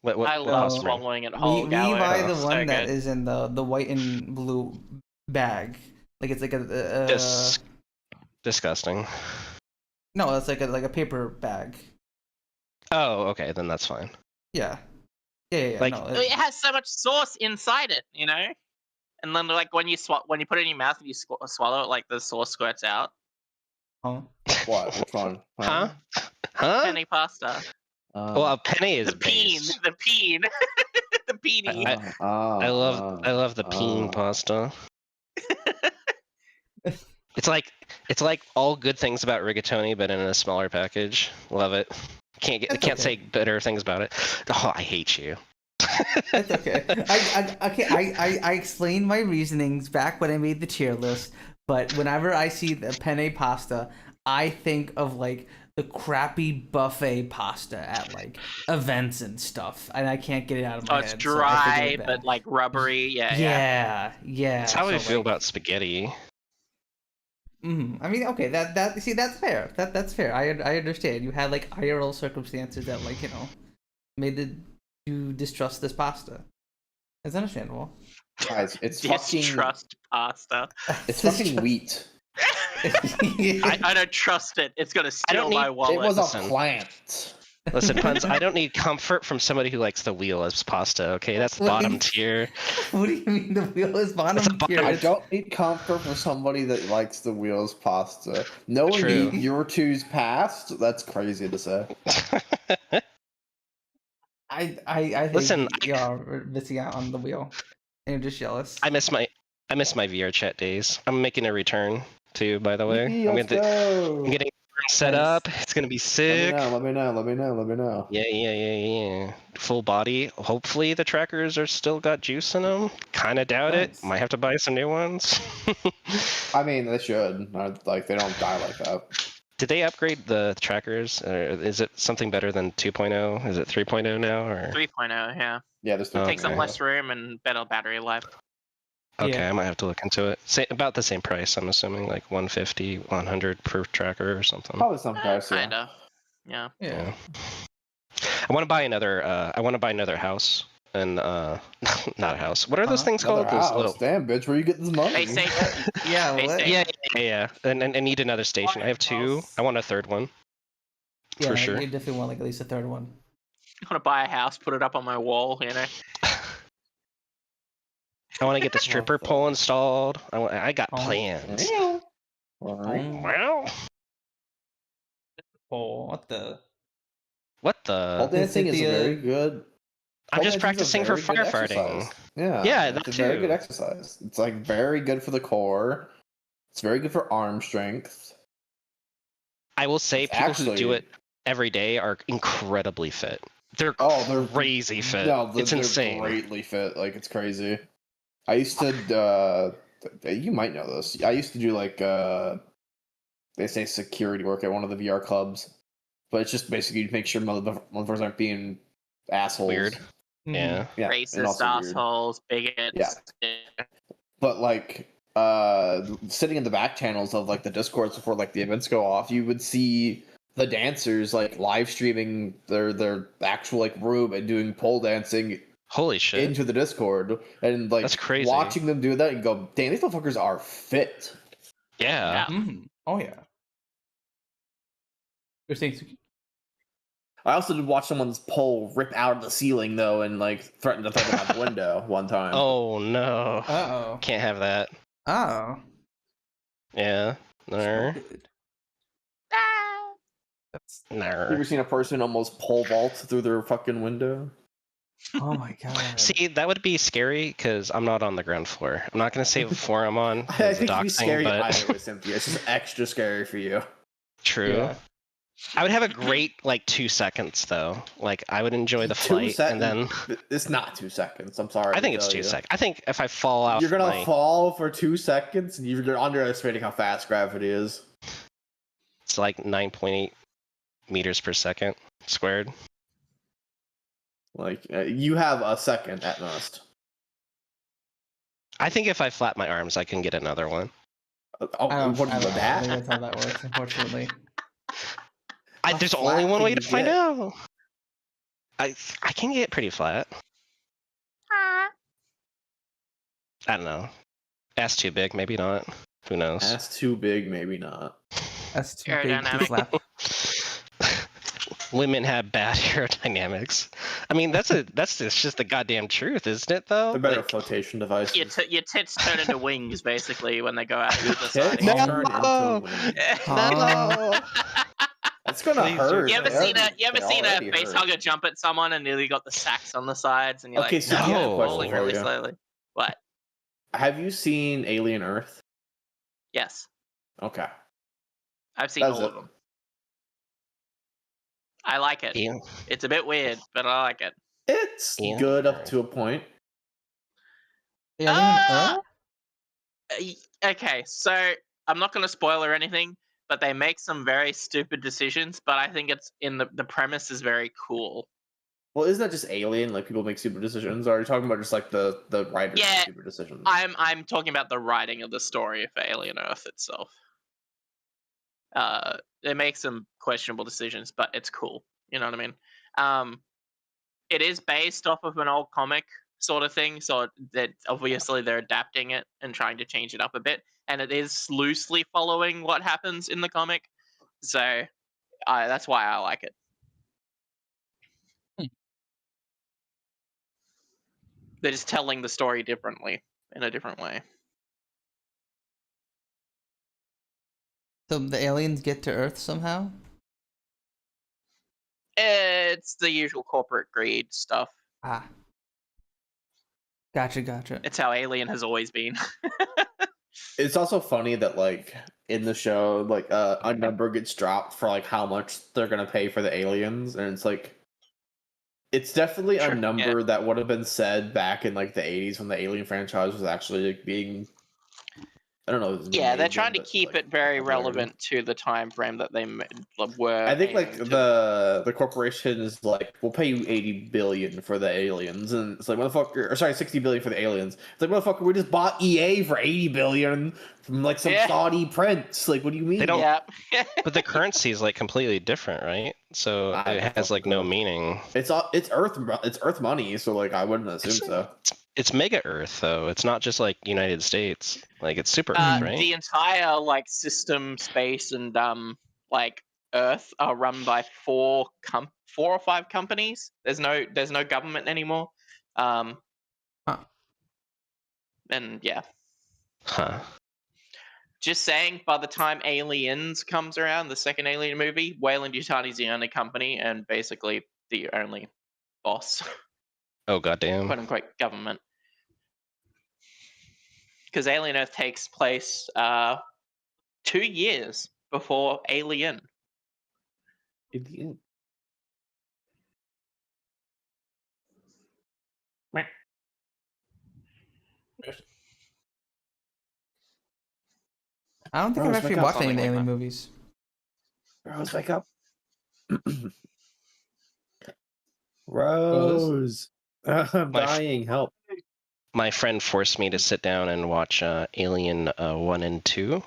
What I love pasta brand? swallowing it whole. We buy the So one that good. is in the white and blue bag. Like it's like a Disgusting. no, it's like a paper bag. Oh, okay, then that's fine. Yeah. Like- No, It has so much sauce inside it, And then, like when you put it in your mouth and you swallow it, like the sauce squirts out. huh? What? Which one? Huh? Penny pasta. Well, a penny is The peen. base. The peen. The peenie. I love the peen pasta. It's like all good things about rigatoni, but in a smaller package. Love it. Can't say better things about it. Oh, I hate you. That's okay. I explained my reasonings back when I made the tier list, but whenever I see the penne pasta, I think of like the crappy buffet pasta at like events and stuff, and I can't get it out of my Oh, head. it's so I think of dry, it bad. but like rubbery. Yeah. Yeah. That's how I so, feel like, about spaghetti. I mean, okay, that's fair. That's fair. I understand. You had like IRL circumstances that like made you distrust this pasta. It's understandable. Guys, it's fucking. Distrust pasta. It's fucking wheat. I don't trust it. It's gonna steal my wallet. It was a Listen. plant. Listen, Punz, I don't need comfort from somebody who likes the wheel as pasta, okay? That's What do bottom you- tier. What do you mean the wheel is bottom It's a bottom- tier? I don't need comfort from somebody that likes the wheels pasta. Knowing True. your two's past, that's crazy to say. I think Listen, you're missing out on the wheel, and you're just jealous. I miss my VR chat days. I'm making a return too, by the way. Yippee, let's I'm go. getting set Nice. up. It's gonna be sick. Let me know. Yeah. Full body. Hopefully the trackers are still got juice in them. Kind of doubt Nice. it. Might have to buy some new ones. I mean, they should. Like, they don't die like that. Did they upgrade the trackers? Or is it something better than 2.0? Is it 3.0 now? Or 3.0, yeah. Yeah, there's Oh, Takes up okay. less room and better battery life. Okay, Yeah. I might have to look into it. About the same price, I'm assuming, like 150, 100 per tracker or something. probably some price. Yeah. Kinda. Yeah. Yeah. I want to buy another house and not a house. What are those things Another called? Those house. little. Damn, bitch, where you get this money? They say Yeah. They What? say- Yeah. And I need another station. I have two. I want a third one. Yeah, for sure. you definitely want like at least a third one. I'm gonna buy a house, put it up on my wall, you know. I want to get the stripper pole installed. I got Oh. plans. Well, Oh, what the? what Pole the? dancing is a Cynthia- very good. I'm pole just dancing's a practicing for very good firefighting. exercise. Yeah, Yeah, it's that a very too. good exercise. It's like very good for the core. It's very good for arm strength. I will say It's people who do actually- it every day are incredibly fit. They're They're crazy fit. No, It's they're insane. greatly fit. Like, it's crazy. I used to. You might know this. I used to do like they say security work at one of the VR clubs, but it's just basically to make sure motherfuckers aren't being assholes. Weird. Mhm. Yeah. Yeah, and Racist also weird. assholes, bigots. But like sitting in the back channels of like the discords before like the events go off, you would see the dancers like live streaming their actual like room and doing pole dancing Holy shit. into the Discord, and like That's crazy. watching them do that and go, damn, these motherfuckers are fit. Yeah. Mhm. Oh yeah. You're saying Sooky? I also did watch someone's pole rip out of the ceiling though, and like threaten to throw them out the window one time. Oh no. Uh-oh. Can't have that. Oh. Yeah. No. Good. That's You No. ever seen a person almost pole vault through their fucking window? oh my god. See, that would be scary because I'm not on the ground floor. I'm not going to say what floor I'm on. I It's think it'd be doxing, scary but either way, Cynthia. It's just extra scary for you. true. Yeah. I would have a great like 2 seconds though. Like I would enjoy the flight, and then It's not 2 seconds. I'm sorry. I think it's 2 seconds. I think if I fall out, You're gonna fall for 2 seconds, and you're underestimating how fast gravity is. it's like 9.8 meters per second squared. Like you have a second at most. I think if I flap my arms, I can get another one. Oh, I don't, what I is don't know. I that? think that's how that works, unfortunately. How There's flat only one can way you to find get? out. I can get pretty flat. I don't know. Ass too big, maybe not. Who knows? That's too big, maybe not. That's too big to Aerodynamic. flap. Women have bad aerodynamics. I mean, that's just the goddamn truth, isn't it? Though. They're better Like, flotation devices. Your tits turn into wings basically when they go out either Tits side. No! turn into wind. no. That's gonna Please hurt. You ever They seen a already- you ever they seen a already face hurt. hugger jump at someone and nearly got the sacks on the sides and you're Okay, like, so I have a no, question falling for really you. slowly. What? Have you seen Alien Earth? Yes, Okay. I've seen That's all it. of them. I like it. Yeah. It's a bit weird, but I like it. It's Yeah. good up to a point. Alien Ah! Earth? Okay, so I'm not going to spoil or anything, but they make some very stupid decisions. But I think it's in the premise is very cool. Well, isn't that just Alien? Like people make stupid decisions? Or are you talking about just like the writers Yeah, make stupid decisions? I'm talking about the writing of the story for Alien Earth itself. They make some questionable decisions, but it's cool. You know what I mean? It is based off of an old comic sort of thing, so that obviously they're adapting it and trying to change it up a bit, and it is loosely following what happens in the comic. So that's why I like it. They're just telling the story differently, in a different way. So the aliens get to Earth somehow? It's the usual corporate greed stuff. Ah. Gotcha. It's how Alien has always been. It's also funny that like in the show, like a number gets dropped for like how much they're gonna pay for the aliens, and it's like it's definitely Sure, a yeah. number that would have been said back in like the 80s when the Alien franchise was actually like, being. I don't know. If it was Yeah, they're made trying then, to but, keep like, it very popular. relevant to the time frame that they were. I think like aiming to. the corporation is like, we'll pay you 80 billion for the aliens, and it's like motherfucker, or sorry, 60 billion for the aliens. It's like motherfucker, we just bought EA for 80 billion from like some Yeah. Saudi prince. Like, what do you mean? They don't- Yeah. But the currency is like completely different, right? So I it don't has like fucking no know. meaning. It's Earth money, so like I wouldn't assume so. It's mega Earth though. It's not just like United States. Like it's super Earth, right? The entire like system, space, and like Earth are run by four or five companies. There's no government anymore. Huh. And yeah, Huh. just saying. By the time Aliens comes around, the second Alien movie, Weyland-Yutani's the only company and basically the only boss, Oh goddamn. quote unquote, government. Because Alien Earth takes place 2 years before Alien. I don't think Rose, I've actually wake up. watched any of the Something like Alien that. movies. Rose, wake up. Rose, I'm My f- dying. Help. My friend forced me to sit down and watch Alien 1 and 2.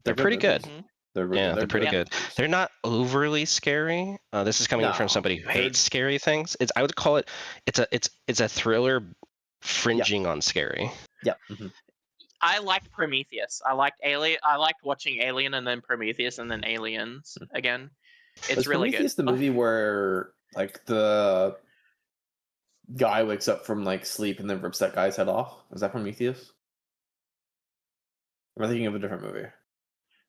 They're pretty good. Mhm. They're pretty good. They're not overly scary. This is coming No, from somebody who they're- hates scary things. I would call it. It's a thriller, fringing on scary. Yeah. Mhm. I liked Prometheus. I liked Alien. I liked watching Alien and then Prometheus and then Aliens again. It's Was really Prometheus good. the movie where like the guy wakes up from like sleep and then rips that guy's head off? Is that Prometheus? Or am I thinking of a different movie?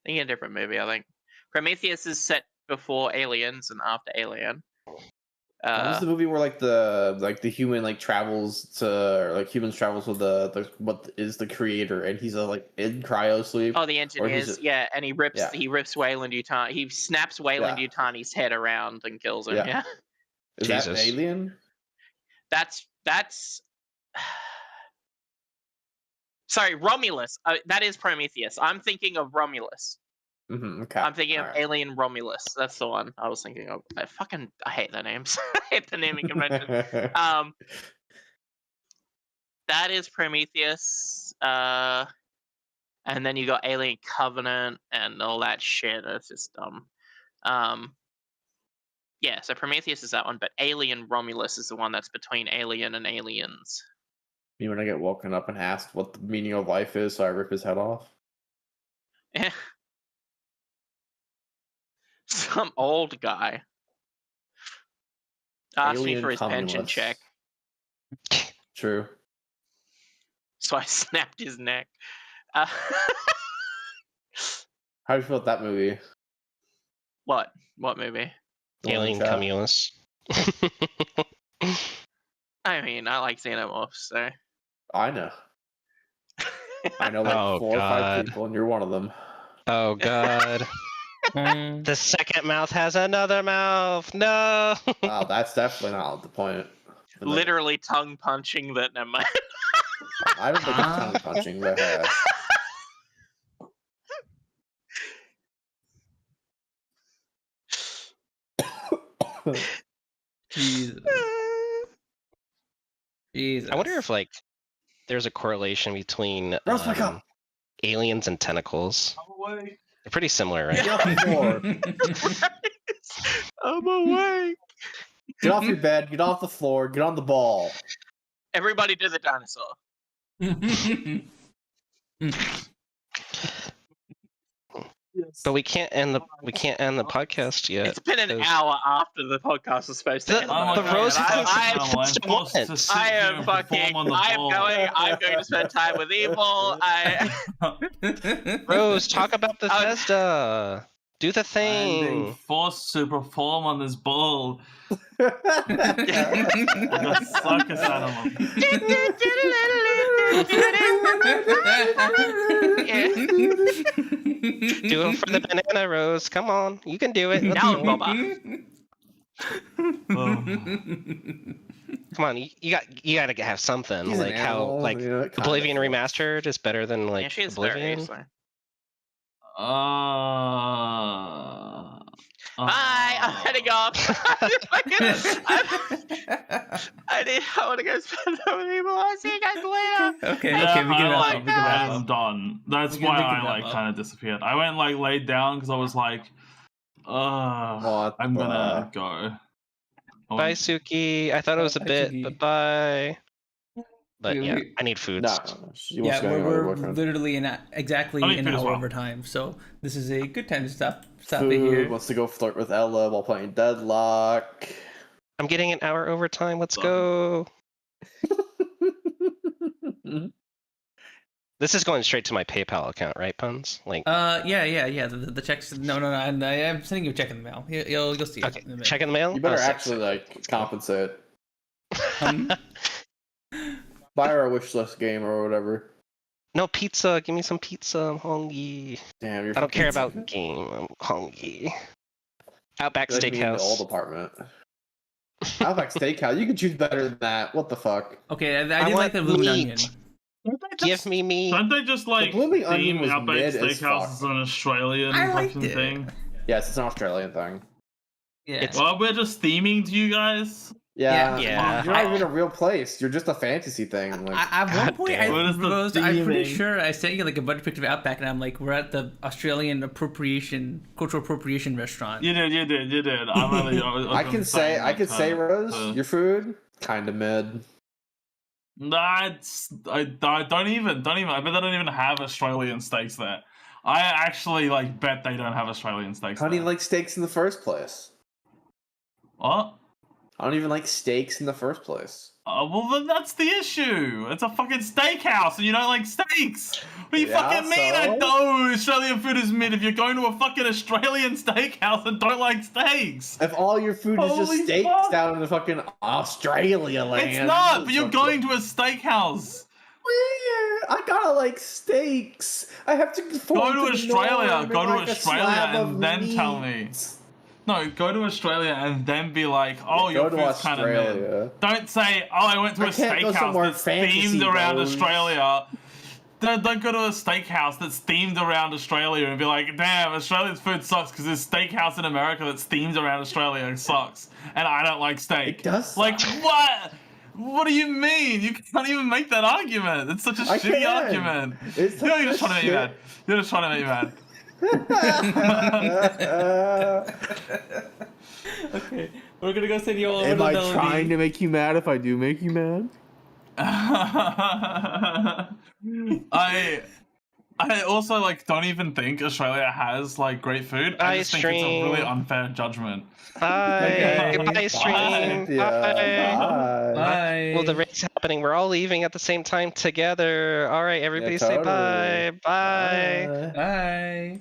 Thinking a different movie, I think. Prometheus is set before Aliens and after Alien. What was the movie where like the human like travels to, or like humans travels with the what is the creator, and he's like in cryo sleep? Oh, the engineers, yeah, and he rips Weyland-Yutani. He snaps Weyland-Yutani's head around and kills him. Yeah. Yeah, Is that Jesus. Alien? that's. Sorry, Romulus. That is Prometheus. I'm thinking of Romulus. Okay. I'm thinking of Alright. Alien Romulus. That's the one I was thinking of. I hate the names. I hate the naming convention. That is Prometheus. And then you got Alien Covenant and all that shit. It's just dumb. Yeah, so Prometheus is that one, but Alien Romulus is the one that's between Alien and Aliens. Me when I get woken up and asked what the meaning of life is, so I rip his head off. Some old guy asked me Alien for his pension communist. check, True. so I snapped his neck. How do you feel about that movie? What movie? The one in Alien chat? Cumulus. I mean, I like Xenomorphs, so. I know. I know like Oh, 4 or 5 God. people, and you're one of them. Oh god. The second mouth has another mouth. No. Wow, that's definitely not the point. Literally tongue punching that. Never mind. I don't think it's tongue punching, but Jesus. Jesus. I wonder if like there's a correlation between Rose, wake up! aliens and tentacles. They're pretty similar, right? Get off the floor. I'm awake. Get off your bed, get off the floor, get on the ball. Everybody do the dinosaur. But we can't end the podcast yet. It's been an those- hour after the podcast was supposed to The- end. Oh my the God, Rose and Punch I- N Palz supposed to won. sit I here am and fucking. perform on the I'm ball. going to spend time with evil. Rose, talk about Bethesda. Do the I'm being thing. forced to perform on this bull. The circus animal. Do it for the banana, Rose. Come on, you can do it. Let's Down, go. Boba. Oh. Come on, you gotta have something. He's an Like how animal, like you know, it kinda Oblivion fits. Remastered is better than Yeah, like she's very Oblivion. easily. Bye. I'm heading off. I want to go spend time with people. I'll see you guys later. Okay, Yeah, okay, we can wrap I, up. We can wrap I'm up. done. That's We can- why we can I wrap like up. kind of disappeared. I went like laid down because I was like, What I'm gonna the- go. I Bye, went- Suki. I thought it was a Bye, bit, Suki. but bye. But Yeah, yeah, we- I need food. No, she wants Yeah, to go hang out with her we're boyfriend. literally exactly I need an food as hour well. over time, so this is a good time to stop it Food here. wants to go flirt with Ella while playing Deadlock. I'm getting an hour overtime. Let's go. This is going straight to my PayPal account, right, Punz? Like, Yeah. The checks. No. I'm sending you a check in the mail. You'll see. okay, it in a minute. check in the mail. You better Oh, sick, actually like compensate. Um, Buy her a wish list game or whatever. No pizza. Give me some pizza. I'm hungry. Damn, you're I don't care fucking- about game. I'm hungry. Outback Like me in the old Steakhouse. apartment. Outback Steakhouse. You can choose better than that. What the fuck? okay, I I did like want the blooming meat. onion. Give me meat. Don't they just like blooming onion theme was Outback mid as Steakhouse fuck. as an Australian I liked fucking it. thing? Yes, it's an Australian thing. Yeah. It's- Well, we're just theming to you guys. Yeah. Yeah. You're not even a real place. You're just a fantasy thing. Like, At one God point, damn. What I is the proposed, I'm pretty theming? sure I sent you like a bunch of pictures of Outback, and I'm like, we're at the Australian cultural appropriation restaurant. You did. I'm only. I can say, Rose, your food kind of mid. That's I don't even. I bet they don't even have Australian steaks there. I actually like bet they don't have Australian steaks. I don't there. even like steaks in the first place. What? I don't even like steaks in the first place. Well, then that's the issue. It's a fucking steakhouse, and you don't like steaks. What do you Yeah, fucking mean? so? I know Australian food is mid if you're going to a fucking Australian steakhouse and don't like steaks. If all your food is Holy just steaks fuck. down in the fucking Australia land. It's not, but you're going to a steakhouse. Where? I gotta like steaks. I have to Go conform to the Australia. norm Go to like a Australia slab of and then tell me. meat. No, go to Australia and then be like, oh, Go your to food's kind of mid. Australia. Don't say, oh, I went to I a can't go somewhere steakhouse that's fantasy, themed around Rose. Australia. Don't go to a steakhouse that's themed around Australia and be like, damn, Australia's food sucks because this steakhouse in America that's themed around Australia sucks. And I don't like steak. It does suck. Like, what? What do you mean? You can't even make that argument. It's such a I shitty can. argument. It's You're just such trying to make me shit. mad. You're just trying to make me mad. Okay, we're gonna go send you all over Am to I Melody. trying to make you mad if I do make you mad? I also like don't even think Australia has like great food. I just think it's a really Stream. unfair judgment. Bye. Okay. Goodbye, stream. Yeah, Bye. Bye. Well, the race happening. We're all leaving at the same time together. All right, everybody say totally. bye. Bye. Bye.